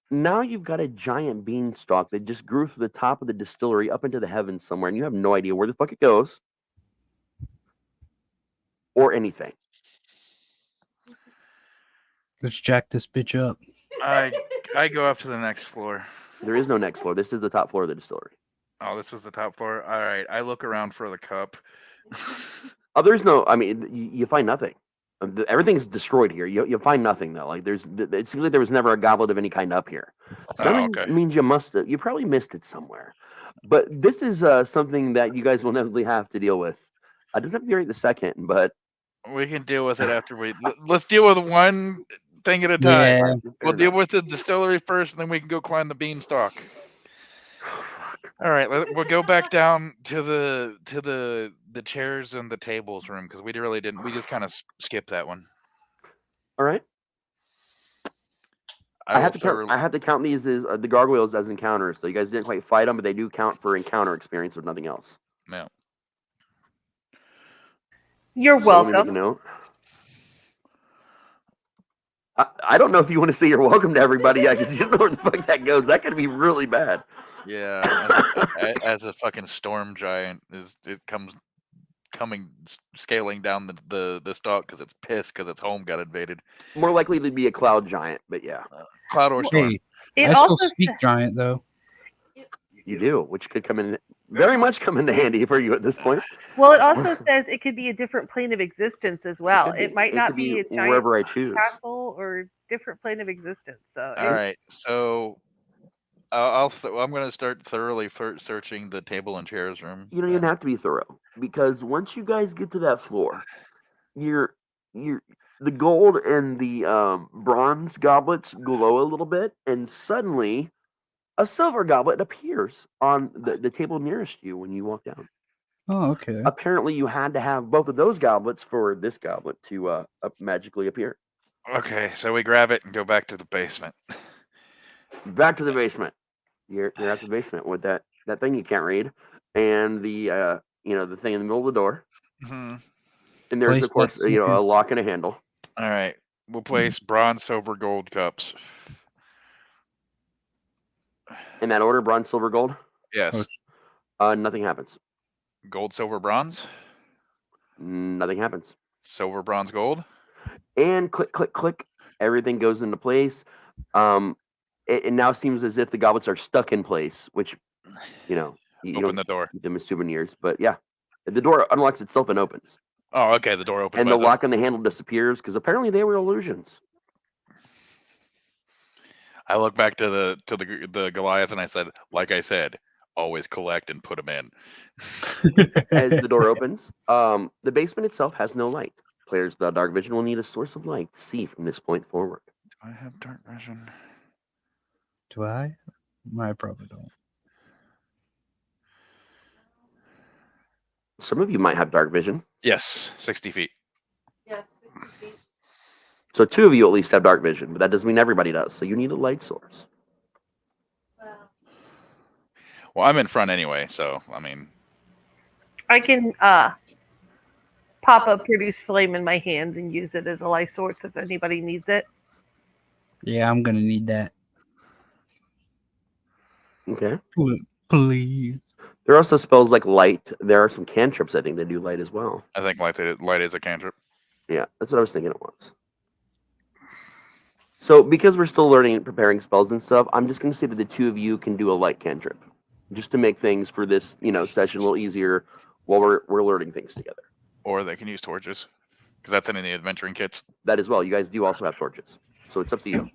now you've got a giant beanstalk that just grew through the top of the distillery up into the heavens somewhere, and you have no idea where the fuck it goes. Or anything. Let's jack this bitch up. I go up to the next floor. There is no next floor. This is the top floor of the distillery. Oh, this was the top floor. All right, I look around for the cup. Oh, there's no. I mean, you find nothing. Everything's destroyed here. You find nothing though. Like it seems like there was never a goblet of any kind up here. So that means you probably missed it somewhere. But this is something that you guys will inevitably have to deal with. It doesn't have to be right the second, but we can deal with it after let's deal with one thing at a time. Yeah. We'll deal with the distillery first, and then we can go climb the beanstalk. All right, we'll go back down to the chairs and the tables room because we really didn't. We just kind of skipped that one. All right. I have to count these as the gargoyles as encounters. So you guys didn't quite fight them, but they do count for encounter experience if nothing else. No. You're welcome. I don't know if you want to say you're welcome to everybody yet because you don't know where the fuck that goes. That could be really bad. Yeah, as a fucking storm giant scaling down the stalk because it's pissed because its home got invaded. More likely to be a cloud giant, but yeah. Cloud or storm. Hey, I still speak giant though. You do, which could very much come into handy for you at this point. Well, it also says it could be a different plane of existence as well. It might not be a giant wherever I choose. castle or different plane of existence. So all right, so I'm going to start thoroughly searching the table and chairs room. You don't even have to be thorough because once you guys get to that floor, the gold and the bronze goblets glow a little bit, and suddenly a silver goblet appears on the table nearest you when you walk down. Oh, okay. Apparently, you had to have both of those goblets for this goblet to magically appear. Okay, so we grab it and go back to the basement. Back to the basement. You're at the basement with that thing you can't read, and the the thing in the middle of the door. Mm-hmm. And there's of course a lock and a handle. All right, we'll place bronze, silver, gold cups. In that order, bronze, silver, gold? Yes. Nothing happens. Gold, silver, bronze? Nothing happens. Silver, bronze, gold? And click, click, click. Everything goes into place. It now seems as if the goblets are stuck in place, which, you open the door. Keep them as souvenirs, but yeah. The door unlocks itself and opens. Oh, okay. The door opens. And the lock and the handle disappears because apparently they were illusions. I look back to the Goliath and I said, like I said, always collect and put them in. As the door opens, the basement itself has no light. Players without dark vision will need a source of light to see from this point forward. Do I have dark vision? Do I? I probably don't. Some of you might have dark vision. Yes, 60 feet. Yes, 60 feet. So 2 of you at least have dark vision, but that doesn't mean everybody does. So you need a light source. Well, I'm in front anyway, so I mean, I can pop up produce flame in my hand and use it as a light source if anybody needs it. Yeah, I'm gonna need that. Okay. Please. There are also spells like light. There are some cantrips, I think, that do light as well. I think light is a cantrip. Yeah, that's what I was thinking it was. So because we're still learning and preparing spells and stuff, I'm just going to say that the 2 of you can do a light cantrip. Just to make things for this, session a little easier while we're learning things together. Or they can use torches, because that's in the adventuring kits. That as well. You guys do also have torches. So it's up to you.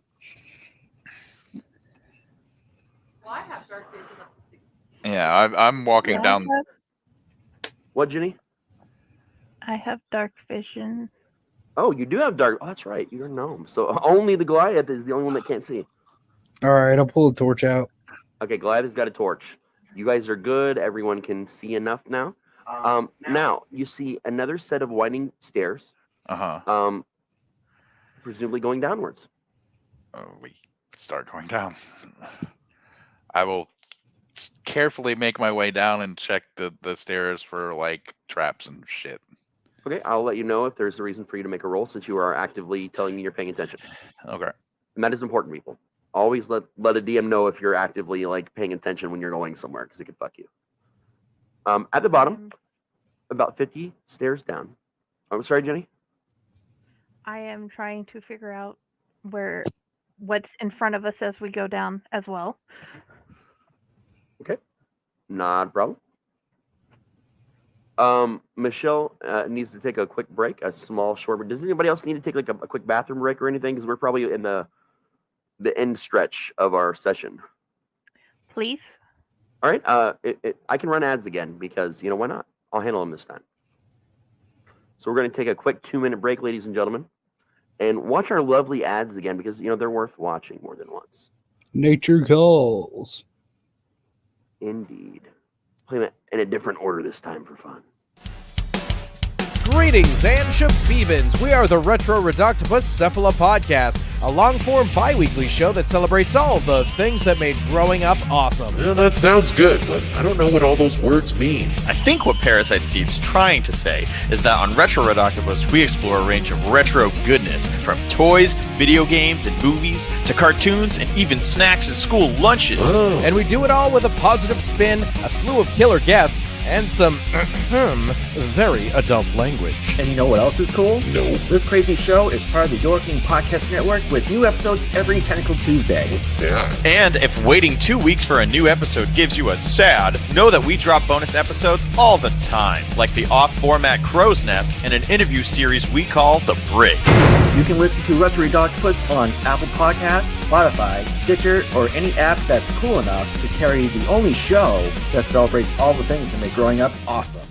Well, I have dark vision up to 60 feet. Yeah, I'm walking down. What, Jenny? I have dark vision. Oh, you do have dark. Oh, that's right. You're a gnome. So only the Goliath is the only one that can't see. All right, I'll pull the torch out. Okay, Goliath has got a torch. You guys are good. Everyone can see enough now. Now you see another set of winding stairs. Presumably going downwards. Oh, we start going down. I will carefully make my way down and check the stairs for like traps and shit. Okay, I'll let you know if there's a reason for you to make a roll since you are actively telling me you're paying attention. Okay. And that is important, people. Always let a DM know if you're actively like paying attention when you're going somewhere because it could fuck you. At the bottom, about 50 stairs down. I'm sorry, Jenny. I am trying to figure out what's in front of us as we go down as well. Okay, not a problem. Michelle needs to take a quick break, a small short break. Does anybody else need to take like a quick bathroom break or anything? Because we're probably in the end stretch of our session. Please. All right. I can run ads again because why not? I'll handle them this time. So we're going to take a quick 2-minute break, ladies and gentlemen, and watch our lovely ads again because they're worth watching more than once. Nature calls. Indeed. Play them in a different order this time for fun. Greetings and shabibans. We are the Retro Reductibus Cephala Podcast, a long-form bi-weekly show that celebrates all the things that made growing up awesome. Well, that sounds good, but I don't know what all those words mean. I think what Parasite Steve's trying to say is that on Retro Redoctopus, we explore a range of retro goodness, from toys, video games, and movies, to cartoons, and even snacks and school lunches. Oh. And we do it all with a positive spin, a slew of killer guests, and some very adult language. And you know what else is cool? No. This crazy show is part of the Dorking Podcast Network with new episodes every Tentacle Tuesday. What's that? And if waiting 2 weeks for a new episode gives you a sad, know that we drop bonus episodes all the time, like the off-format Crow's Nest and an interview series we call The Brig. You can listen to Retro Redoctopus on Apple Podcasts, Spotify, Stitcher, or any app that's cool enough to carry the only show that celebrates all the things that make growing up awesome.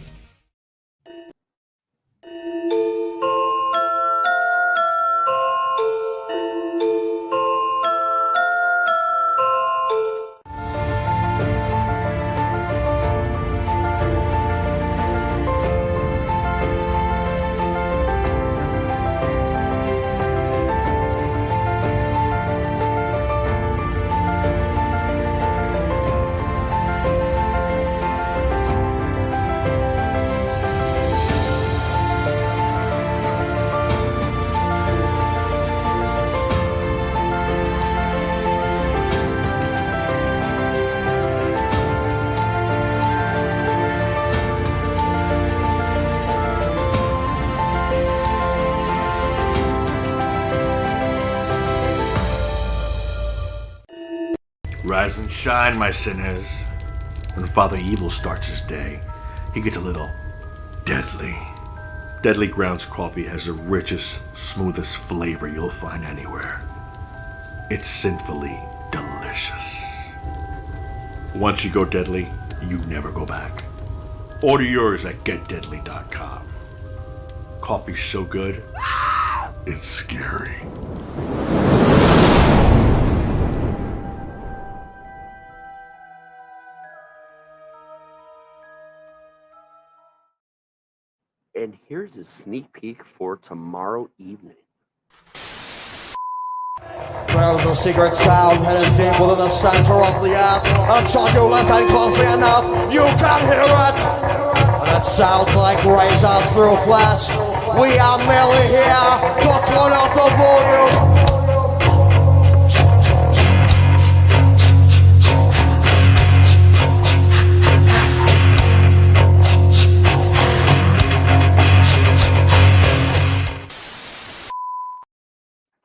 Rise and shine, my sinners. When Father Evil starts his day, he gets a little deadly. Deadly Grounds coffee has the richest, smoothest flavor you'll find anywhere. It's sinfully delicious. Once you go deadly, you never go back. Order yours at getdeadly.com. Coffee's so good, it's scary. And here's a sneak peek for tomorrow evening. There's a secret sound hidden deep within the center of the earth. Until you listen closely enough, you can hear it. And it sounds like razors through flesh. We are merely here to turn up the volume.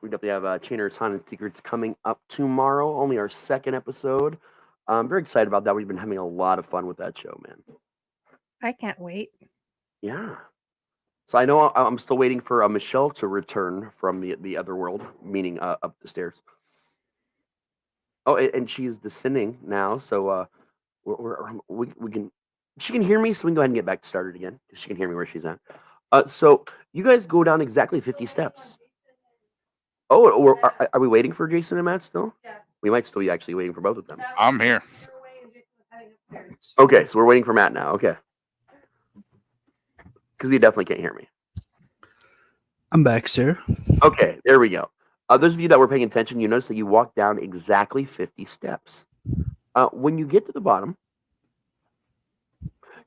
We definitely have Chainer's Haunted Secrets coming up tomorrow, only our second episode. I'm very excited about that. We've been having a lot of fun with that show, man. I can't wait. Yeah. So I know I'm still waiting for Michelle to return from the other world, meaning up the stairs. Oh, and she's descending now, so we can. She can hear me, so we can go ahead and get back started again. She can hear me where she's at. So you guys go down exactly 50 steps. Oh, are we waiting for Jayson and Matt still? Yeah. We might still be actually waiting for both of them. I'm here. Okay, so we're waiting for Matt now. Okay. Because he definitely can't hear me. I'm back, sir. Okay, there we go. Those of you that were paying attention, you notice that you walk down exactly 50 steps. When you get to the bottom,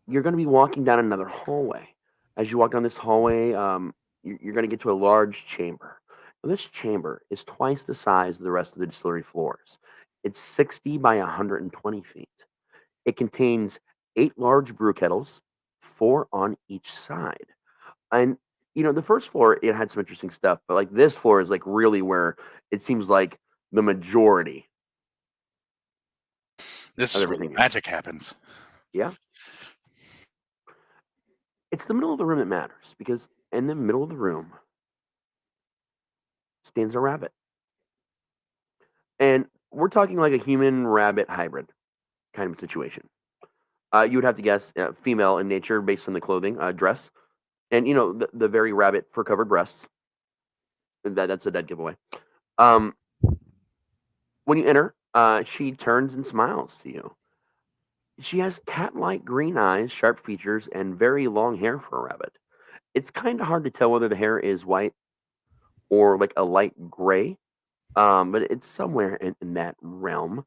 you're going to be walking down another hallway. As you walk down this hallway, you're going to get to a large chamber. Now, this chamber is twice the size of the rest of the distillery floors. It's 60 by 120 feet. It contains 8 large brew kettles, 4 on each side. And, the first floor, it had some interesting stuff, but like this floor is like really where it seems like the majority. This is where the magic happens. Yeah. It's the middle of the room that matters, because in the middle of the room stands a rabbit. And we're talking like a human-rabbit hybrid kind of situation. You would have to guess female in nature based on the clothing, dress, and, the very rabbit fur-covered breasts. That's a dead giveaway. When you enter, she turns and smiles to you. She has cat-like green eyes, sharp features, and very long hair for a rabbit. It's kind of hard to tell whether the hair is white or like a light gray, but it's somewhere in that realm.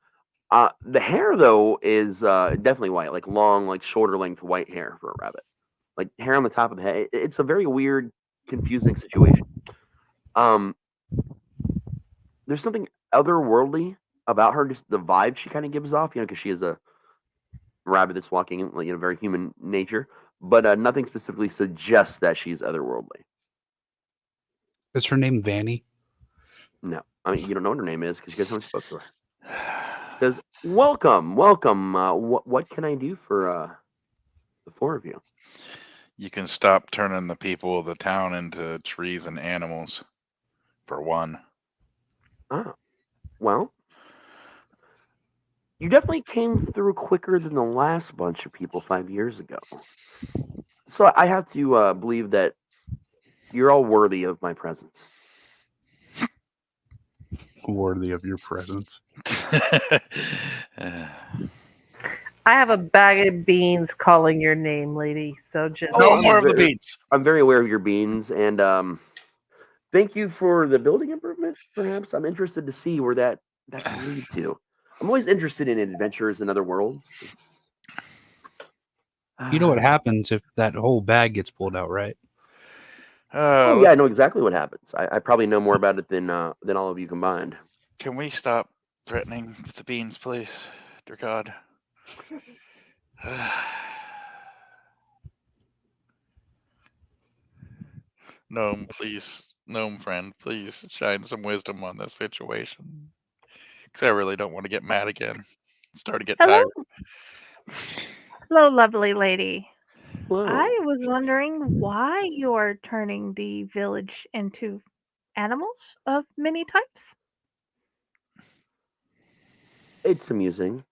The hair, though, is definitely white, like long, like shoulder length white hair for a rabbit. Like hair on the top of the head. It's a very weird, confusing situation. There's something otherworldly about her, just the vibe she kind of gives off, because she is a rabbit that's walking in like a very human nature, but nothing specifically suggests that she's otherworldly. Is her name Vanny? No, I mean, you don't know what her name is because you guys haven't spoke to her. She says, welcome. What can I do for the 4 of you? You can stop turning the people of the town into trees and animals, for one. Ah, well, you definitely came through quicker than the last bunch of people 5 years ago. So I have to believe that you're all worthy of my presence. Worthy of your presence. I have a bag of beans calling your name, lady. So just no more of the beans. I'm very aware of your beans, and thank you for the building improvement. Perhaps I'm interested to see where that could lead to. I'm always interested in adventures in other worlds. You know what happens if that whole bag gets pulled out, right? Oh yeah, I know exactly what happens. I probably know more about it than all of you combined. Can we stop threatening with the beans, please? Dear God. Gnome, please. Gnome friend, please shine some wisdom on this situation. Because I really don't want to get mad again. Start to get Hello. tired. Hello, lovely lady. Whoa. I was wondering why you are turning the village into animals of many types. It's amusing.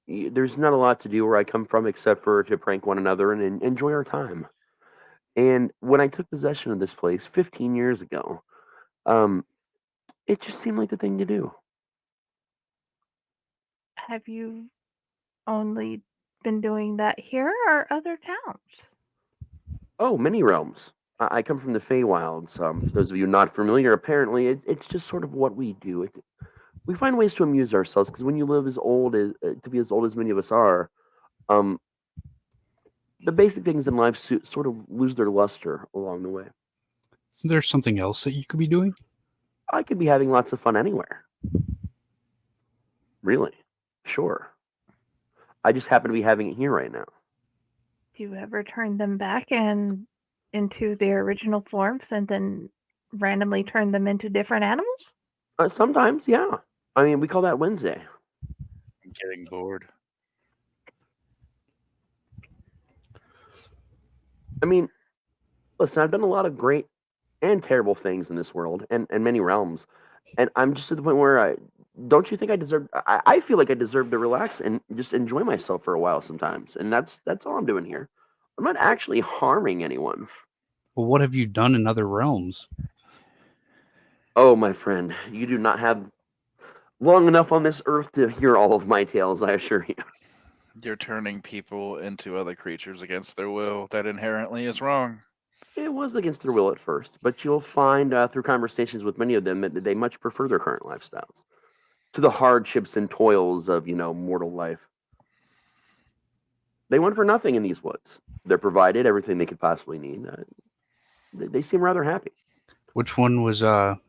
there's not a lot to do where I come from except for to prank one another and enjoy our time. And when I took possession of this place 15 years ago, um, it just seemed like the thing to do. Have you only been doing that here or other towns? Oh, many realms. I come from the Feywilds. For those of you not familiar, apparently it's just sort of what we do. We find ways to amuse ourselves because when you live as old as to be as old as many of us are, um, the basic things in life sort of lose their luster along the way. Isn't there something else that you could be doing? I could be having lots of fun anywhere. Really? Sure. I just happen to be having it here right now. Do you ever turn them back and into their original forms and then randomly turn them into different animals? Sometimes, yeah. I mean, we call that Wednesday. I'm getting bored. I mean, listen, I've done a lot of great and terrible things in this world and many realms. And I'm just at the point where don't you think I deserve I feel like I deserve to relax and just enjoy myself for a while sometimes. And that's all I'm doing here. I'm not actually harming anyone. Well, what have you done in other realms? Oh, my friend, you do not have long enough on this earth to hear all of my tales, I assure you. You're turning people into other creatures against their will. That inherently is wrong. It was against their will at first, but you'll find through conversations with many of them that they much prefer their current lifestyles to the hardships and toils of, mortal life. They went for nothing in these woods. They're provided everything they could possibly need. They seem rather happy. Which one was more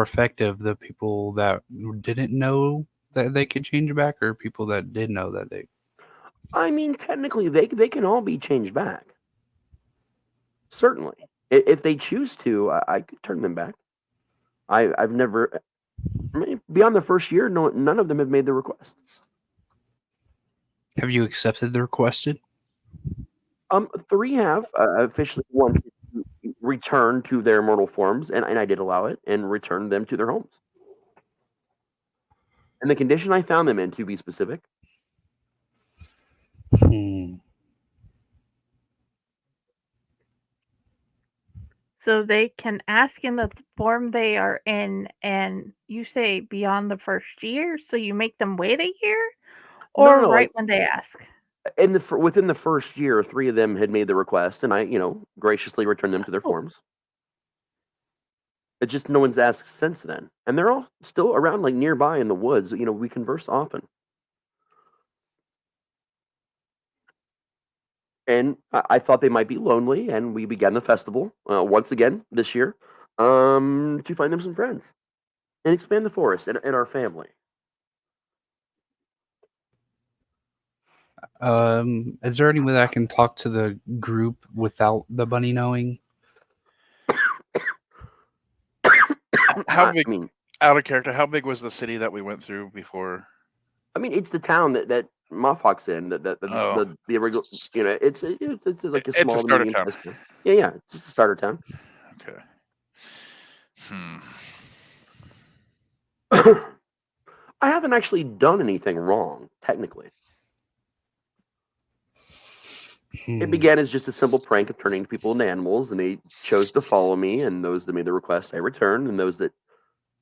effective? The people that didn't know that they could change back, or people that did know that they? I mean, technically, they can all be changed back. Certainly, if they choose to, I could turn them back. I've never, beyond the first year, none of them have made the request. Have you accepted the requested? 3 have officially wanted to return to their mortal forms, and I did allow it and return them to their homes. And the condition I found them in, to be specific. So they can ask in the form they are in, and you say beyond the first year, so you make them wait a year, or No, right when they ask. Within the first year, 3 of them had made the request, and I, graciously returned them to their forms. It just no one's asked since then, and they're all still around, like nearby in the woods. We converse often. And I thought they might be lonely, and we began the festival once again this year to find them some friends and expand the forest and our family. Is there any way that I can talk to the group without the bunny knowing? How big? Out of character. How big was the city that we went through before? I mean, it's the town that Mothhawk's in. The original. It's like a small starter town. Yeah, it's a starter town. Okay. I haven't actually done anything wrong, technically. It began as just a simple prank of turning people into animals, and they chose to follow me, and those that made the request, I returned, and those that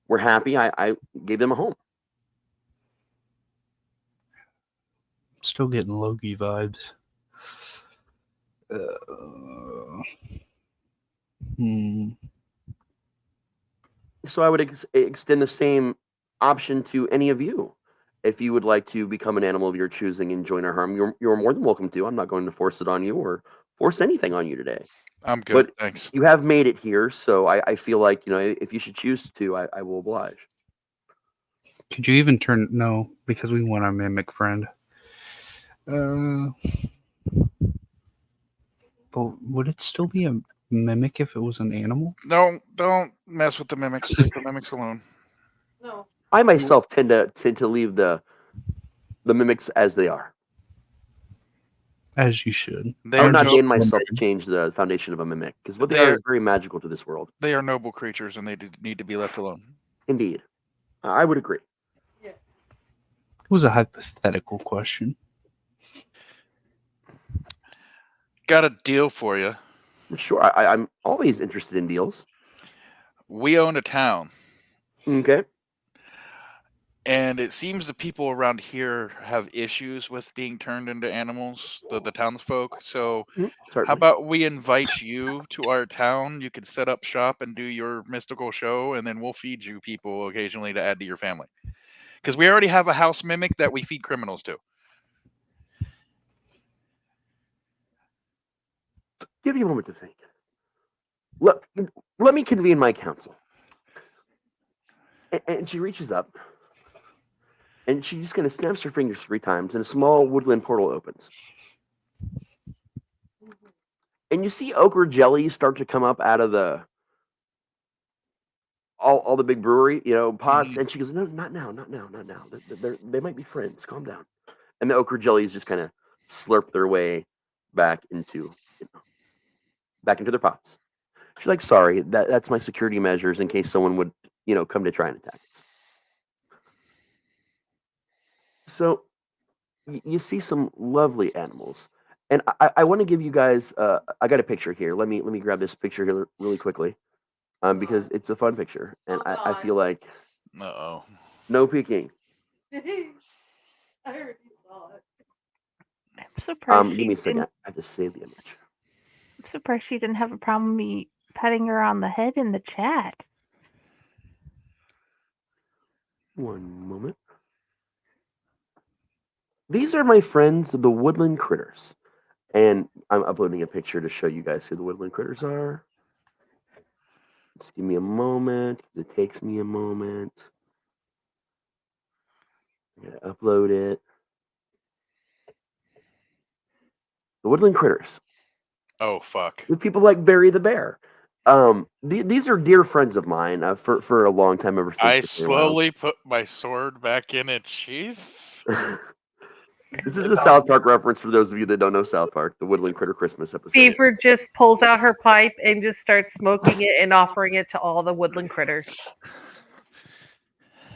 were happy, I gave them a home. Still getting Loki vibes. So I would extend the same option to any of you. If you would like to become an animal of your choosing and join our harem, you're more than welcome to. I'm not going to force it on you or force anything on you today. I'm good, but thanks. You have made it here, so I feel like, if you should choose to, I will oblige. Could you even turn... No, because we want our mimic friend. But would it still be a mimic if it was an animal? No, don't mess with the mimics. Leave the mimics alone. No. I myself tend to leave the mimics as they are. As you should. I would not gain myself to change the foundation of a mimic, because what they are is very magical to this world. They are noble creatures, and they need to be left alone. Indeed. I would agree. Yeah. was a hypothetical question. Got a deal for you. Sure, I'm always interested in deals. We own a town. Okay. And it seems the people around here have issues with being turned into animals, the townsfolk. So how about we invite you to our town? You could set up shop and do your mystical show, and then we'll feed you people occasionally to add to your family. Because we already have a house mimic that we feed criminals to. Give me a moment to think. Let me convene my council. And she reaches up, and she just kind of snaps her fingers 3 times, and a small woodland portal opens. And you see ochre jellies start to come up out of the all the big brewery, pots. And she goes, "No, not now. They might be friends. Calm down." And the ochre jellies just kind of slurp their way back into their pots. She's like, "Sorry, that's my security measures in case someone would, come to try and attack us." So you see some lovely animals, and I want to give you guys. I got a picture here. Let me grab this picture here really quickly, because it's a fun picture, and I feel like no peeking. I already saw it. I'm surprised. Give me a second. I have to save the image. I'm surprised she didn't have a problem me patting her on the head in the chat. One moment. These are my friends, the woodland critters. And I'm uploading a picture to show you guys who the woodland critters are. Just give me a moment. It takes me a moment. I gotta upload it. The woodland critters. Oh, fuck. With people like Barry the Bear. These are dear friends of mine for a long time, ever since. I slowly put my sword back in its sheath. This is a South Park reference for those of you that don't know South Park, the Woodland Critter Christmas episode. Beaver just pulls out her pipe and just starts smoking it and offering it to all the woodland critters.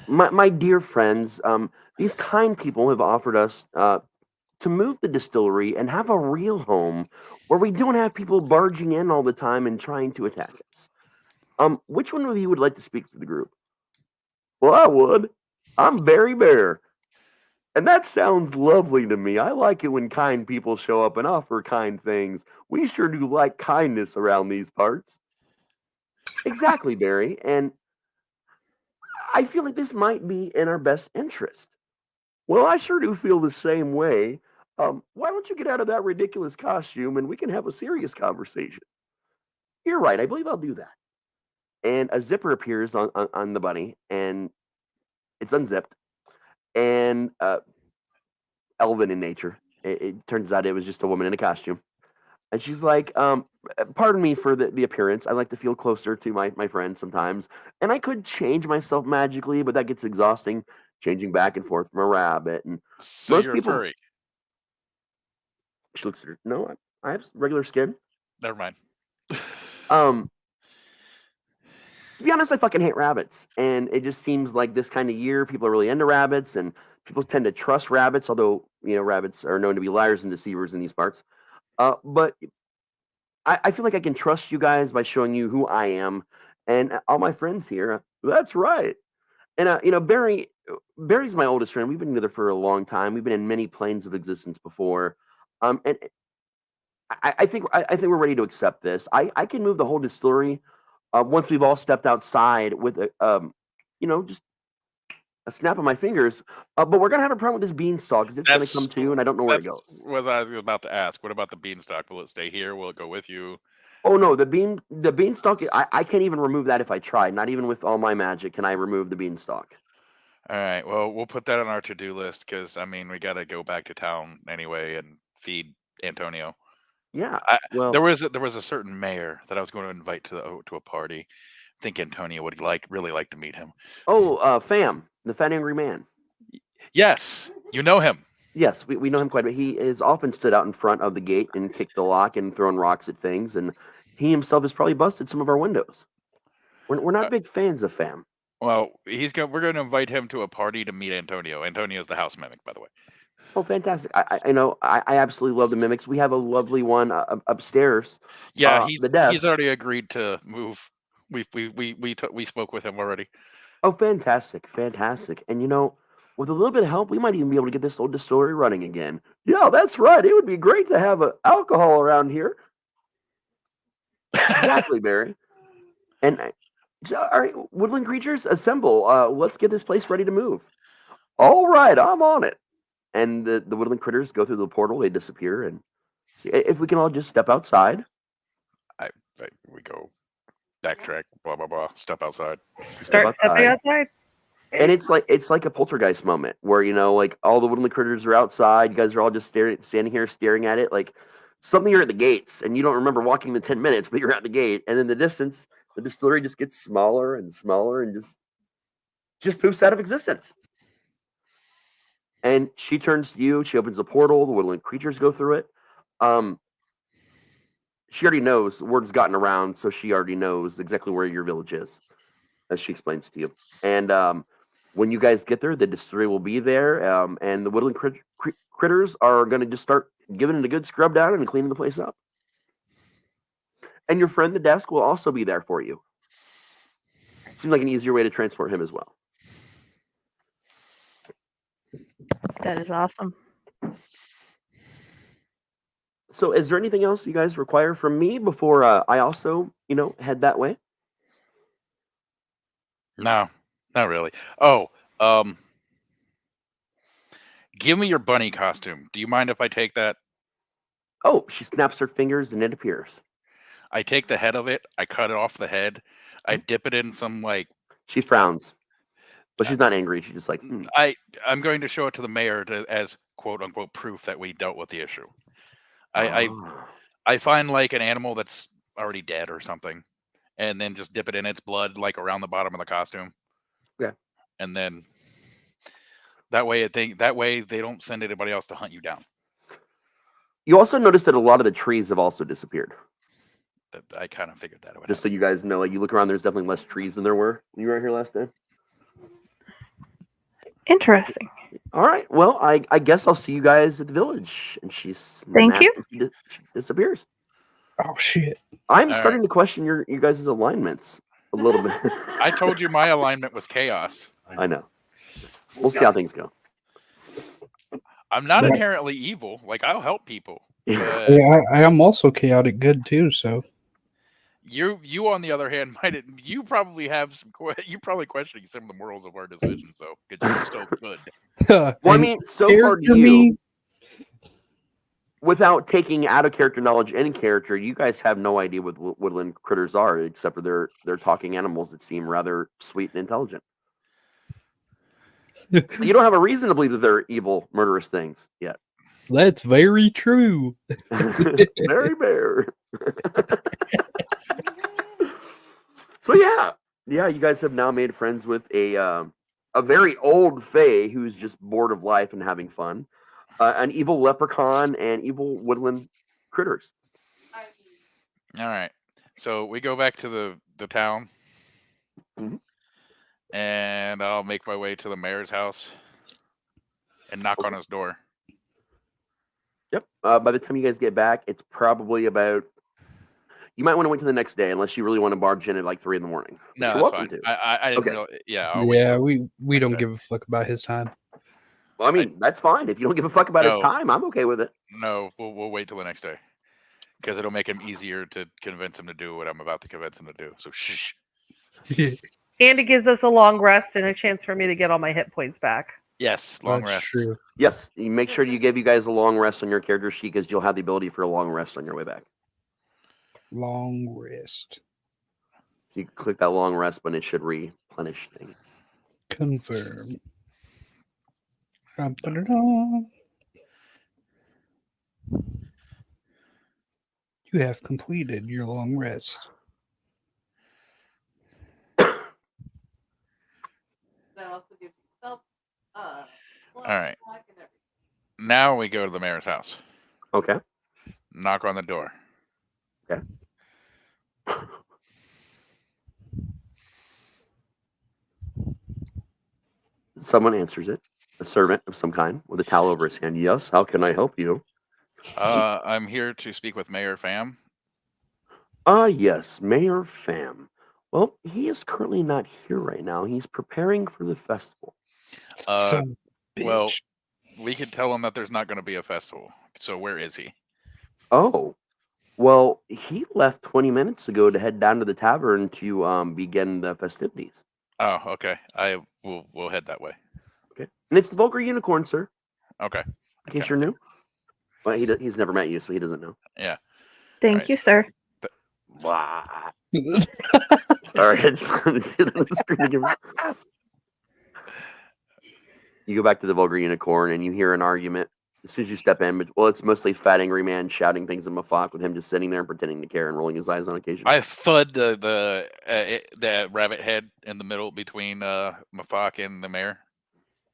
My dear friends, these kind people have offered us to move the distillery and have a real home where we don't have people barging in all the time and trying to attack us. Which one of you would like to speak for the group? Well, I would. I'm Barry Bear. And that sounds lovely to me. I like it when kind people show up and offer kind things. We sure do like kindness around these parts. Exactly, Barry. And I feel like this might be in our best interest. Well, I sure do feel the same way. Why don't you get out of that ridiculous costume and we can have a serious conversation? You're right. I believe I'll do that. And a zipper appears on the bunny, and it's unzipped. And elven in nature. It turns out it was just a woman in a costume. And she's like, pardon me for the appearance. I like to feel closer to my friends sometimes. And I could change myself magically, but that gets exhausting, changing back and forth from a rabbit. And so most you're people, furry. She looks at her. No, I have regular skin. Never mind. To be honest, I fucking hate rabbits. And it just seems like this kind of year, people are really into rabbits, and people tend to trust rabbits, although, rabbits are known to be liars and deceivers in these parts. But I feel like I can trust you guys by showing you who I am. And all my friends here, that's right. And, Barry's my oldest friend. We've been together for a long time. We've been in many planes of existence before. And I think we're ready to accept this. I can move the whole distillery once we've all stepped outside with just a snap of my fingers. But we're gonna have a problem with this beanstalk because it's gonna come to, and I don't know where it goes. What I was about to ask. What about the beanstalk? Will it stay here? Will it go with you? Oh no, the beanstalk. I can't even remove that if I try. Not even with all my magic can I remove the beanstalk. All right. Well, we'll put that on our to-do list because we got to go back to town anyway and feed Antonio. Yeah. There was a certain mayor that I was going to invite to a party. I think Antonio would really like to meet him. Oh, Fam, the fat angry man. Yes, you know him. Yes, we know him quite a bit. He is often stood out in front of the gate and kicked the lock and thrown rocks at things, and he himself has probably busted some of our windows. We're not big fans of Fam. Well, we're going to invite him to a party to meet Antonio. Antonio's the house mimic, by the way. Oh, fantastic! I know. I absolutely love the mimics. We have a lovely one upstairs. Yeah, The he's desk. already agreed to move. We spoke with him already. Oh, fantastic, fantastic! And with a little bit of help, we might even be able to get this old distillery running again. Yeah, that's right. It would be great to have alcohol around here. Exactly, Barry. And all right, woodland creatures, assemble. Let's get this place ready to move. All right, I'm on it. And the woodland critters go through the portal. They disappear, and see if we can all just step outside. We go backtrack. Blah blah blah. Step outside. Start stepping outside. And it's like a poltergeist moment where like all the woodland critters are outside. You guys are all just standing here staring at it. Like suddenly you're at the gates, and you don't remember walking the 10 minutes, but you're at the gate. And in the distance, the distillery just gets smaller and smaller, and just poofs out of existence. And she turns to you. She opens a portal. The woodland creatures go through it. She already knows. Word's gotten around, so she already knows exactly where your village is, as she explains to you. And when you guys get there, the distillery will be there, and the woodland critters are going to just start giving it a good scrub down and cleaning the place up. And your friend, the desk, will also be there for you. Seems like an easier way to transport him as well. That is awesome. So is there anything else you guys require from me before I also, head that way? No, not really. Oh, give me your bunny costume. Do you mind if I take that? Oh, she snaps her fingers and it appears. I take the head of it. I cut it off the head. I dip it in some She frowns, but she's not angry. She's just like, I'm going to show it to the mayor as quote unquote proof that we dealt with the issue. I find like an animal that's already dead or something, and then just dip it in its blood like around the bottom of the costume. Yeah. And then that way they don't send anybody else to hunt you down. You also notice that a lot of the trees have also disappeared. I kind of figured that out. Just so you guys know, like you look around, there's definitely less trees than there were when you were here last day. Interesting. All right. Well, I guess I'll see you guys at the village. And Thank you. She disappears. Oh shit! I'm starting to question your guys' alignments a little bit. I told you my alignment was chaos. I know. We'll see how things go. I'm not inherently evil. Like I'll help people. Yeah, I am also chaotic good too. So you on the other hand you probably have you probably questioning some of the morals of our decisions though, because you're still good. Well, I mean, so far to you, without taking out of character knowledge any character, you guys have no idea what woodland critters are, except for they're talking animals that seem rather sweet and intelligent. So you don't have a reason to believe that they're evil, murderous things yet. That's very true. Very bear. So yeah, you guys have now made friends with a very old fae who's just bored of life and having fun, an evil leprechaun, and evil woodland critters. All right, so we go back to the town, and I'll make my way to the mayor's house and knock on his door. Yep. By the time you guys get back, it's probably about. You might want to wait till the next day, unless you really want to barge in at like 3 a.m. No, that's fine. I didn't know. Yeah, we don't give a fuck about his time. Well, I mean, that's fine. If you don't give a fuck about his time, I'm okay with it. No, we'll wait till the next day, because it'll make him easier to convince him to do what I'm about to convince him to do. So shh. And it gives us a long rest and a chance for me to get all my hit points back. Yes, long rest. True. Yes, you make sure you give you guys a long rest on your character sheet, because you'll have the ability for a long rest on your way back. Long rest. You click that long rest button, it should replenish things. Confirm. You have completed your long rest. That also gives you spell. All right. Now we go to the mayor's house. Okay. Knock on the door. Someone answers it. A servant of some kind with a towel over his hand. Yes, how can I help you? I'm here to speak with Mayor Pham. Yes, Mayor Pham. Well, he is currently not here right now. He's preparing for the festival. Well, we could tell him that there's not going to be a festival. So where is he? Oh, well, he left 20 minutes ago to head down to the tavern to begin the festivities. Oh, okay. We'll head that way. Okay, and it's the Vulgar Unicorn, sir. Okay. In case you're new. Well, he's never met you, so he doesn't know. Yeah. Thank you, sir. Blah. Sorry, I just wanted to see that on the screen again. You go back to the Vulgar Unicorn and you hear an argument. As soon as you step in, well, it's mostly fat, angry man shouting things at Mafak with him just sitting there and pretending to care and rolling his eyes on occasion. I thud the rabbit head in the middle between Mafak and the mayor.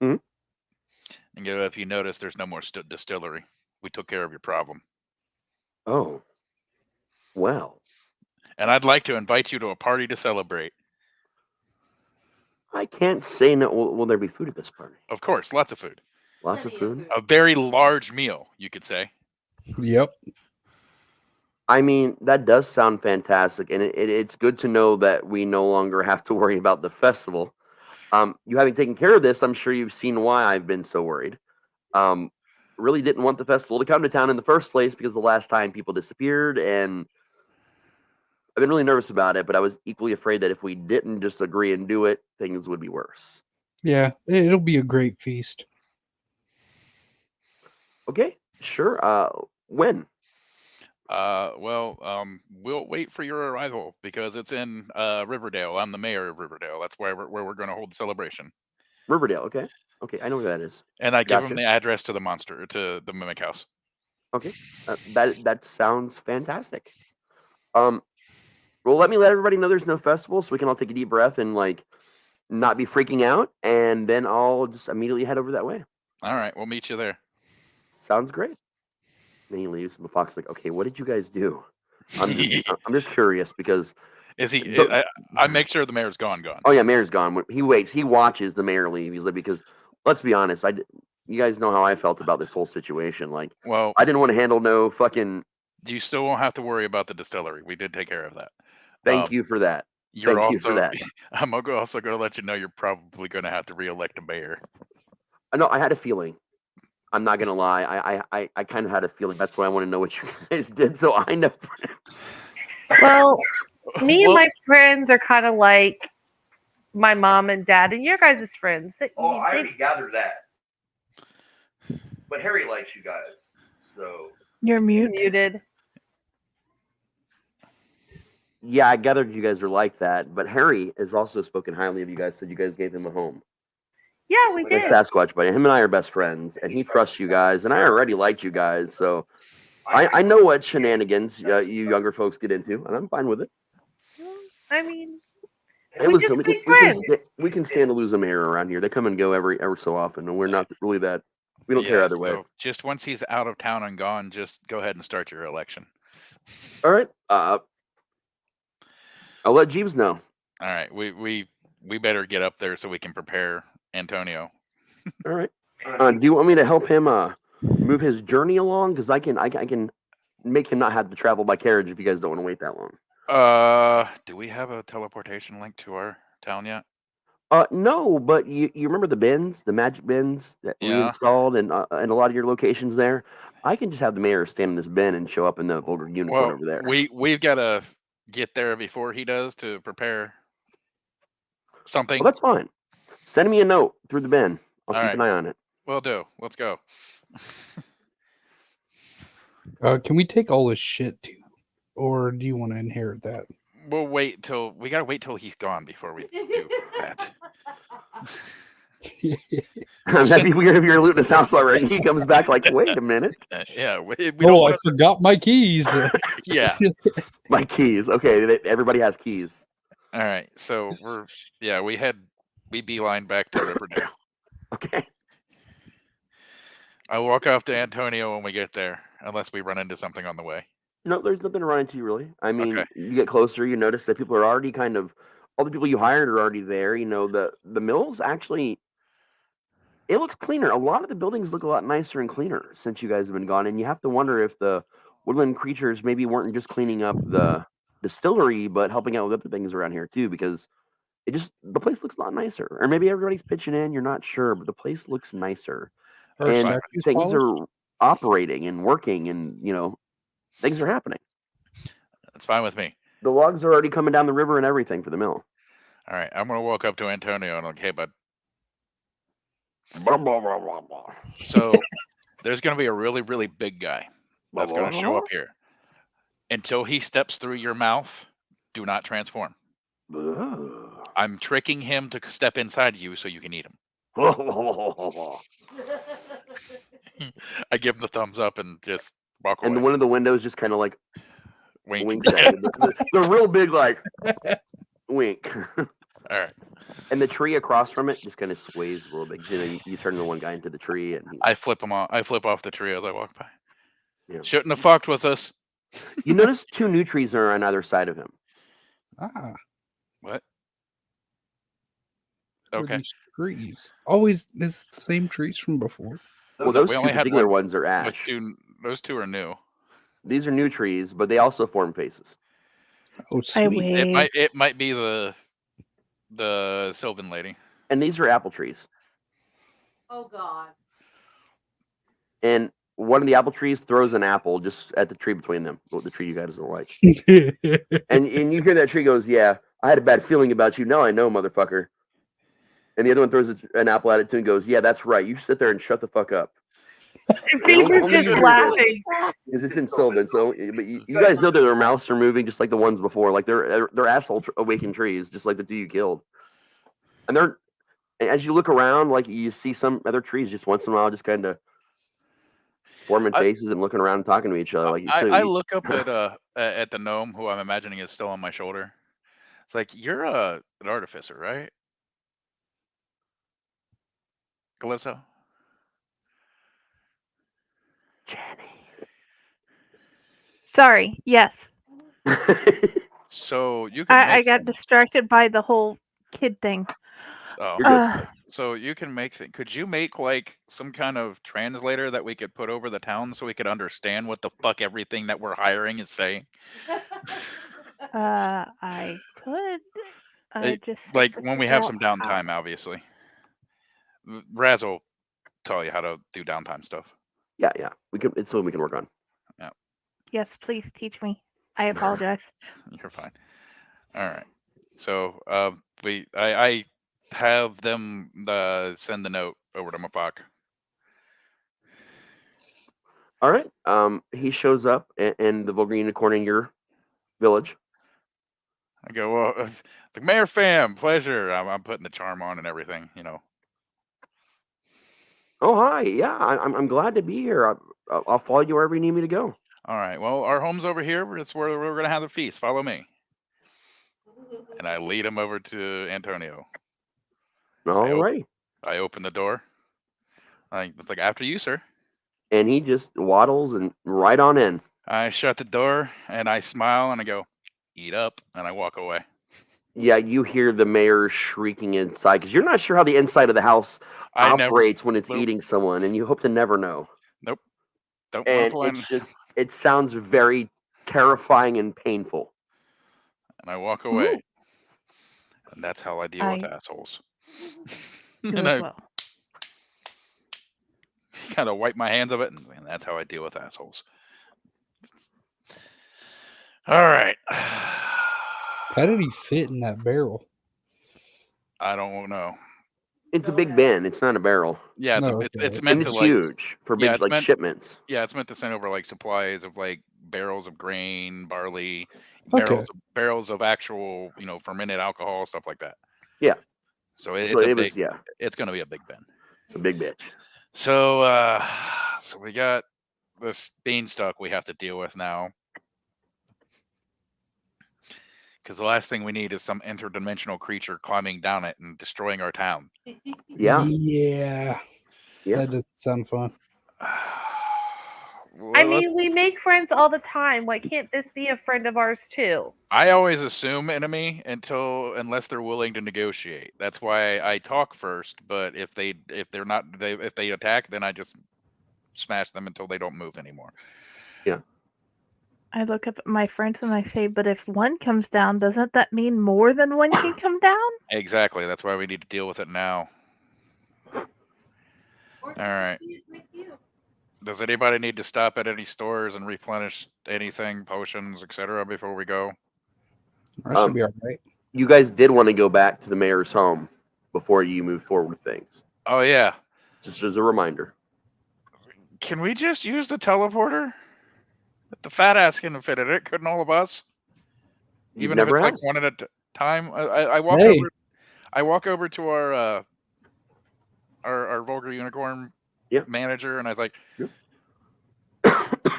Mm-hmm. And if you notice, there's no more distillery. We took care of your problem. Oh. Well. And I'd like to invite you to a party to celebrate. I can't say no. Will there be food at this party? Of course, lots of food. Lots of food? A very large meal, you could say. Yep. I mean, that does sound fantastic, and it's good to know that we no longer have to worry about the festival. You having taken care of this, I'm sure you've seen why I've been so worried. Really didn't want the festival to come to town in the first place because the last time people disappeared, and I've been really nervous about it, but I was equally afraid that if we didn't just agree and do it, things would be worse. Yeah, it'll be a great feast. Okay, sure. When? We'll wait for your arrival because it's in Riverdale. I'm the mayor of Riverdale. That's where we're going to hold the celebration. Riverdale, okay. Okay, I know where that is. And I give him the address to to the Mimic House. Okay, that sounds fantastic. Well, let everybody know there's no festival, so we can all take a deep breath and not be freaking out, and then I'll just immediately head over that way. All right, we'll meet you there. Sounds great. Then he leaves. And the fox like, okay, what did you guys do? I'm just curious because is he? I make sure the mayor's gone. Oh yeah, mayor's gone. He waits. He watches the mayor leave. He's like, because let's be honest, you guys know how I felt about this whole situation. I didn't want to handle no fucking. You still won't have to worry about the distillery. We did take care of that. Thank you for that. Thank you for that. I'm also going to let you know you're probably going to have to reelect a mayor. No, I had a feeling. I'm not gonna lie. I kind of had a feeling. That's why I want to know what you guys did, so I know. Well, me and my friends are kind of like my mom and dad, and your guys' friends. I already gathered that. But Harry likes you guys, so you're muted. Yeah, I gathered you guys are like that. But Harry has also spoken highly of you guys. Said you guys gave him a home. Yeah, we did. Sasquatch, but him and I are best friends, and he trusts you guys, and I already liked you guys, so I know what shenanigans you younger folks get into, and I'm fine with it. I mean, hey, listen, we can stand to lose a mayor around here. They come and go ever so often, and we're not really that. We don't care either way. Just once he's out of town and gone, just go ahead and start your election. All right. I'll let Jeeves know. All right. We better get up there so we can prepare Antonio. All right. Do you want me to help him move his journey along? Because I can make him not have to travel by carriage if you guys don't want to wait that long. Do we have a teleportation link to our town yet? No, but you remember the bins, the magic bins that we installed and a lot of your locations there? I can just have the mayor stand in this bin and show up in the Vulgar Unicorn over there. We've got to get there before he does to prepare something. Well, that's fine. Send me a note through the bin. I'll keep an eye on it. Will do. Let's go. Can we take all this shit too, or do you want to inherit that? We'll wait till he's gone before we do that. That'd be weird if you're looting his house already. He comes back like, wait a minute. Yeah. I forgot my keys. Yeah. My keys. Okay. Everybody has keys. All right. So we beeline back to Riverdale. Okay. I walk off to Antonio when we get there, unless we run into something on the way. No, there's nothing to run into really. I mean, you get closer, you notice that people are already all the people you hired are already there. You know, the mill's actually it looks cleaner. A lot of the buildings look a lot nicer and cleaner since you guys have been gone, and you have to wonder if the woodland creatures maybe weren't just cleaning up the distillery, but helping out with other things around here too, because the place looks a lot nicer. Or maybe everybody's pitching in, you're not sure, but the place looks nicer. Our And statues things polished? are operating and working, and things are happening. That's fine with me. The logs are already coming down the river and everything for the mill. All right, I'm gonna walk up to Antonio and like, hey, bud. Blah, blah, blah, blah, blah. So there's gonna be a really, really big guy that's gonna show up here. Until he steps through your mouth, do not transform. I'm tricking him to step inside you so you can eat him. I give him the thumbs up and just walk away. And one of the windows just kind of like winks at you. The real big like wink. All right. And the tree across from it just kind of sways a little bit. You turn the one guy into the tree, and I flip him off. I flip off the tree as I walk by. Yeah. Shouldn't have fucked with us. You notice 2 new trees are on either side of him. Ah. What? What are Okay. these trees. Always is the same trees from before. Well, those We 2 only had particular one- ones are ash. Those two are new. These are new trees, but they also form faces. Oh, I sweet. wait. It might be the Sylvan lady. And these are apple trees. Oh God. And one of the apple trees throws an apple just at the tree between them. The tree you guys don't like. and you hear that tree goes, "Yeah, I had a bad feeling about you. Now I know, motherfucker." And the other one throws an apple at it too and goes, "Yeah, that's right. You sit there and shut the fuck up." Peter's just laughing. Because it's in Sylvan, so but you guys know that their mouths are moving just like the ones before, like they're asshole awakened trees, just like the 2 you killed. And as you look around, like you see some other trees just once in a while, just kind of forming faces and looking around and talking to each other. Like I look up at the gnome who I'm imagining is still on my shoulder. It's like, you're an artificer, right? Calypso? Sorry. Yes. So you can I got distracted by the whole kid thing. So you can make could you make like some kind of translator that we could put over the town so we could understand what the fuck everything that we're hiring is saying? I could. Just like when we have some figure out downtime, obviously. Raz will tell you how to do downtime stuff. Yeah. We can. It's something we can work on. Yeah. Yes, please teach me. I apologize. You're fine. All right. So I have them send the note over to Mafak. All right. He shows up in the Vulgar Unicorn in your village. I go, well, the mayor fam, pleasure. I'm putting the charm on and everything, Oh, hi. Yeah, I'm glad to be here. I'll follow you wherever you need me to go. All right. Well, our home's over here. It's where we're going to have the feast. Follow me. And I lead him over to Antonio. All right. I open the door. It's like, after you, sir. And he just waddles and right on in. I shut the door and I smile and I go, eat up. And I walk away. Yeah, you hear the mayor shrieking inside because you're not sure how the inside of the house operates when it's eating someone, and you hope to never know. Nope. Don't and it sounds very terrifying and painful. And I walk away. And that's how I deal with assholes. And I kind of wipe my hands of it, and that's how I deal with assholes. All right. How did he fit in that barrel? I don't know. It's a big bin. It's not a barrel. Yeah, it's meant and to it's huge for big shipments. Yeah, it's meant to send over like supplies of like barrels of grain, barley, barrels of actual, fermented alcohol, stuff like that. Yeah. So it's it's going to be a big bin. It's a big bitch. So so we got this beanstalk we have to deal with now. Because the last thing we need is some interdimensional creature climbing down it and destroying our town. Yeah. That doesn't sound fun. I mean, we make friends all the time. Why can't this be a friend of ours too? I always assume enemy unless they're willing to negotiate. That's why I talk first. But if they attack, then I just smash them until they don't move anymore. Yeah. I look up at my friends and I say, but if one comes down, doesn't that mean more than one can come down? Exactly. That's why we need to deal with it now. All right. Does anybody need to stop at any stores and replenish anything, potions, etc., before we go? That should be all right. You guys did want to go back to the mayor's home before you move forward with things. Oh, yeah. Just as a reminder. Can we just use the teleporter? The fat ass can fit in it. Couldn't all of us? Even if it's like one at a time. I walk over. I walk over to our vulgar unicorn manager, and I was like,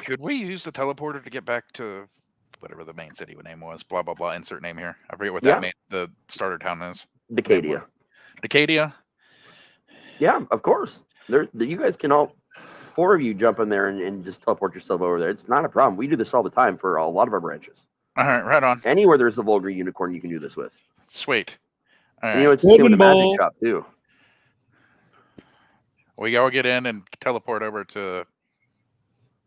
"Could we use the teleporter to get back to whatever the main city name was? Blah blah blah. Insert name here. I forget what the starter town is. Decadia. Decadia. Yeah, of course. You guys can all 4 of you jump in there and just teleport yourself over there. It's not a problem. We do this all the time for a lot of our branches. All right, right on. Anywhere there's a vulgar unicorn, you can do this with. Sweet. All right. And it's the same with the magic shop too. We all get in and teleport over to.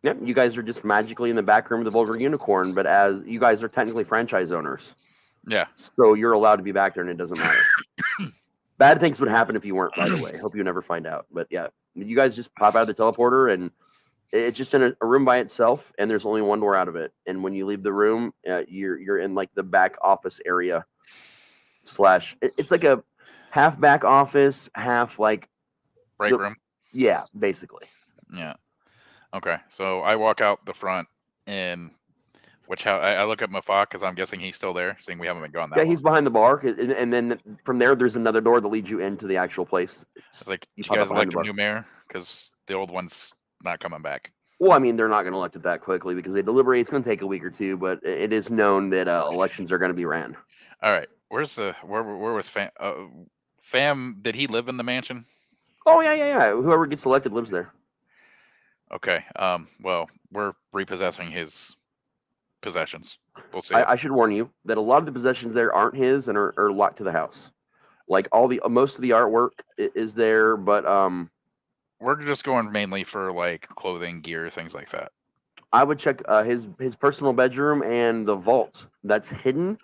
Yep, you guys are just magically in the back room of the vulgar unicorn, but as you guys are technically franchise owners. Yeah. So you're allowed to be back there, and it doesn't matter. Bad things would happen if you weren't, by the way. Hope you never find out. But yeah, you guys just pop out of the teleporter, and it's just in a room by itself, and there's only one door out of it. And when you leave the room, you're in like the back office area. It's like a half back office, half like break room. Yeah, basically. Yeah. Okay, so I walk out the front, and I look at Mafak because I'm guessing he's still there, seeing we haven't been gone that long. Yeah, he's behind the bar, and then from there, there's another door that leads you into the actual place. It's like, you guys elect a new mayor? Because the old one's not coming back. Well, I mean, they're not going to elect it that quickly because they deliberate. It's going to take a week or two, but it is known that elections are going to be ran. All right, where was Fam? Fam, did he live in the mansion? Oh yeah. Whoever gets elected lives there. Okay. Well, we're repossessing his possessions. We'll see. I should warn you that a lot of the possessions there aren't his and are locked to the house. Like most of the artwork is there, but we're just going mainly for like clothing, gear, things like that. I would check his personal bedroom and the vault that's hidden.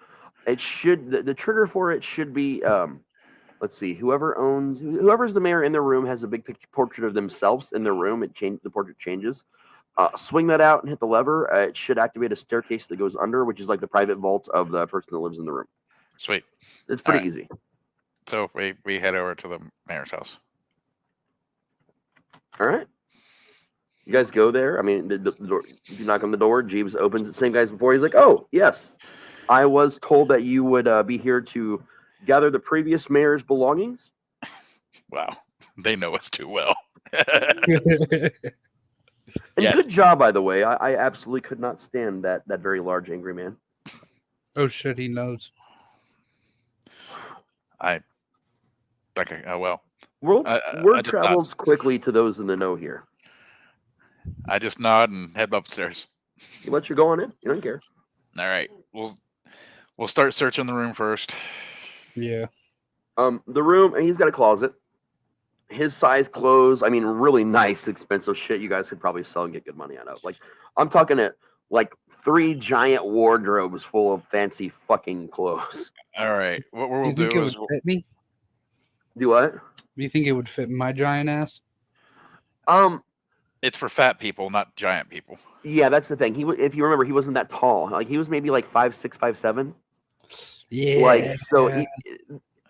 It should the trigger for it should be let's see, whoever's the mayor in their room has a big picture portrait of themselves in their room. The portrait changes. Swing that out and hit the lever. It should activate a staircase that goes under, which is like the private vault of the person that lives in the room. Sweet. It's pretty easy. So we head over to the mayor's house. All right. You guys go there. I mean, the door, if you knock on the door, Jeeves opens the same guy as before. He's like, "Oh, yes. I was told that you would be here to gather the previous mayor's belongings." Wow. They know us too well. And good job, by the way. I absolutely could not stand that very large angry man. Oh shit, he knows. Okay. Oh well. Word travels quickly to those in the know here. I just nod and head upstairs. You let you go on in. You don't care. All right. We'll start searching the room first. Yeah. The room, and he's got a closet. His size clothes, I mean, really nice, expensive shit you guys could probably sell and get good money out of. Like, I'm talking like 3 giant wardrobes full of fancy fucking clothes. All right. What we'll do is fit me. Do what? Do you think it would fit my giant ass? It's for fat people, not giant people. Yeah, that's the thing. If you remember, he wasn't that tall. Like, he was maybe like 5'6", 5'7". Yeah. Like, so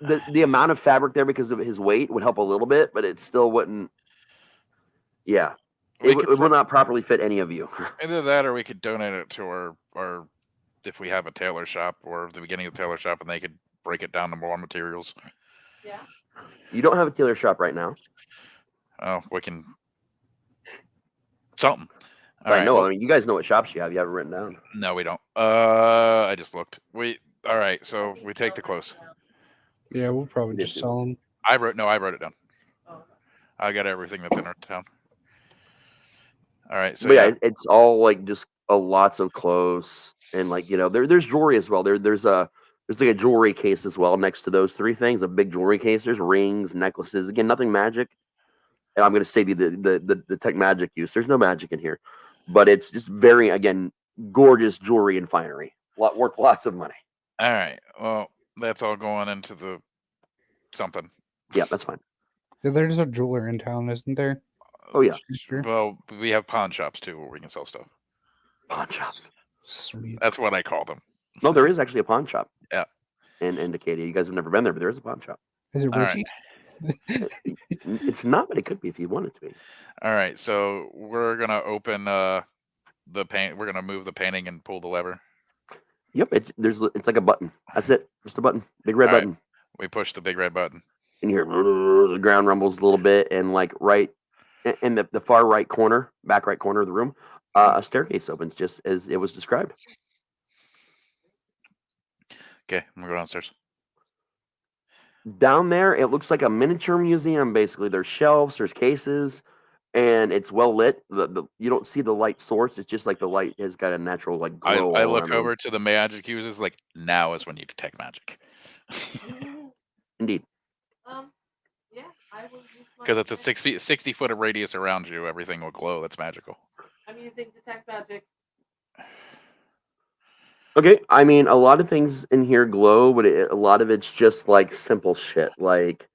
the amount of fabric there because of his weight would help a little bit, but it still wouldn't. Yeah, it will not properly fit any of you. Either that, or we could donate it to our if we have a tailor shop or the beginning of the tailor shop, and they could break it down to more materials. Yeah. You don't have a tailor shop right now. Oh, we can something. I know. I mean, you guys know what shops you have. You have it written down. No, we don't. I just looked. All right. So we take the clothes. Yeah, we'll probably just sell them. I wrote it down. I got everything that's in our town. All right, so But yeah, yeah, it's all like just lots of clothes and like there's jewelry as well. There's like a jewelry case as well next to those three things. A big jewelry case. There's rings, necklaces. Again, nothing magic. And I'm going to say to you the tech magic use. There's no magic in here, but it's just very again gorgeous jewelry and finery. Worth lots of money. all right. Well, that's all going into the something. Yeah, that's fine. Yeah, there's a jeweler in town, isn't there? Oh yeah, Sure. Well, we have pawn shops too, where we can sell stuff. pawn shops. Sweet. That's what I call them. No, there is actually a pawn shop. Yeah. In Decatur. You guys have never been there, but there is a pawn shop. Is it All right. Richie's? It's not, but it could be if you want it to be. All right, so we're gonna open the paint. We're gonna move the painting and pull the lever. Yep, it's like a button. That's it. Just a button. Big red All right. button. We push the big red button. And you hear the ground rumbles a little bit, and like right in the far right corner, back right corner of the room, a staircase opens just as it was described. Okay, I'm gonna go downstairs. Down there, it looks like a miniature museum. Basically, there's shelves, there's cases, and it's well lit. You don't see the light source. It's just like the light has got a natural like glow. I all look around the room. over to the magic users like now is when you detect magic. Indeed. Yeah, I will use my Because it's a 60 foot of radius around you, everything will glow. That's magical. I'm using detect magic. Okay, I mean, a lot of things in here glow, but a lot of it's just like simple shit. Like,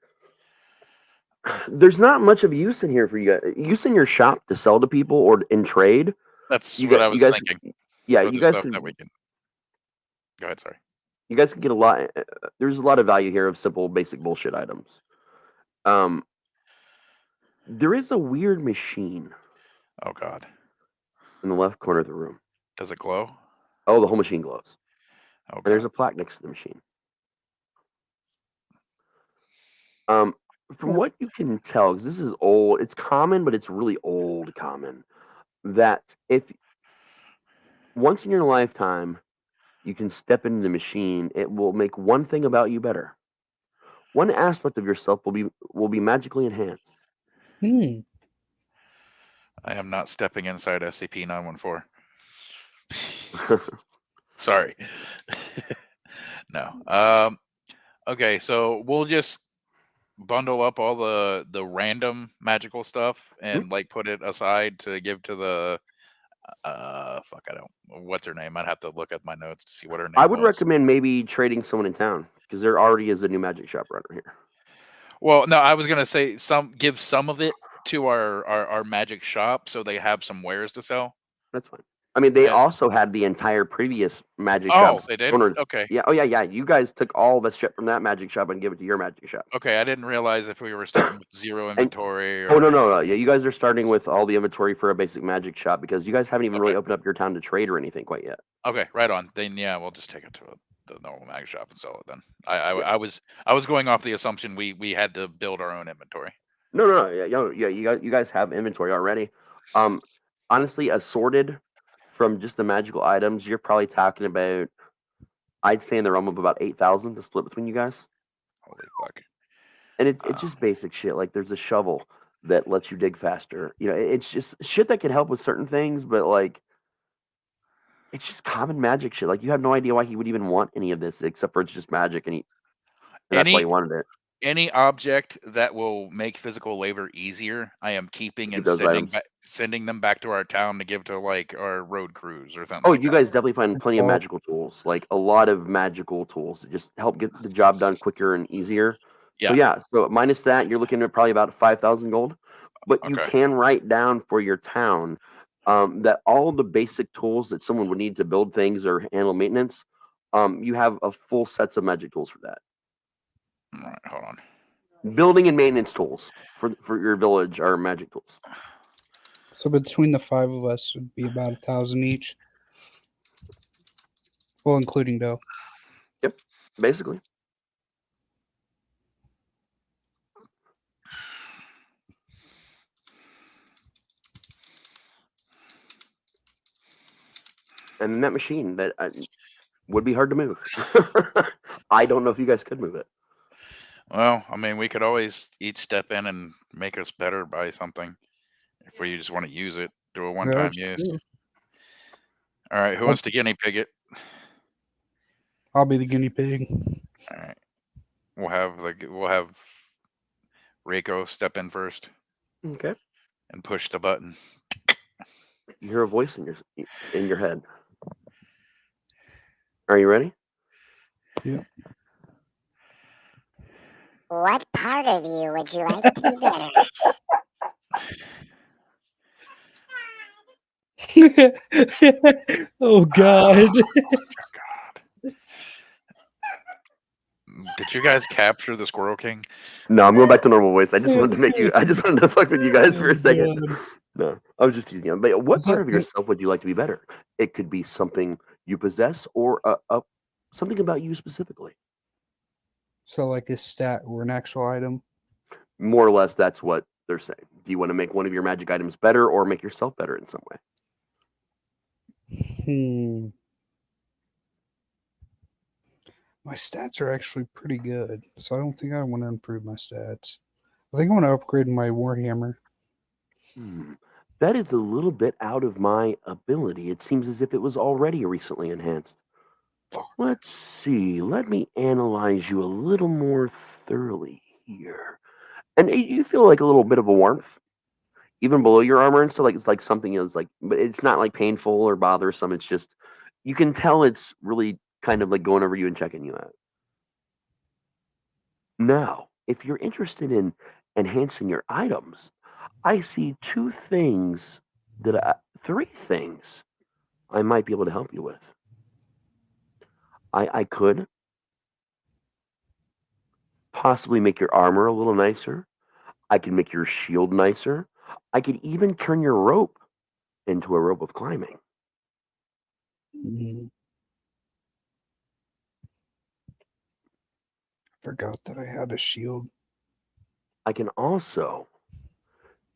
there's not much of use in here for you guys. Use in your shop to sell to people or in trade. That's You what gu- I you was guys- thinking. Yeah, for you the guys stuff can. that we can. Go ahead, sorry. You guys can get a lot. There's a lot of value here of simple, basic bullshit items. There is a weird machine Oh God, in the left corner of the room. does it glow? Oh, the whole machine glows. Oh And there's God. a plaque next to the machine. From what you can tell, because this is old, it's common, but it's really old common. That if once in your lifetime you can step into the machine, it will make one thing about you better. One aspect of yourself will be magically enhanced. Hmm. I am not stepping inside SCP-914. Sorry. No. Okay, so we'll just bundle up all the random magical stuff and like put it aside to give to the fuck, I don't, what's her name? I'd have to look at my notes to see what her name I would was. recommend maybe trading someone in town because there already is a new magic shop runner here. Well, no, I was gonna say give some of it to our magic shop so they have some wares to sell. That's fine. I mean, they Yeah. also had the entire previous magic Oh, shop's they did? owners. Okay. Yeah. Oh, yeah. You guys took all the shit from that magic shop and give it to your magic shop. Okay, I didn't realize if we were starting with zero inventory or Oh, no. Yeah, you guys are starting with all the inventory for a basic magic shop because you guys haven't even really opened up your town to trade or anything quite yet. Okay, right on. Then yeah, we'll just take it to the normal mag shop and sell it then. I was going off the assumption we had to build our own inventory. No. Yeah. You guys have inventory already. Honestly, assorted from just the magical items, you're probably talking about, I'd say in the realm of about 8,000 to split between you guys. Holy fuck. And it's just basic shit. Like there's a shovel that lets you dig faster. It's just shit that can help with certain things, but like it's just common magic shit. Like you have no idea why he would even want any of this except for it's just magic and that's why he wanted it. Any object that will make physical labor easier, I am keeping Keep and those sending them back to our town to give to like our road crews or something. Oh, like you that. guys definitely find plenty of magical tools. Like a lot of magical tools that just help get the job done quicker and easier. Yeah. So minus that, you're looking at probably about 5,000 gold. But you Okay. can write down for your town that all the basic tools that someone would need to build things or handle maintenance, you have a full sets of magic tools for that. All right, hold on. Building and maintenance tools for your village are magic tools. So between the 5 of us would be about 1,000 each. Well, including dough. Yep, basically. And that machine that would be hard to move. I don't know if you guys could move it. Well, I mean, we could always each step in and make us better by something if we just want to use it. Do a one-time use. All right, who wants to guinea pig it? I'll be the guinea pig. All right, we'll have Reiko step in first. Okay. And push the button. You hear a voice in your head. Are you ready? Yeah. What part of you would you like to be better? Oh God. Did you guys capture the Squirrel King? No, I'm going back to normal voice. I just wanted to fuck with you guys for a second. No, I was just teasing you. But what part of yourself would you like to be better? It could be something you possess or something about you specifically. So like a stat or an actual item? More or less, that's what they're saying. Do you want to make one of your magic items better or make yourself better in some way? My stats are actually pretty good, so I don't think I want to improve my stats. I think I want to upgrade my Warhammer. That is a little bit out of my ability. It seems as if it was already recently enhanced. Let's see. Let me analyze you a little more thoroughly here. And you feel like a little bit of a warmth, even below your armor, and so like it's like something is like, but it's not like painful or bothersome. It's just you can tell it's really kind of like going over you and checking you out. Now, if you're interested in enhancing your items, I see three things I might be able to help you with. I could possibly make your armor a little nicer. I could make your shield nicer. I could even turn your rope into a rope of climbing. Forgot that I had a shield. I can also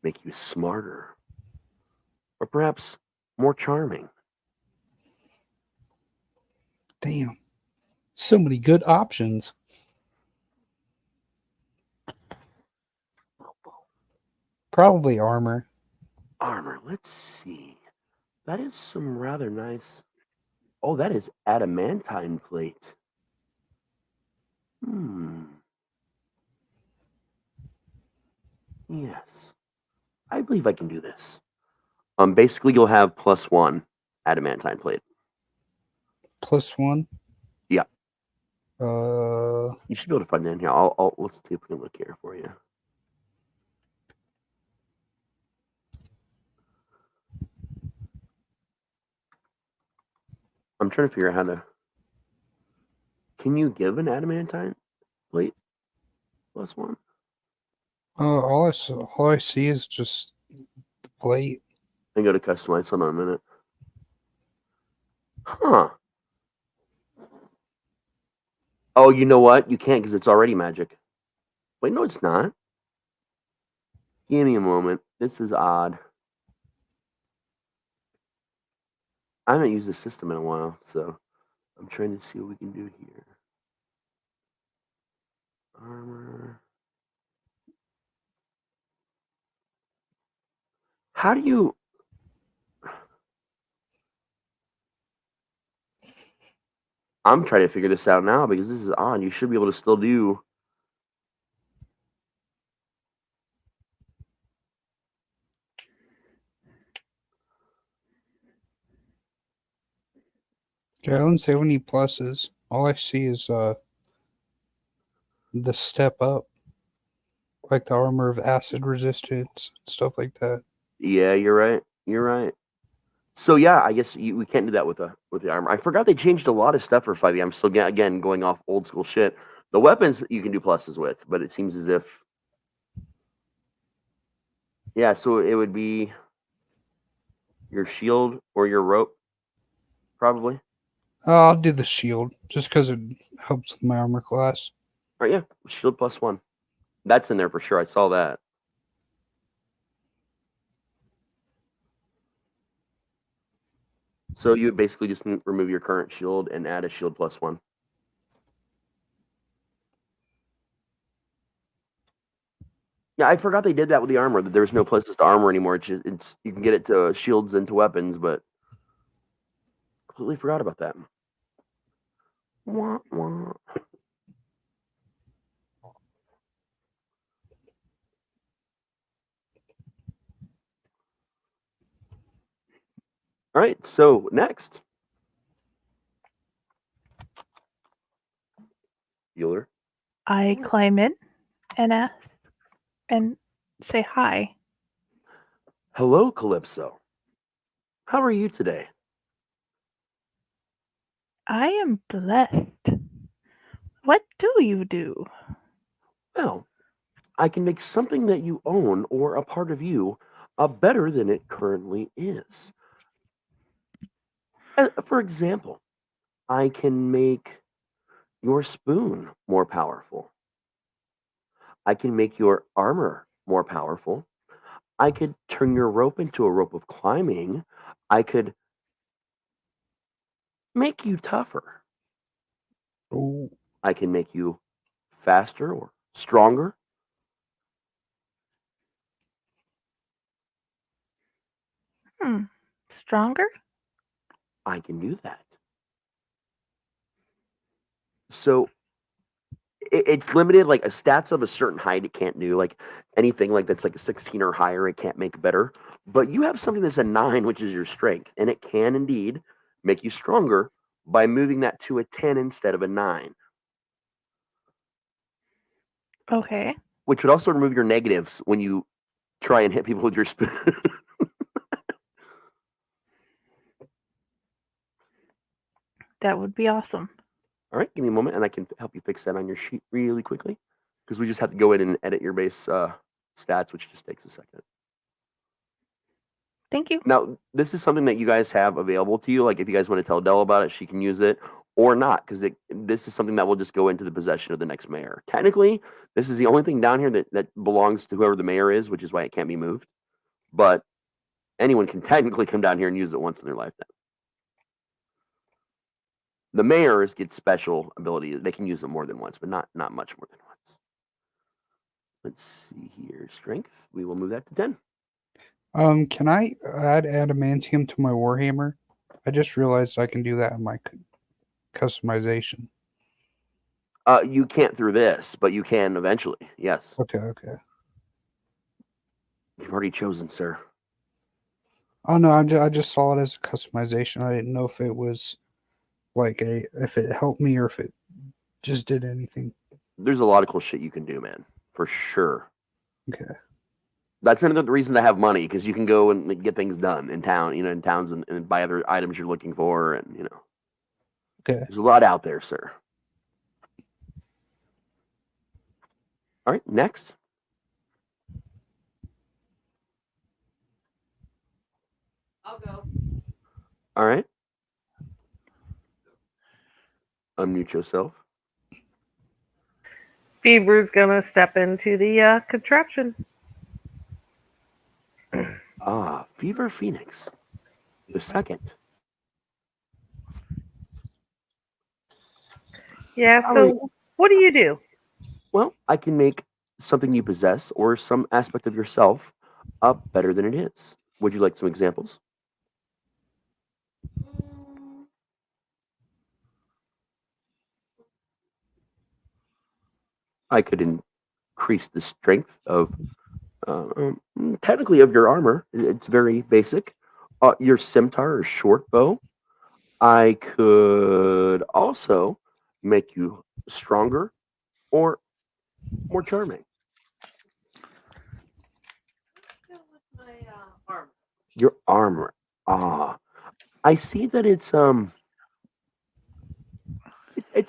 make you smarter, or perhaps more charming. Damn. So many good options. Probably armor. Armor, let's see. That is some rather nice. Oh, that is adamantine plate. Yes. I believe I can do this. Basically, you'll have +1 adamantine plate. +1? Yeah. You should be able to find it in here. Let's take a look here for you. I'm trying to figure out how to. Can you give an adamantine plate +1? All I see is just the plate. And go to customize. Hold on a minute. Huh. Oh, you know what? You can't because it's already magic. Wait, no, it's not. Give me a moment. This is odd. I haven't used the system in a while, so I'm trying to see what we can do here. Armor. How do you... I'm trying to figure this out now because this is odd. You should be able to still do... Okay, I don't see any pluses. All I see is the step up. Like the armor of acid resistance, stuff like that. Yeah, you're right. You're right. So yeah, I guess we can't do that with the armor. I forgot they changed a lot of stuff for 5e. I'm still again going off old school shit. The weapons you can do pluses with, but it seems as if so it would be your shield or your rope, probably. I'll do the shield just because it helps with my armor class. All right, yeah, shield +1. That's in there for sure. I saw that. So you would basically just remove your current shield and add a shield +1. Yeah, I forgot they did that with the armor. That there's no places to armor anymore. It's you can get it to shields and to weapons, but completely forgot about that. Wah, wah. All right, so next, Bueller. I climb in and ask and say hi. Hello, Calypso. How are you today? I am blessed. What do you do? Well, I can make something that you own or a part of you better than it currently is. For example, I can make your spoon more powerful. I can make your armor more powerful. I could turn your rope into a rope of climbing. I could make you tougher. Oh, I can make you faster or stronger. Stronger? I can do that. So it's limited, like a stats of a certain height it can't do. Like anything like that's like a 16 or higher, it can't make better. But you have something that's a 9, which is your strength, and it can indeed make you stronger by moving that to a 10 instead of a 9. Okay. Which would also remove your negatives when you try and hit people with your spoon. That would be awesome. All right, give me a moment, and I can help you fix that on your sheet really quickly, because we just have to go in and edit your base stats, which just takes a second. Thank you. Now, this is something that you guys have available to you. Like, if you guys want to tell Dell about it, she can use it, or not, because this is something that will just go into the possession of the next mayor. Technically, this is the only thing down here that belongs to whoever the mayor is, which is why it can't be moved. But anyone can technically come down here and use it once in their lifetime. The mayors get special abilities. They can use it more than once, but not much more than once. Let's see here. Strength. We will move that to 10. Can I add adamantium to my warhammer? I just realized I can do that in my customization. You can't through this, but you can eventually. Yes. Okay. You've already chosen, sir. Oh no, I just saw it as a customization. I didn't know if it was like if it helped me or if it just did anything. There's a lot of cool shit you can do, man. For sure. Okay. That's another reason to have money, because you can go and get things done in town, in towns and buy other items you're looking for, and Okay. There's a lot out there, sir. All right, next. I'll go. All right. Unmute yourself. Fever's gonna step into the contraption. Fever Phoenix, the second. Yeah, so what do you do? Well, I can make something you possess or some aspect of yourself better than it is. Would you like some examples? I could increase the strength of, technically, of your armor. It's very basic. Your scimitar or short bow. I could also make you stronger or more charming. Your armor. I see that it's a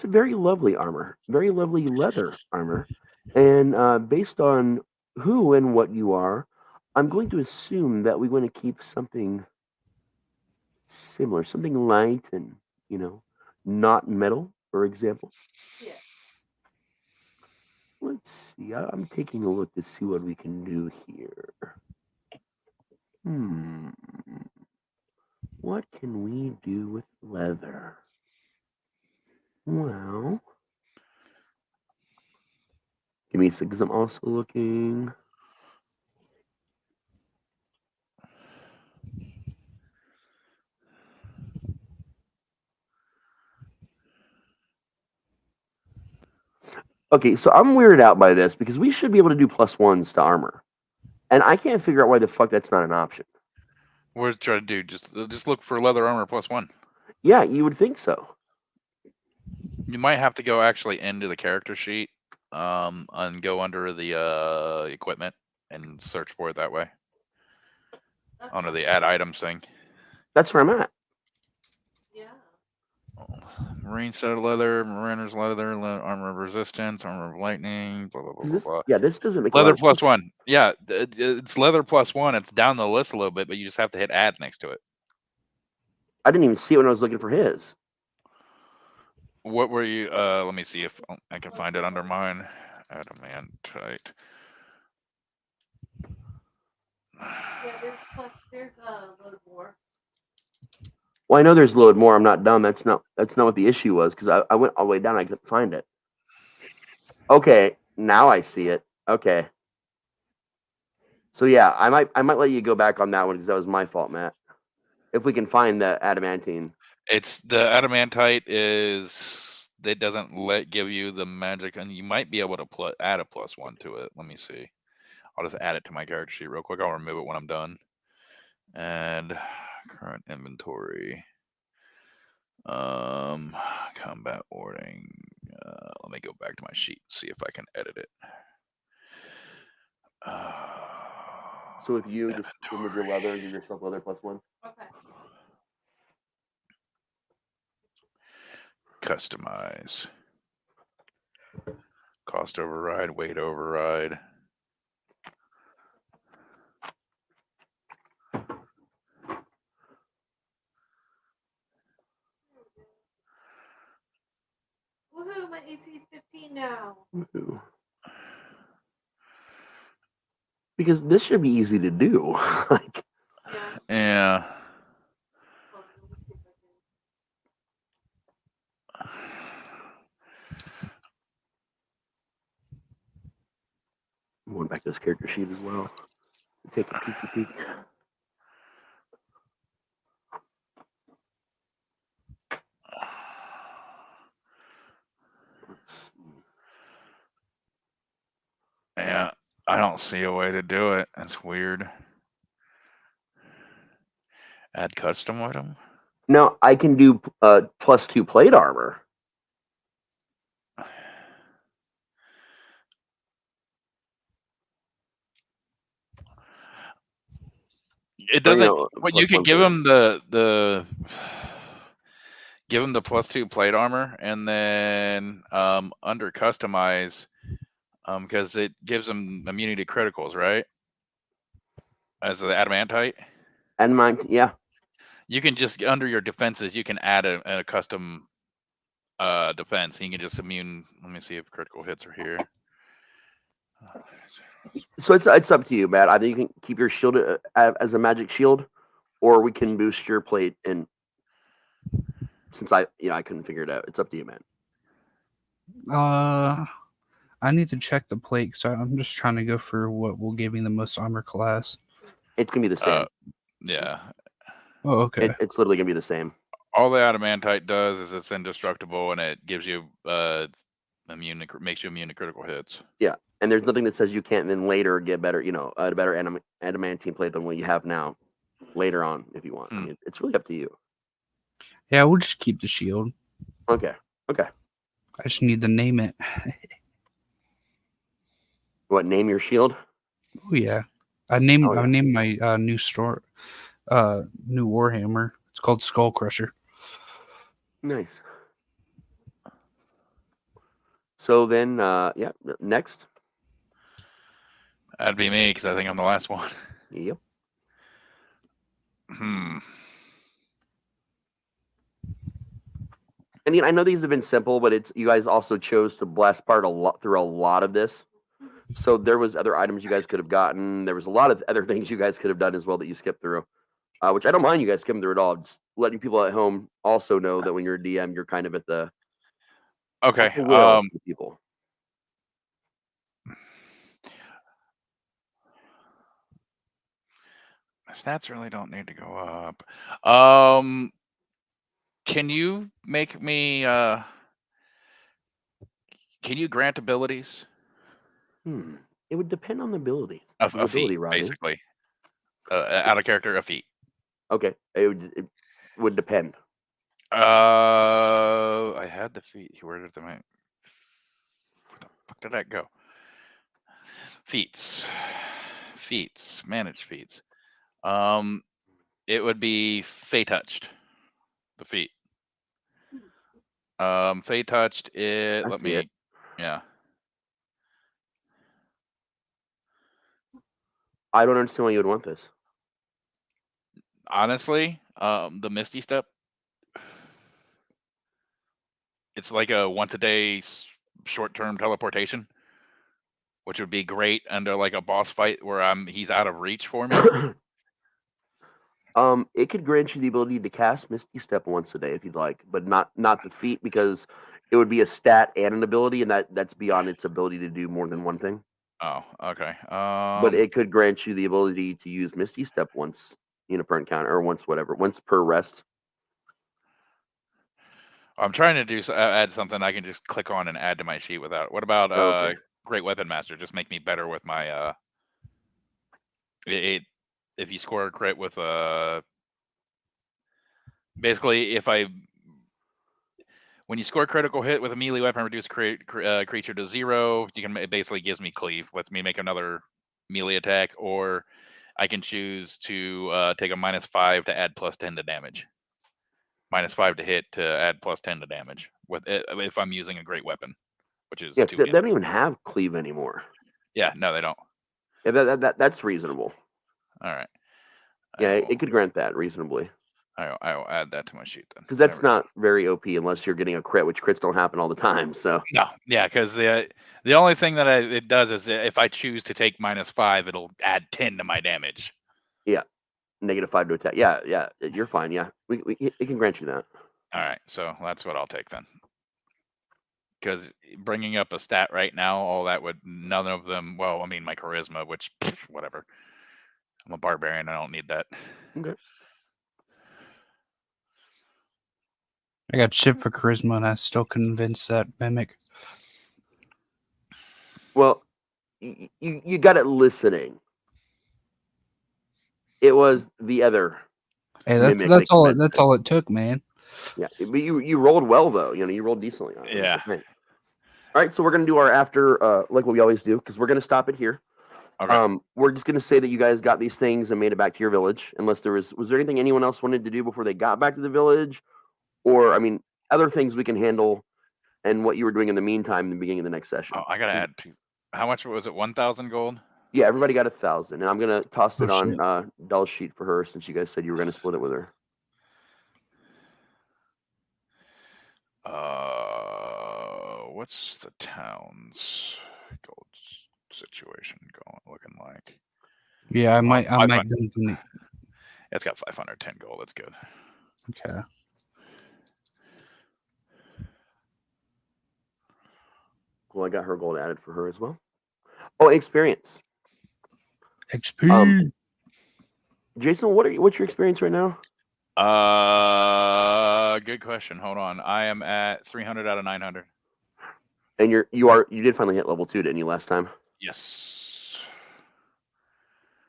very lovely armor, very lovely leather armor, and based on who and what you are, I'm going to assume that we want to keep something similar, something light and not metal, for example. Yeah. Let's see. I'm taking a look to see what we can do here. What can we do with leather? Well, give me a second, 'cause I'm also looking. Okay, so I'm weirded out by this because we should be able to do +1s to armor, and I can't figure out why the fuck that's not an option. What is it trying to do? Just look for leather armor +1. Yeah, you would think so. You might have to go actually into the character sheet, and go under the equipment and search for it that way. Under the add items thing. That's where I'm at. Yeah. Marine set of leather, mariner's leather, armor of resistance, armor of lightning, blah blah blah blah blah. Yeah, this doesn't make a leather lot of sense. +1. Yeah, it's leather +1. It's down the list a little bit, but you just have to hit add next to it. I didn't even see it when I was looking for his. What were you? Let me see if I can find it under mine. Adamantite. Yeah, there's a load more. Well, I know there's load more. I'm not dumb. That's not what the issue was because I went all the way down. I couldn't find it. Okay, now I see it. Okay. So yeah, I might let you go back on that one because that was my fault, Matt. If we can find the adamantine. It's the adamantite is it doesn't give you the magic, and you might be able to add a +1 to it. Let me see. I'll just add it to my character sheet real quick. I'll remove it when I'm done. And current inventory. Combat warding. Let me go back to my sheet and see if I can edit it. So if you just remove your leather and give yourself leather +1. Okay. Customize. Cost override, weight override. Woohoo! My AC is 15 now. Woohoo. Because this should be easy to do. Like, yeah. I'm going back to this character sheet as well. Take a peeky peek. Yeah, I don't see a way to do it. That's weird. Add custom item? No, I can do +2 plate armor. It doesn't. Well, you can give him the give him the +2 plate armor, and then under customize, because it gives him immunity to criticals, right? As the adamantite. Adamantite, yeah. You can just under your defenses, you can add a custom defense. You can just immune. Let me see if critical hits are here. So it's up to you, Matt. Either you can keep your shield as a magic shield, or we can boost your plate. And since I couldn't figure it out, it's up to you, man. I need to check the plate because I'm just trying to go for what will give me the most armor class. It's gonna be the same. Yeah. Oh, okay. It's literally gonna be the same. All the adamantite does is it's indestructible, and it gives you makes you immune to critical hits. Yeah, and there's nothing that says you can't then later get better, a better adamantine plate than what you have now. Later on, if you want, I mean, it's really up to you. Yeah, we'll just keep the shield. Okay. I just need to name it. What, name your shield? Oh yeah, I named my new store, new Warhammer. It's called Skull Crusher. Nice. So then, next. That'd be me because I think I'm the last one. Yep. I mean, I know these have been simple, but you guys also chose to blast part through a lot of this. So there was other items you guys could have gotten. There was a lot of other things you guys could have done as well that you skipped through, which I don't mind you guys skipping through it all. Just letting people at home also know that when you're a DM, you're kind of at the people. Stats really don't need to go up. Can you make me Can you grant abilities? It would depend on the ability. A The ability, feat, Rodney. basically. Out of character, a feat. Okay, it would depend. I had the feat. Where did where the fuck did that go? Feats. Manage feats. It would be Fey touched. The feat. Fey touched it. I see it. Yeah. I don't understand why you would want this. Honestly, the Misty Step. It's like a once a day short term teleportation, which would be great under like a boss fight where he's out of reach for me. It could grant you the ability to cast Misty Step once a day if you'd like, but not the feat, because it would be a stat and an ability, and that's beyond its ability to do more than one thing. Oh, okay. But it could grant you the ability to use Misty Step once per encounter, or once per rest. I'm trying to do add something I can just click on and add to my sheet without. What about Okay. Great Weapon Master? Just make me better with my if you score a crit with basically when you score a critical hit with a melee weapon, reduce creature to 0. It basically gives me cleave, lets me make another melee attack, or I can choose to take a -5 to add +10 to damage. -5 to hit to add +10 to damage with it if I'm using a great weapon, which is Yeah, 'cause they don't even have cleave anymore. Yeah, no, they don't. Yeah, that's reasonable. All right. Yeah, it could grant that reasonably. I will add that to my sheet then. Because that's not very OP unless you're getting a crit, which crits don't happen all the time. So no, yeah, because the only thing that it does is if I choose to take -5, it'll add 10 to my damage. Yeah, -5 to attack. Yeah, you're fine. Yeah, it can grant you that. All right, so that's what I'll take then. Because bringing up a stat right now, all that would none of them. Well, I mean my charisma, which whatever. I'm a barbarian. I don't need that. Okay. I got shit for charisma, and I still convinced that mimic. Well, you got it listening. It was the other. Hey, that's all it took, man. Yeah, but you rolled well though. You rolled decently on it. Yeah. All right, so we're gonna do our after, like what we always do, because we're gonna stop it here. Okay. We're just gonna say that you guys got these things and made it back to your village. Unless was there anything anyone else wanted to do before they got back to the village, or I mean, other things we can handle, and what you were doing in the meantime in the beginning of the next session. Oh, I gotta add 2. How much was it? 1,000 gold. Yeah, everybody got 1,000, and I'm gonna toss it on Doll's sheet for her since you guys said you were gonna split it with her. What's the town's gold situation looking like? Yeah, I might. It's got 510 gold. That's good. Okay. Well, I got her gold added for her as well. Oh, experience. XP. Jayson, what's your experience right now? Good question. Hold on. I am at 300 out of 900. And you did finally hit level 2, didn't you, last time? Yes.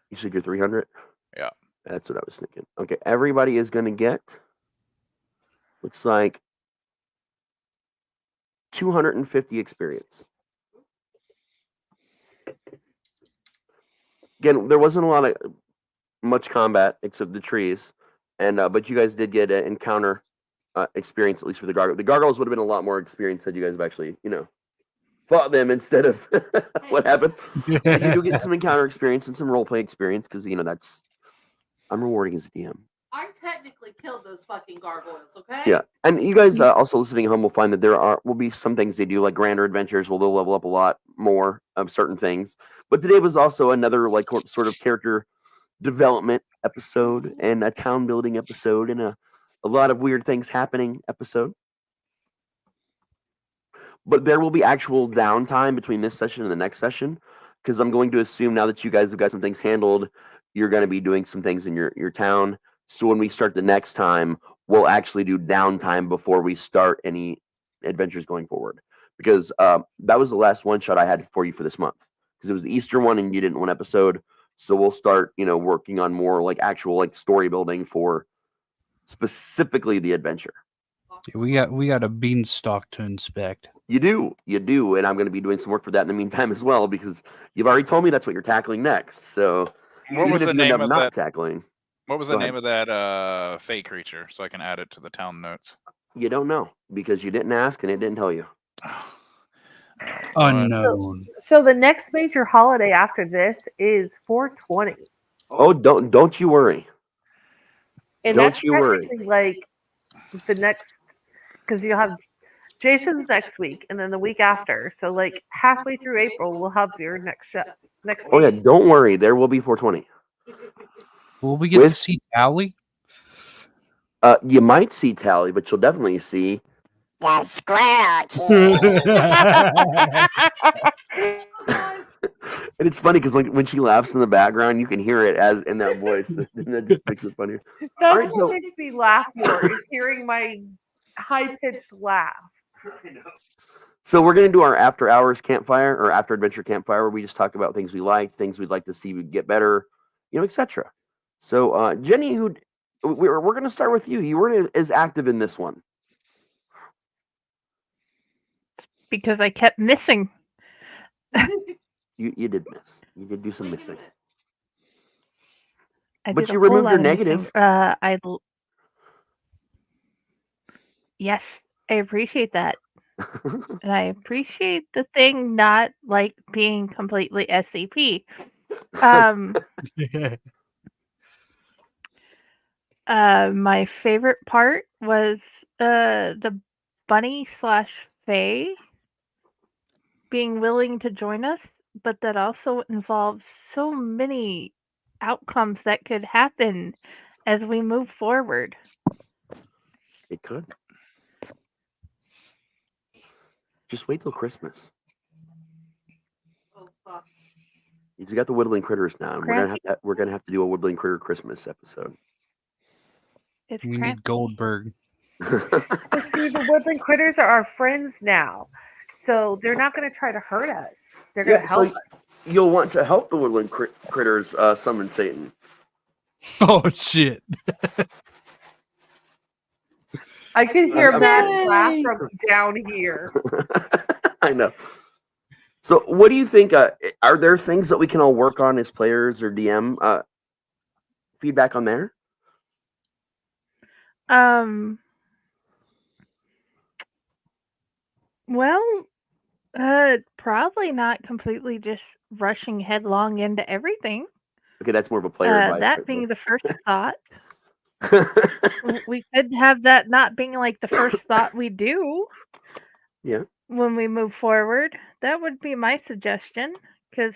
You said you're 300? Yeah. That's what I was thinking. Okay, everybody is going to get, looks like, 250 experience. Again, there wasn't a lot of much combat except the trees, and but you guys did get an encounter experience, at least for the gargoyles. The gargoyles would have been a lot more experience had you guys have actually, fought them instead of what happened. But you do get some encounter experience and some roleplay experience because I'm rewarding as a DM. I technically killed those fucking gargoyles, okay? Yeah, and you guys also listening at home will find that there will be some things they do, like grander adventures, where they'll level up a lot more of certain things. But today was also another sort of character development episode and a town building episode and a lot of weird things happening episode. But there will be actual downtime between this session and the next session, because I'm going to assume now that you guys have got some things handled, you're going to be doing some things in your town. So when we start the next time, we'll actually do downtime before we start any adventures going forward. because that was the last one shot I had for you for this month, because it was the Easter one and you didn't one episode. So we'll start, working on more like actual like story building for specifically the adventure. We got a beanstalk to inspect. You do, and I'm going to be doing some work for that in the meantime as well, because you've already told me that's what you're tackling next. So What was the name of that? Tackling? What was the name of that fey creature, so I can add it to the town notes? You don't know because you didn't ask and it didn't tell you. Unknown. So the next major holiday after this is 420. Oh, don't you worry. And Don't that's you worry. technically like the next, because you'll have Jayson's next week and then the week after. So like halfway through April, we'll have your next show. Oh yeah, don't worry. There will be 420. Will we get to see Tally? You might see Tally, but you'll definitely see the squirrel kid. And it's funny because when she laughs in the background, you can hear it as in that voice, and that just makes it funnier. That's what makes me laugh more is hearing my high pitched laugh. So we're gonna do our after hours campfire or after adventure campfire, where we just talk about things we like, things we'd like to see get better, etc. So Jenny, we're gonna start with you. You weren't as active in this one because I kept missing. You did miss. You did do some missing. But you removed your negative. Yes, I appreciate that. And I appreciate the thing not like being completely SCP. My favorite part was the bunny/fae being willing to join us, but that also involves so many outcomes that could happen as we move forward. It could. Just wait till Christmas. Oh fuck! You got the woodland critters now, and we're gonna have to do a woodland critter Christmas episode. We need Goldberg. But see, the woodland critters are our friends now, so they're not going to try to hurt us. They're going to help us. You'll want to help the woodland critters summon Satan. Oh shit! I can hear Matt laugh from down here. I know. So, what do you think? Are there things that we can all work on as players or DM? Feedback on there? Well, probably not completely just rushing headlong into everything. Okay, that's more of a player advice. That being the first thought. We could have that not being like the first thought we do. Yeah. When we move forward, that would be my suggestion. Because,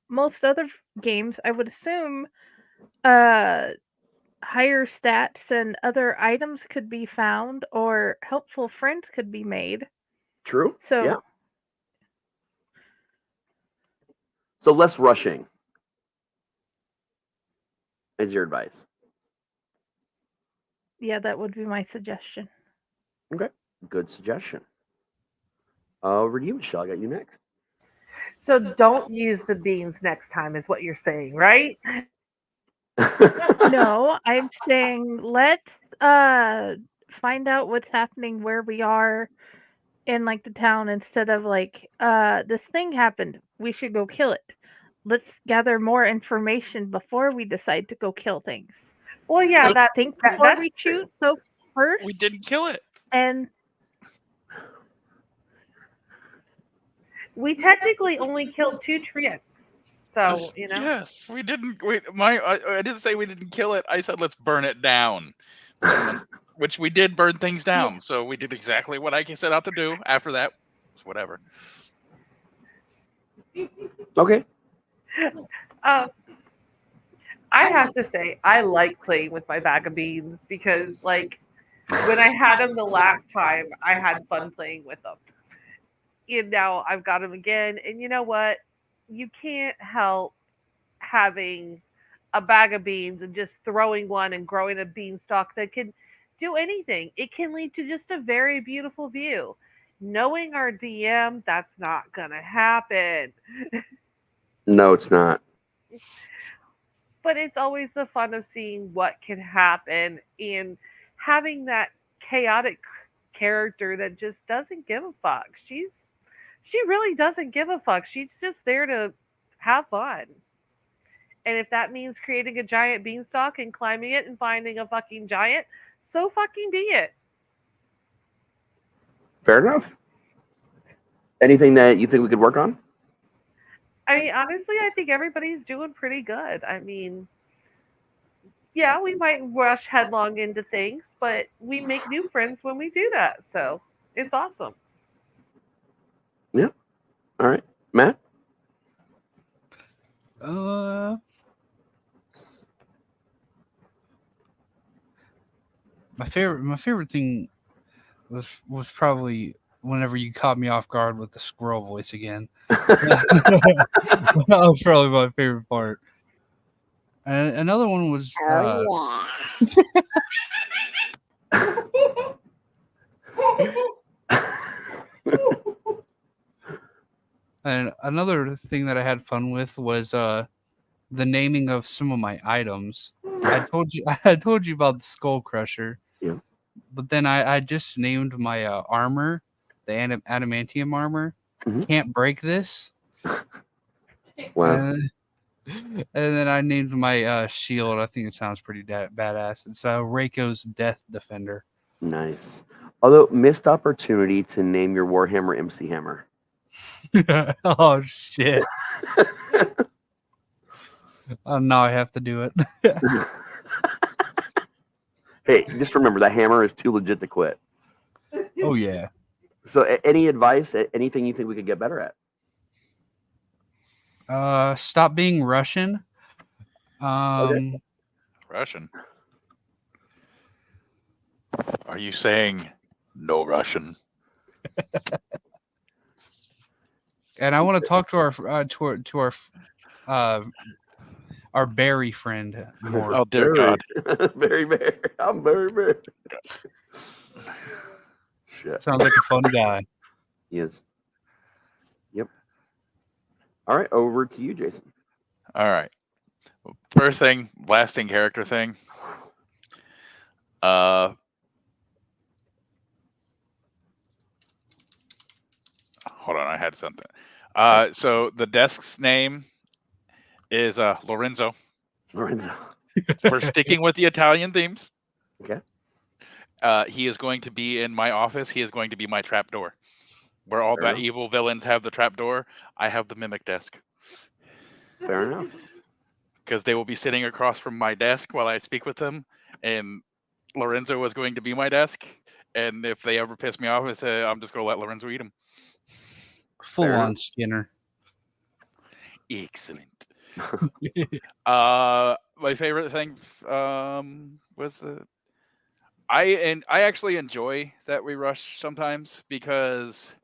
most other games, I would assume, higher stats and other items could be found, or helpful friends could be made. True. So, yeah. So less rushing is your advice. Yeah, that would be my suggestion. Okay, good suggestion. Over to you, Michelle. I got you next. So don't use the beans next time, is what you're saying, right? No, I'm saying let's find out what's happening where we are in like the town, instead of like this thing happened, we should go kill it. Let's gather more information before we decide to go kill things. Well, yeah, before we shoot. So first, we didn't kill it, and we technically only killed 2 treants. So Yes, we didn't. I didn't say we didn't kill it. I said let's burn it down, which we did burn things down. Yeah. So we did exactly what I set out to do. After that, whatever. Okay. I have to say, I like playing with my bag of beans because, like, when I had them the last time, I had fun playing with them. And now I've got them again. And you know what? You can't help having a bag of beans and just throwing one and growing a beanstalk that can do anything. It can lead to just a very beautiful view. Knowing our DM, that's not gonna happen. No, it's not. But it's always the fun of seeing what can happen and having that chaotic character that just doesn't give a fuck. She really doesn't give a fuck. She's just there to have fun. And if that means creating a giant beanstalk and climbing it and finding a fucking giant, so fucking be it. Fair enough. Anything that you think we could work on? I mean, honestly, I think everybody's doing pretty good. I mean, yeah, we might rush headlong into things, but we make new friends when we do that. So it's awesome. Yeah. All right, Matt. My favorite thing was probably whenever you caught me off guard with the squirrel voice again. That was probably my favorite part. And another one was and another thing that I had fun with was the naming of some of my items. I told you about the Skull Crusher. Yeah. But then I just named my armor, the adamantium armor. Mm-hmm. Can't break this. Wow. And then I named my shield. I think it sounds pretty badass. It's Reiko's Death Defender. Nice. Although, missed opportunity to name your Warhammer MC Hammer. Oh, shit. Now I have to do it. Hey, just remember, that hammer is too legit to quit. Oh, yeah. So, any advice, anything you think we could get better at? Stop being Russian. Okay. Russian? Are you saying no Russian? And I want to talk to our Barry friend more. Oh dear God, Barry Bear. I'm Barry Bear. Shit. Sounds like a fun guy. He is. Yep. All right, over to you, Jayson. All right. First thing, lasting character thing. Hold on, I had something. So the desk's name is Lorenzo. Lorenzo. We're sticking with the Italian themes. Okay. He is going to be in my office. He is going to be my trapdoor. Where all the evil villains have the trapdoor, I have the mimic desk. Fair enough. Because they will be sitting across from my desk while I speak with them, and Lorenzo is going to be my desk. And if they ever piss me off, I say, I'm just going to let Lorenzo eat them. Full on Skinner. Excellent. My favorite thing was I actually enjoy that we rush sometimes because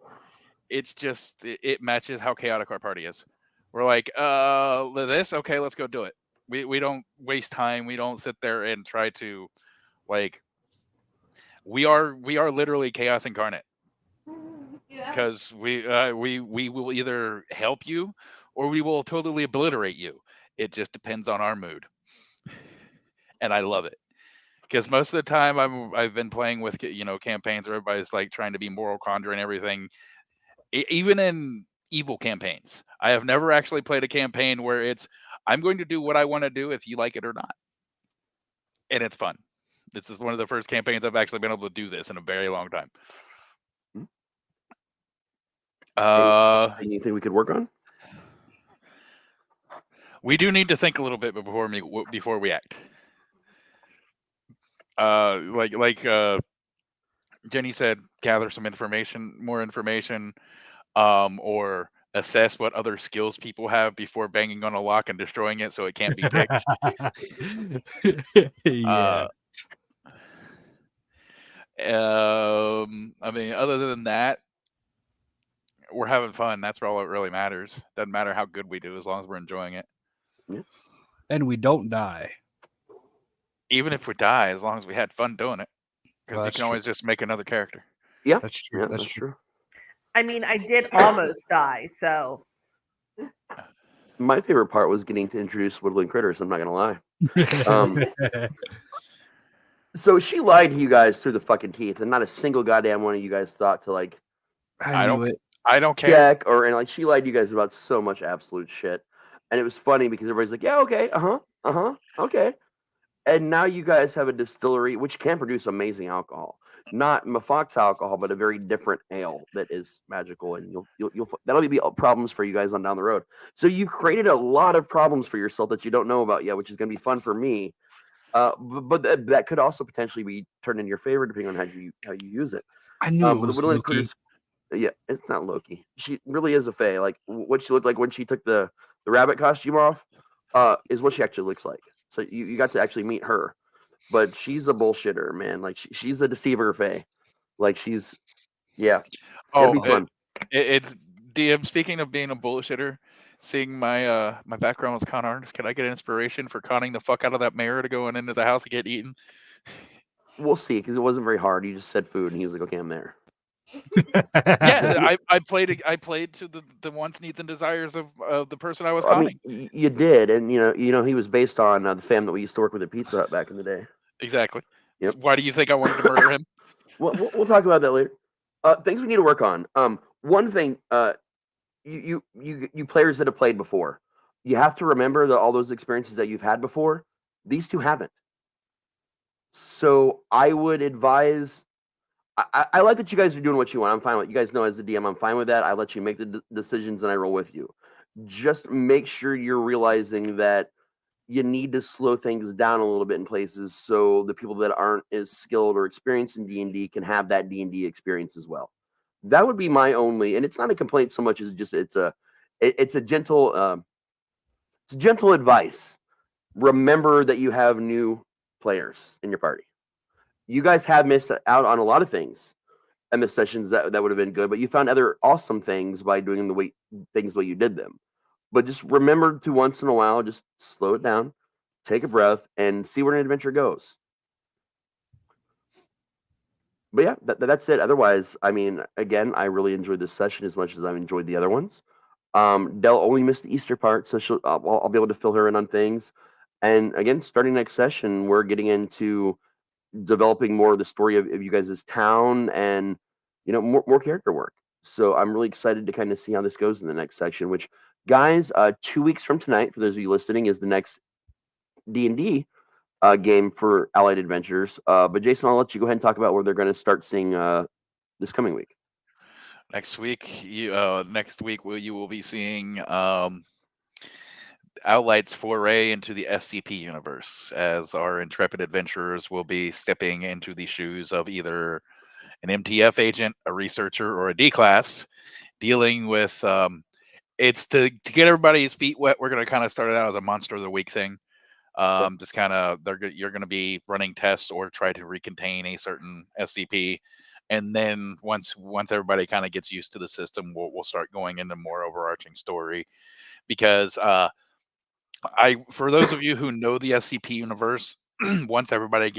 it's just it matches how chaotic our party is. We're like, this, okay, let's go do it. We don't waste time. We don't sit there and try to like. We are literally chaos incarnate. Because we will either help you or we will totally obliterate you. It just depends on our mood, and I love it because most of the time I've been playing with campaigns where everybody's like trying to be moral conjure and everything. Even in evil campaigns, I have never actually played a campaign where it's I'm going to do what I want to do if you like it or not, and it's fun. This is one of the first campaigns I've actually been able to do this in a very long time. Anything we could work on? We do need to think a little bit before we act. Like Jenny said, gather some more information, or assess what other skills people have before banging on a lock and destroying it so it can't be picked. Yeah. I mean, other than that, we're having fun. That's all that really matters. Doesn't matter how good we do as long as we're enjoying it. Yeah. And we don't die. Even if we die, as long as we had fun doing it. Because you can always just make another character. Yeah. That's true. Yeah, that's true. I mean, I did almost die, so My favorite part was getting to introduce woodland critters. I'm not gonna lie. So she lied to you guys through the fucking teeth, and not a single goddamn one of you guys thought to like I knew it. I don't care. check and like she lied to you guys about so much absolute shit, and it was funny because everybody's like, yeah, okay, okay, and now you guys have a distillery which can produce amazing alcohol, not Mafox alcohol, but a very different ale that is magical, and you'll that'll be problems for you guys on down the road. So you've created a lot of problems for yourself that you don't know about yet, which is going to be fun for me. But that could also potentially be turned in your favor depending on how you use it. I knew it But the was woodland Loki. critters, yeah, it's not Loki. She really is a fae. Like what she looked like when she took the rabbit costume off, is what she actually looks like. So you got to actually meet her, but she's a bullshitter, man. Like she's a deceiver fae. Like she's it's gonna be fun. It's DM. Speaking of being a bullshitter, seeing my my background as con artist, can I get inspiration for conning the fuck out of that mayor to going into the house to get eaten? We'll see, because it wasn't very hard. You just said food, and he was like, "Okay, I'm there." Yes, I played to the wants, needs, and desires of the person I was conning. I mean, you did, and you know he was based on the fam that we used to work with at Pizza Hut back in the day. Exactly. Yep. Why do you think I wanted to murder him? We'll talk about that later. Things we need to work on. One thing, you players that have played before, you have to remember that all those experiences that you've had before, these two haven't. So I would advise. I like that you guys are doing what you want. I'm fine with it. You guys know as a DM, I'm fine with that. I let you make the decisions and I roll with you. Just make sure you're realizing that you need to slow things down a little bit in places so the people that aren't as skilled or experienced in D&D can have that D&D experience as well. That would be my only, and it's not a complaint so much as just it's a gentle advice. Remember that you have new players in your party. You guys have missed out on a lot of things in the sessions that would have been good, but you found other awesome things by doing the way you did them. But just remember to once in a while, just slow it down, take a breath, and see where an adventure goes. But yeah, that's it. Otherwise, I mean, again, I really enjoyed this session as much as I've enjoyed the other ones. Dell only missed the Easter part, so I'll be able to fill her in on things. And again, starting next session, we're getting into developing more of the story of you guys' town and more character work. So I'm really excited to kind of see how this goes in the next section, which guys, 2 weeks from tonight, for those of you listening, is the next D&D game for Allied Adventures. But Jayson, I'll let you go ahead and talk about where they're going to start seeing this coming week. Next week, you will be seeing Outlight's foray into the SCP universe, as our intrepid adventurers will be stepping into the shoes of either an MTF agent, a researcher, or a D-class, dealing with it's to get everybody's feet wet. We're going to kind of start it out as a monster of the week thing. Just kind of you're going to be running tests or try to recontain a certain SCP, and then once everybody kind of gets used to the system, we'll start going into more overarching story, because for those of you who know the SCP universe, once everybody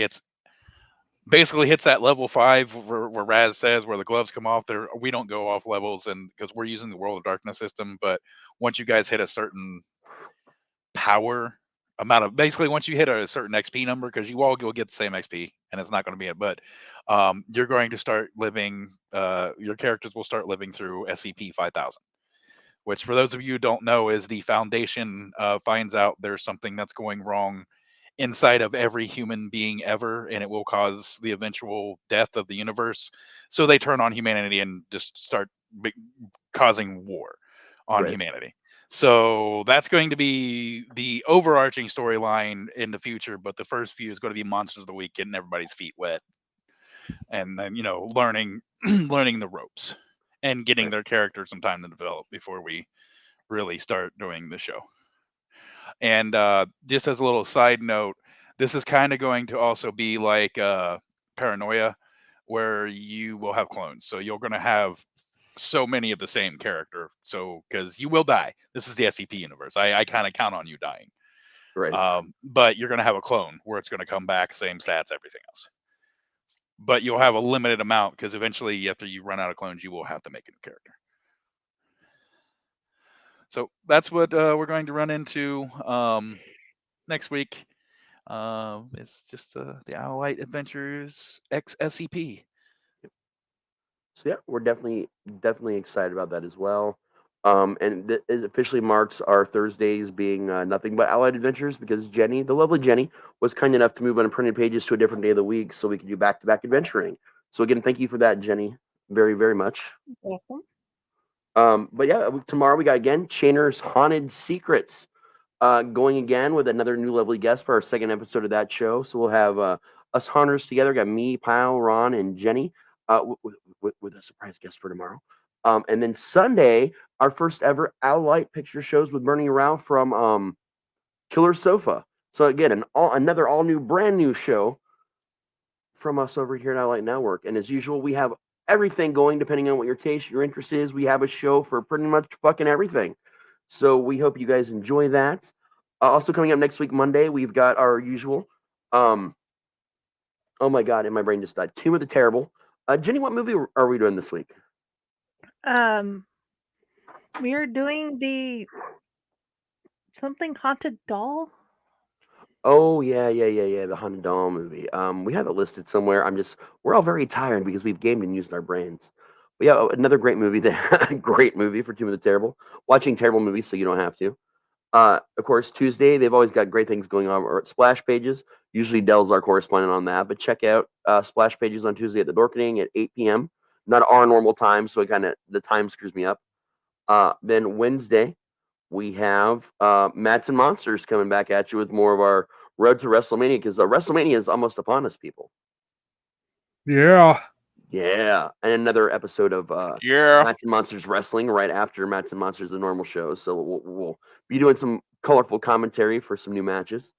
basically hits that level 5 where Raz says where the gloves come off, there we don't go off levels, and because we're using the World of Darkness system, but once you guys hit a certain power amount of, basically once you hit a certain XP number, because you all will get the same XP and it's not going to be it, but you're going to start living, your characters will start living through SCP 5000. Which, for those of you who don't know, is the Foundation finds out there's something that's going wrong inside of every human being ever, and it will cause the eventual death of the universe. So they turn on humanity and just start causing war on humanity. So that's going to be the overarching storyline in the future, but the first few is going to be Monsters of the Week, getting everybody's feet wet, and then learning the ropes and getting their characters some time to develop before we really start doing the show. And just as a little side note, this is kind of going to also be like Paranoia, where you will have clones. So you're going to have so many of the same character. So because you will die. This is the SCP universe. I kind of count on you dying. Right. But you're going to have a clone where it's going to come back, same stats, everything else. but you'll have a limited amount because eventually, after you run out of clones, you will have to make a new character. So that's what we're going to run into next week. It's just the Allight Adventures X SCP. So yeah, we're definitely excited about that as well. And it officially marks our Thursdays being nothing but Allied Adventures because Jenny, the lovely Jenny, was kind enough to move unprinted pages to a different day of the week so we could do back-to-back adventuring. So again, thank you for that, Jenny, very, very much. Welcome. But yeah, tomorrow we got again Chainer's Haunted Secrets. Going again with another new lovely guest for our second episode of that show. So we'll have us haunters together. Got me, Pyle, Ron, and Jenny with a surprise guest for tomorrow. And then Sunday, our first ever Allight picture shows with Bernie Rao from Killer Sofa. So again, another all new, brand new show from us over here at Allight Network. And as usual, we have everything going depending on what your taste, your interest is. We have a show for pretty much fucking everything. So we hope you guys enjoy that. Also coming up next week, Monday, we've got our usual. Oh my god, and my brain just died. Tomb of the Terrible. Jenny, what movie are we doing this week? We are doing the something haunted doll. Oh yeah, the Haunted Doll movie. We have it listed somewhere. We're all very tired because we've gamed and used our brains. But yeah, another great movie. Great movie for Tomb of the Terrible. Watching terrible movies so you don't have to. Of course, Tuesday, they've always got great things going on. Or at Splash Pages. Usually Dell's our correspondent on that. But check out Splash Pages on Tuesday at the Dorkening at 8 p.m. Not our normal time, so the time screws me up. Then Wednesday, we have Mats and Monsters coming back at you with more of our Road to WrestleMania because WrestleMania is almost upon us, people. Yeah. Yeah. And another episode of Mats and Monsters Wrestling right after Mats and Monsters, the normal show. So we'll be doing some colorful commentary for some new matches.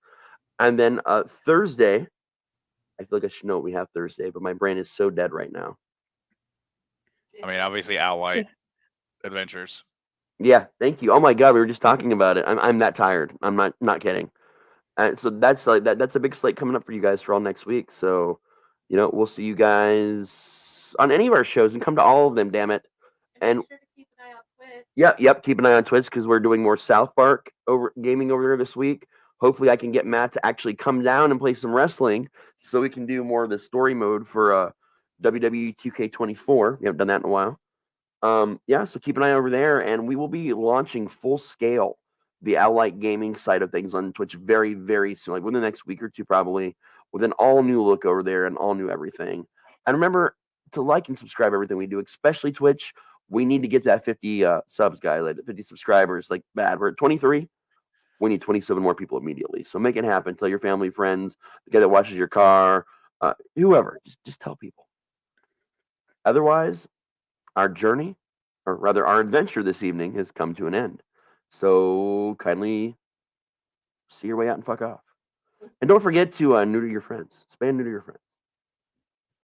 And then Thursday, I feel like I should know what we have Thursday, but my brain is so dead right now. I mean, obviously, Allight Adventures. Yeah, thank you. Oh my god, we were just talking about it. I'm that tired. I'm not kidding. And so that's that's a big slate coming up for you guys for all next week. So, we'll see you guys on any of our shows and come to all of them, damn it. And be sure to keep an eye on Twitch. Yep, keep an eye on Twitch because we're doing more South Park gaming over there this week. Hopefully I can get Matt to actually come down and play some wrestling so we can do more of the story mode for WWE 2K24. We haven't done that in a while. So keep an eye over there, and we will be launching full scale the Allight gaming side of things on Twitch very, very soon, like within the next week or two, probably, with an all new look over there and all new everything. And remember to like and subscribe everything we do, especially Twitch. We need to get to that 50 subs, guy, like 50 subscribers, like bad. We're at 23. We need 27 more people immediately. So make it happen. Tell your family, friends, the guy that washes your car, whoever. Just tell people. Otherwise, our journey, or rather our adventure this evening, has come to an end. So kindly see your way out and fuck off. And don't forget to neuter your friends. Spay and neuter your friends.